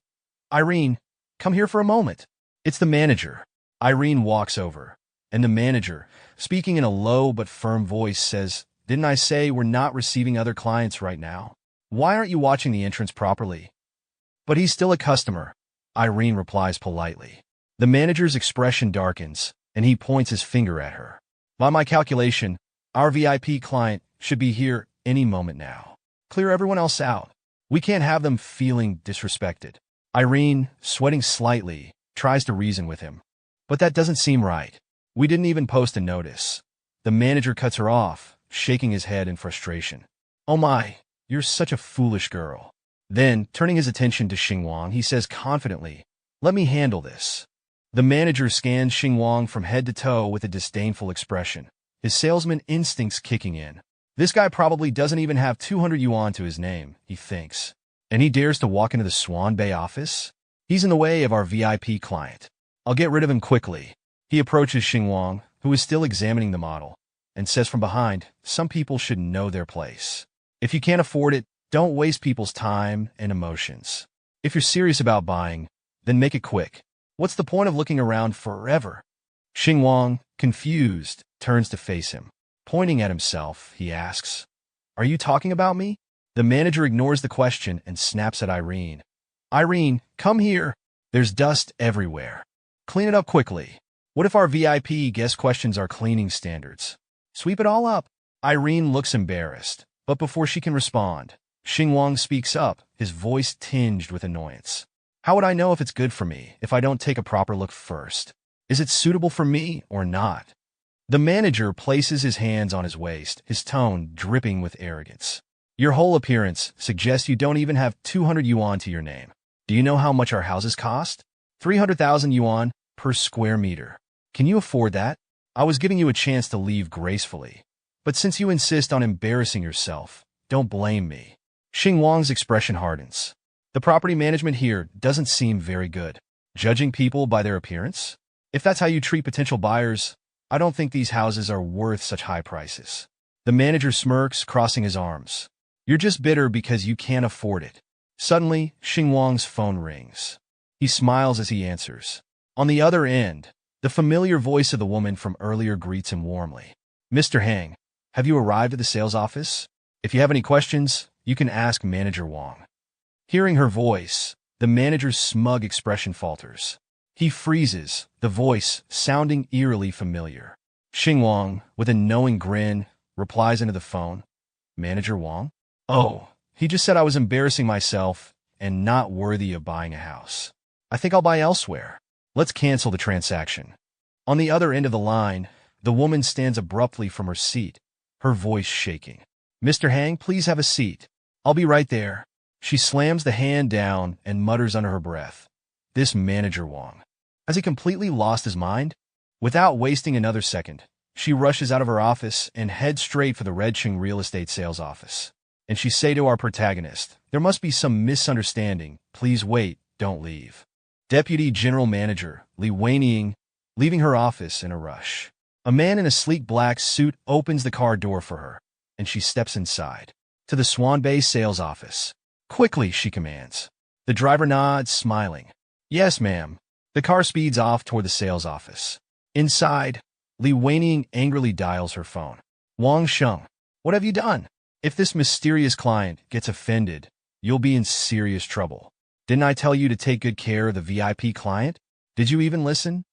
Irene, come here for a moment. It's the manager. Irene walks over, and the manager, speaking in a low but firm voice, says, Didn't I say we're not receiving other clients right now? Why aren't you watching the entrance properly? But he's still a customer, Irene replies politely. The manager's expression darkens, and he points his finger at her. By my calculation, our VIP client should be here any moment now. Clear everyone else out. We can't have them feeling disrespected. Irene, sweating slightly, tries to reason with him. But that doesn't seem right. We didn't even post a notice. The manager cuts her off, shaking his head in frustration. Oh my, you're such a foolish girl. Then, turning his attention to Xingwang, he says confidently, Let me handle this. The manager scans Xingwang from head to toe with a disdainful expression, his salesman instincts kicking in. This guy probably doesn't even have 200 yuan to his name, he thinks. And he dares to walk into the Swan Bay office? He's in the way of our VIP client. I'll get rid of him quickly. He approaches Xingwang, who is still examining the model, and says from behind, Some people should know their place. If you can't afford it, don't waste people's time and emotions. If you're serious about buying, then make it quick. What's the point of looking around forever? Xingwang, confused, turns to face him. Pointing at himself, he asks, Are you talking about me? The manager ignores the question and snaps at Irene. Irene, come here. There's dust everywhere. Clean it up quickly. What if our VIP guest questions our cleaning standards? Sweep it all up. Irene looks embarrassed, but before she can respond, Xingwang speaks up, his voice tinged with annoyance. How would I know if it's good for me if I don't take a proper look first? Is it suitable for me or not? The manager places his hands on his waist, his tone dripping with arrogance. Your whole appearance suggests you don't even have 200 yuan to your name. Do you know how much our houses cost? 300,000 yuan per square meter. Can you afford that? I was giving you a chance to leave gracefully. But since you insist on embarrassing yourself, don't blame me. Xingwang's expression hardens. The property management here doesn't seem very good. Judging people by their appearance? If that's how you treat potential buyers, I don't think these houses are worth such high prices. The manager smirks, crossing his arms. You're just bitter because you can't afford it. Suddenly, Xingwang's phone rings. He smiles as he answers. On the other end, the familiar voice of the woman from earlier greets him warmly. Mr. Hang, have you arrived at the sales office? If you have any questions, you can ask Manager Wang. Hearing her voice, the manager's smug expression falters. He freezes, the voice sounding eerily familiar. Xingwang, with a knowing grin, replies into the phone. Manager Wang? Oh, he just said I was embarrassing myself and not worthy of buying a house. I think I'll buy elsewhere. Let's cancel the transaction. On the other end of the line, the woman stands abruptly from her seat, her voice shaking. Mr. Hang, please have a seat. I'll be right there. She slams the hand down and mutters under her breath. This Manager Wang. Has he completely lost his mind? Without wasting another second, she rushes out of her office and heads straight for the Redqing real estate sales office. And she say to our protagonist, there must be some misunderstanding. Please wait, don't leave. Deputy General Manager Li Weining, leaving her office in a rush. A man in a sleek black suit opens the car door for her, and she steps inside. To the Swan Bay sales office. Quickly, she commands. The driver nods, smiling. Yes, ma'am. The car speeds off toward the sales office. Inside, Li Weining angrily dials her phone. Wang Sheng, what have you done? If this mysterious client gets offended, you'll be in serious trouble. Didn't I tell you to take good care of the VIP client? Did you even listen?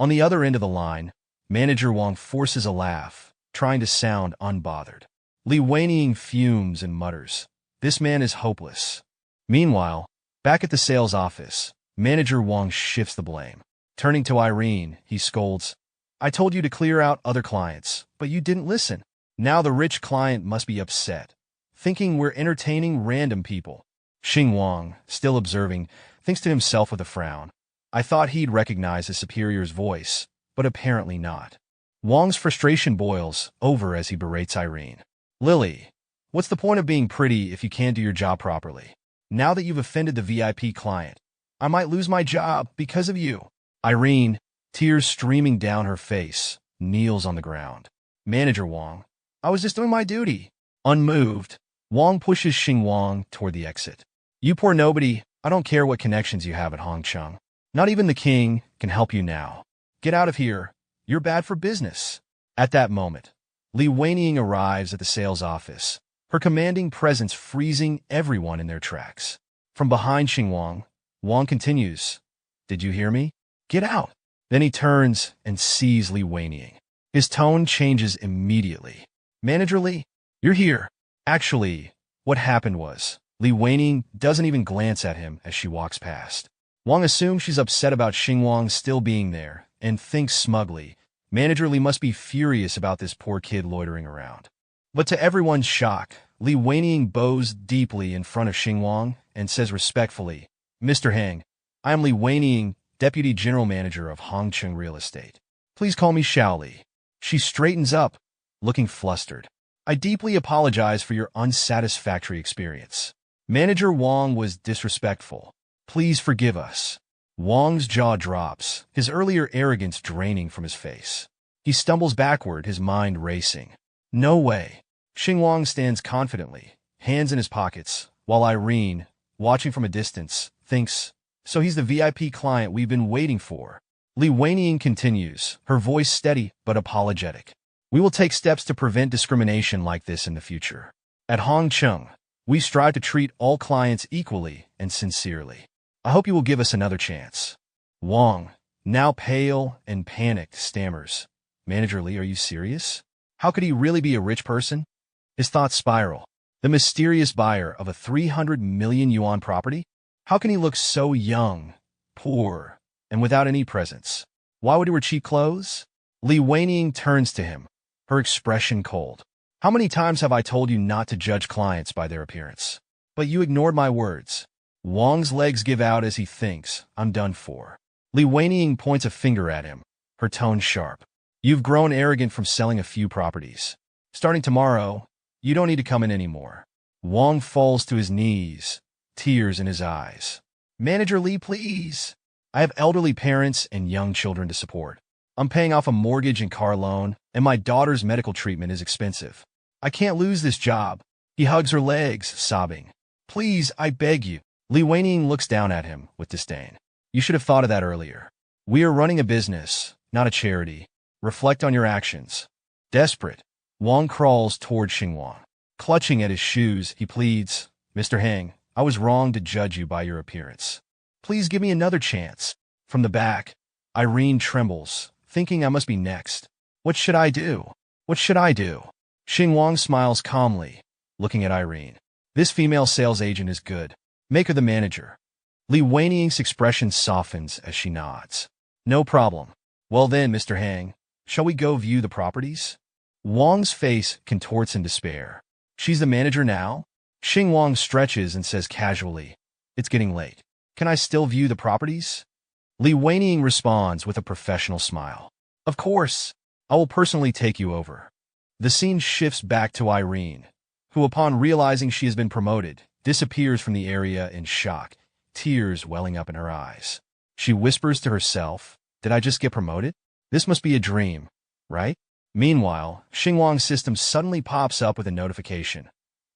On the other end of the line, Manager Wang forces a laugh, trying to sound unbothered. Li Weining fumes and mutters, this man is hopeless. Meanwhile, back at the sales office, Manager Wang shifts the blame. Turning to Irene, he scolds, I told you to clear out other clients, but you didn't listen. Now the rich client must be upset, thinking we're entertaining random people. Xingwang, still observing, thinks to himself with a frown. I thought he'd recognize his superior's voice, but apparently not. Wang's frustration boils over as he berates Irene. Lily, what's the point of being pretty if you can't do your job properly? Now that you've offended the VIP client, I might lose my job because of you. Irene, tears streaming down her face, kneels on the ground. Manager Wang, I was just doing my duty. Unmoved, Wang pushes Xingwang toward the exit. You poor nobody, I don't care what connections you have at Hongcheng. Not even the king can help you now. Get out of here. You're bad for business. At that moment, Li Weining arrives at the sales office, her commanding presence freezing everyone in their tracks. From behind Xingwang, Wang continues, Did you hear me? Get out. Then he turns and sees Li Weining. His tone changes immediately. Manager Li, you're here. Actually, what happened was, Li Weining doesn't even glance at him as she walks past. Wang assumes she's upset about Xingwang still being there, and thinks smugly, Manager Li must be furious about this poor kid loitering around. But to everyone's shock, Li Weining bows deeply in front of Xingwang and says respectfully, Mr. Heng, I am Li Weining, Deputy General Manager of Hongcheng Real Estate. Please call me Shaoli. She straightens up, looking flustered. I deeply apologize for your unsatisfactory experience. Manager Wang was disrespectful. Please forgive us. Wang's jaw drops, his earlier arrogance draining from his face. He stumbles backward, his mind racing. No way. Xingwang stands confidently, hands in his pockets, while Irene, watching from a distance, thinks, so he's the VIP client we've been waiting for. Li Weining continues, her voice steady but apologetic. We will take steps to prevent discrimination like this in the future. At Hongcheng, we strive to treat all clients equally and sincerely. I hope you will give us another chance. Wang, now pale and panicked, stammers. Manager Li, are you serious? How could he really be a rich person? His thoughts spiral. The mysterious buyer of a 300 million yuan property? How can he look so young, poor, and without any presence? Why would he wear cheap clothes? Li Weining turns to him, her expression cold. How many times have I told you not to judge clients by their appearance? But you ignored my words. Wang's legs give out as he thinks, I'm done for. Li Weining points a finger at him, her tone sharp. You've grown arrogant from selling a few properties. Starting tomorrow, you don't need to come in anymore. Wang falls to his knees, tears in his eyes. Manager Li, please. I have elderly parents and young children to support. I'm paying off a mortgage and car loan, and my daughter's medical treatment is expensive. I can't lose this job. He hugs her legs, sobbing. Please, I beg you. Li Weining looks down at him with disdain. You should have thought of that earlier. We are running a business, not a charity. Reflect on your actions. Desperate, Wang crawls toward Xingwang. Clutching at his shoes, he pleads, Mr. Heng, I was wrong to judge you by your appearance. Please give me another chance. From the back, Irene trembles, thinking I must be next. What should I do? What should I do? Xingwang smiles calmly, looking at Irene. This female sales agent is good. Make her the manager. Li Weining's expression softens as she nods. No problem. Well then, Mr. Heng, shall we go view the properties? Wang's face contorts in despair. She's the manager now? Xingwang stretches and says casually, It's getting late. Can I still view the properties? Li Weining responds with a professional smile. Of course. I will personally take you over. The scene shifts back to Irene, who upon realizing she has been promoted, disappears from the area in shock, tears welling up in her eyes. She whispers to herself, Did I just get promoted? This must be a dream, right? Meanwhile, Xingwang's system suddenly pops up with a notification.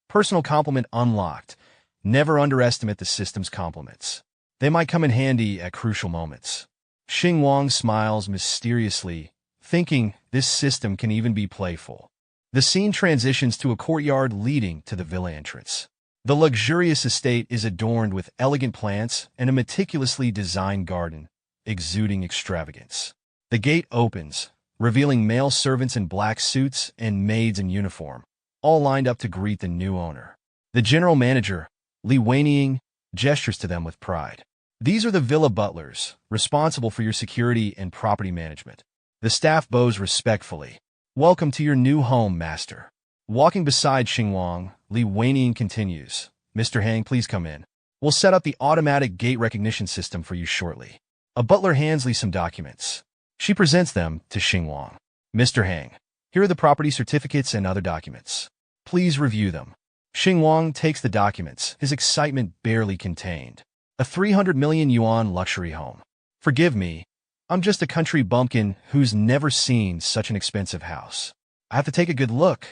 Personal compliment unlocked. Never underestimate the system's compliments. They might come in handy at crucial moments. Xingwang smiles mysteriously, thinking this system can even be playful. The scene transitions to a courtyard leading to the villa entrance. The luxurious estate is adorned with elegant plants and a meticulously designed garden, exuding extravagance. The gate opens, revealing male servants in black suits and maids in uniform, all lined up to greet the new owner. The general manager, Li Weining, gestures to them with pride. These are the villa butlers, responsible for your security and property management. The staff bows respectfully. Welcome to your new home, master. Walking beside Xingwang, Li Weining continues. Mr. Heng, please come in. We'll set up the automatic gate recognition system for you shortly. A butler hands Li some documents. She presents them to Xingwang. Mr. Hang, here are the property certificates and other documents. Please review them. Xingwang takes the documents, his excitement barely contained. A 300 million yuan luxury home. Forgive me, I'm just a country bumpkin who's never seen such an expensive house. I have to take a good look.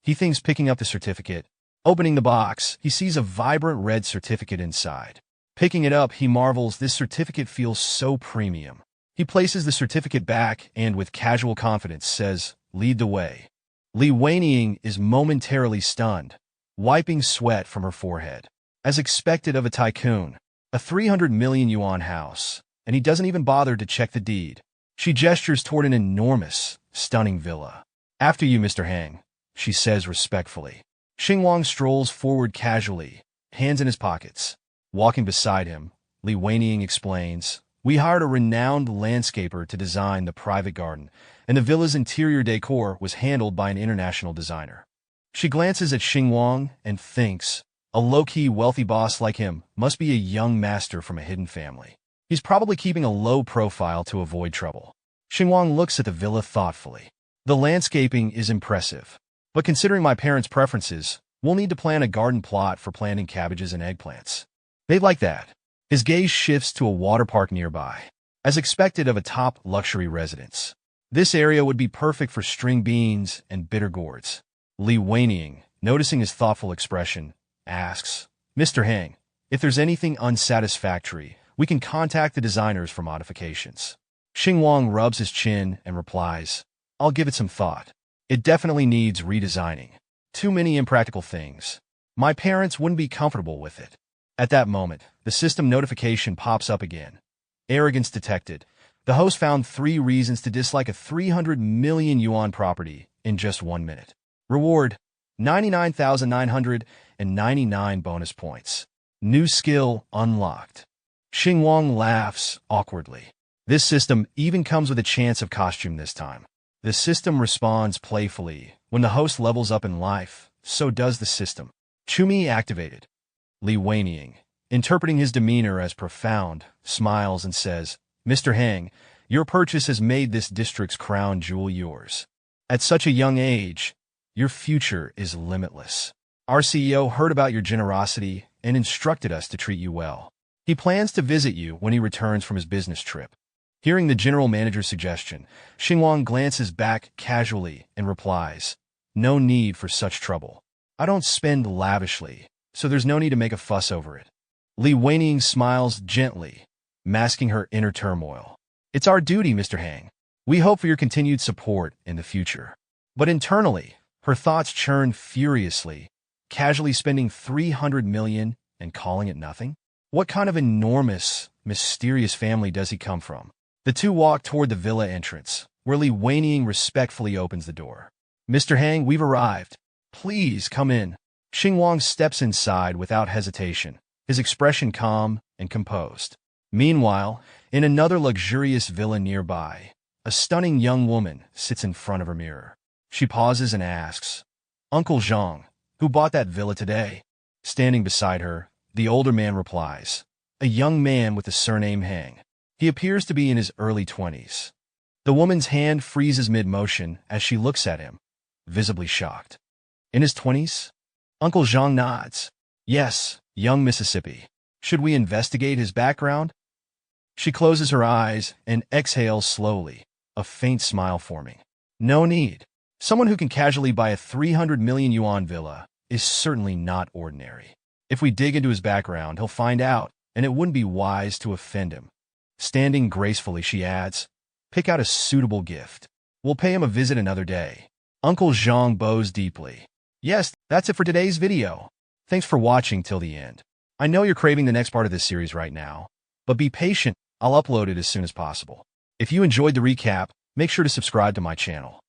He thinks, picking up the certificate. Opening the box, he sees a vibrant red certificate inside. Picking it up, he marvels, this certificate feels so premium. He places the certificate back and with casual confidence says, "Lead the way." Li Weining is momentarily stunned, wiping sweat from her forehead. As expected of a tycoon, a 300 million yuan house, and he doesn't even bother to check the deed. She gestures toward an enormous, stunning villa. "After you, Mr. Hang," she says respectfully. Xingwang strolls forward casually, hands in his pockets. Walking beside him, Li Weining explains, "We hired a renowned landscaper to design the private garden, and the villa's interior decor was handled by an international designer." She glances at Xingwang and thinks, a low-key wealthy boss like him must be a young master from a hidden family. He's probably keeping a low profile to avoid trouble. Xingwang looks at the villa thoughtfully. "The landscaping is impressive, but considering my parents' preferences, we'll need to plan a garden plot for planting cabbages and eggplants. They'd like that." His gaze shifts to a water park nearby. As expected of a top luxury residence, this area would be perfect for string beans and bitter gourds. Li Weining, noticing his thoughtful expression, asks, "Mr. Hang, if there's anything unsatisfactory, we can contact the designers for modifications." Xingwang rubs his chin and replies, "I'll give it some thought. It definitely needs redesigning. Too many impractical things. My parents wouldn't be comfortable with it." At that moment, the system notification pops up again. Arrogance detected. The host found 3 reasons to dislike a 300 million yuan property in just 1 minute. Reward, 99,999 bonus points. New skill unlocked. Xingwang laughs awkwardly. This system even comes with a chance of costume this time. The system responds playfully. When the host levels up in life, so does the system. Chumi activated. Li Weining, interpreting his demeanor as profound, smiles and says, "Mr. Hang, your purchase has made this district's crown jewel yours. At such a young age, your future is limitless. Our CEO heard about your generosity and instructed us to treat you well. He plans to visit you when he returns from his business trip." Hearing the general manager's suggestion, Xingwang glances back casually and replies, "No need for such trouble. I don't spend lavishly, so there's no need to make a fuss over it." Li Weining smiles gently, masking her inner turmoil. "It's our duty, Mr. Hang. We hope for your continued support in the future." But internally, her thoughts churn furiously, casually spending 300 million and calling it nothing? What kind of enormous, mysterious family does he come from? The two walk toward the villa entrance, where Li Weining respectfully opens the door. "Mr. Hang, we've arrived. Please come in." Xingwang steps inside without hesitation, his expression calm and composed. Meanwhile, in another luxurious villa nearby, a stunning young woman sits in front of her mirror. She pauses and asks, "Uncle Zhang, who bought that villa today?" Standing beside her, the older man replies, "A young man with the surname Hang. He appears to be in his early 20s. The woman's hand freezes mid-motion as she looks at him, visibly shocked. "In his 20s? Uncle Zhang nods. "Yes, young Mississippi. Should we investigate his background?" She closes her eyes and exhales slowly, a faint smile forming. "No need. Someone who can casually buy a 300 million yuan villa is certainly not ordinary. If we dig into his background, he'll find out, and it wouldn't be wise to offend him." Standing gracefully, she adds, "Pick out a suitable gift. We'll pay him a visit another day." Uncle Zhang bows deeply. Yes, that's it for today's video. Thanks for watching till the end. I know you're craving the next part of this series right now, but be patient, I'll upload it as soon as possible. If you enjoyed the recap, make sure to subscribe to my channel.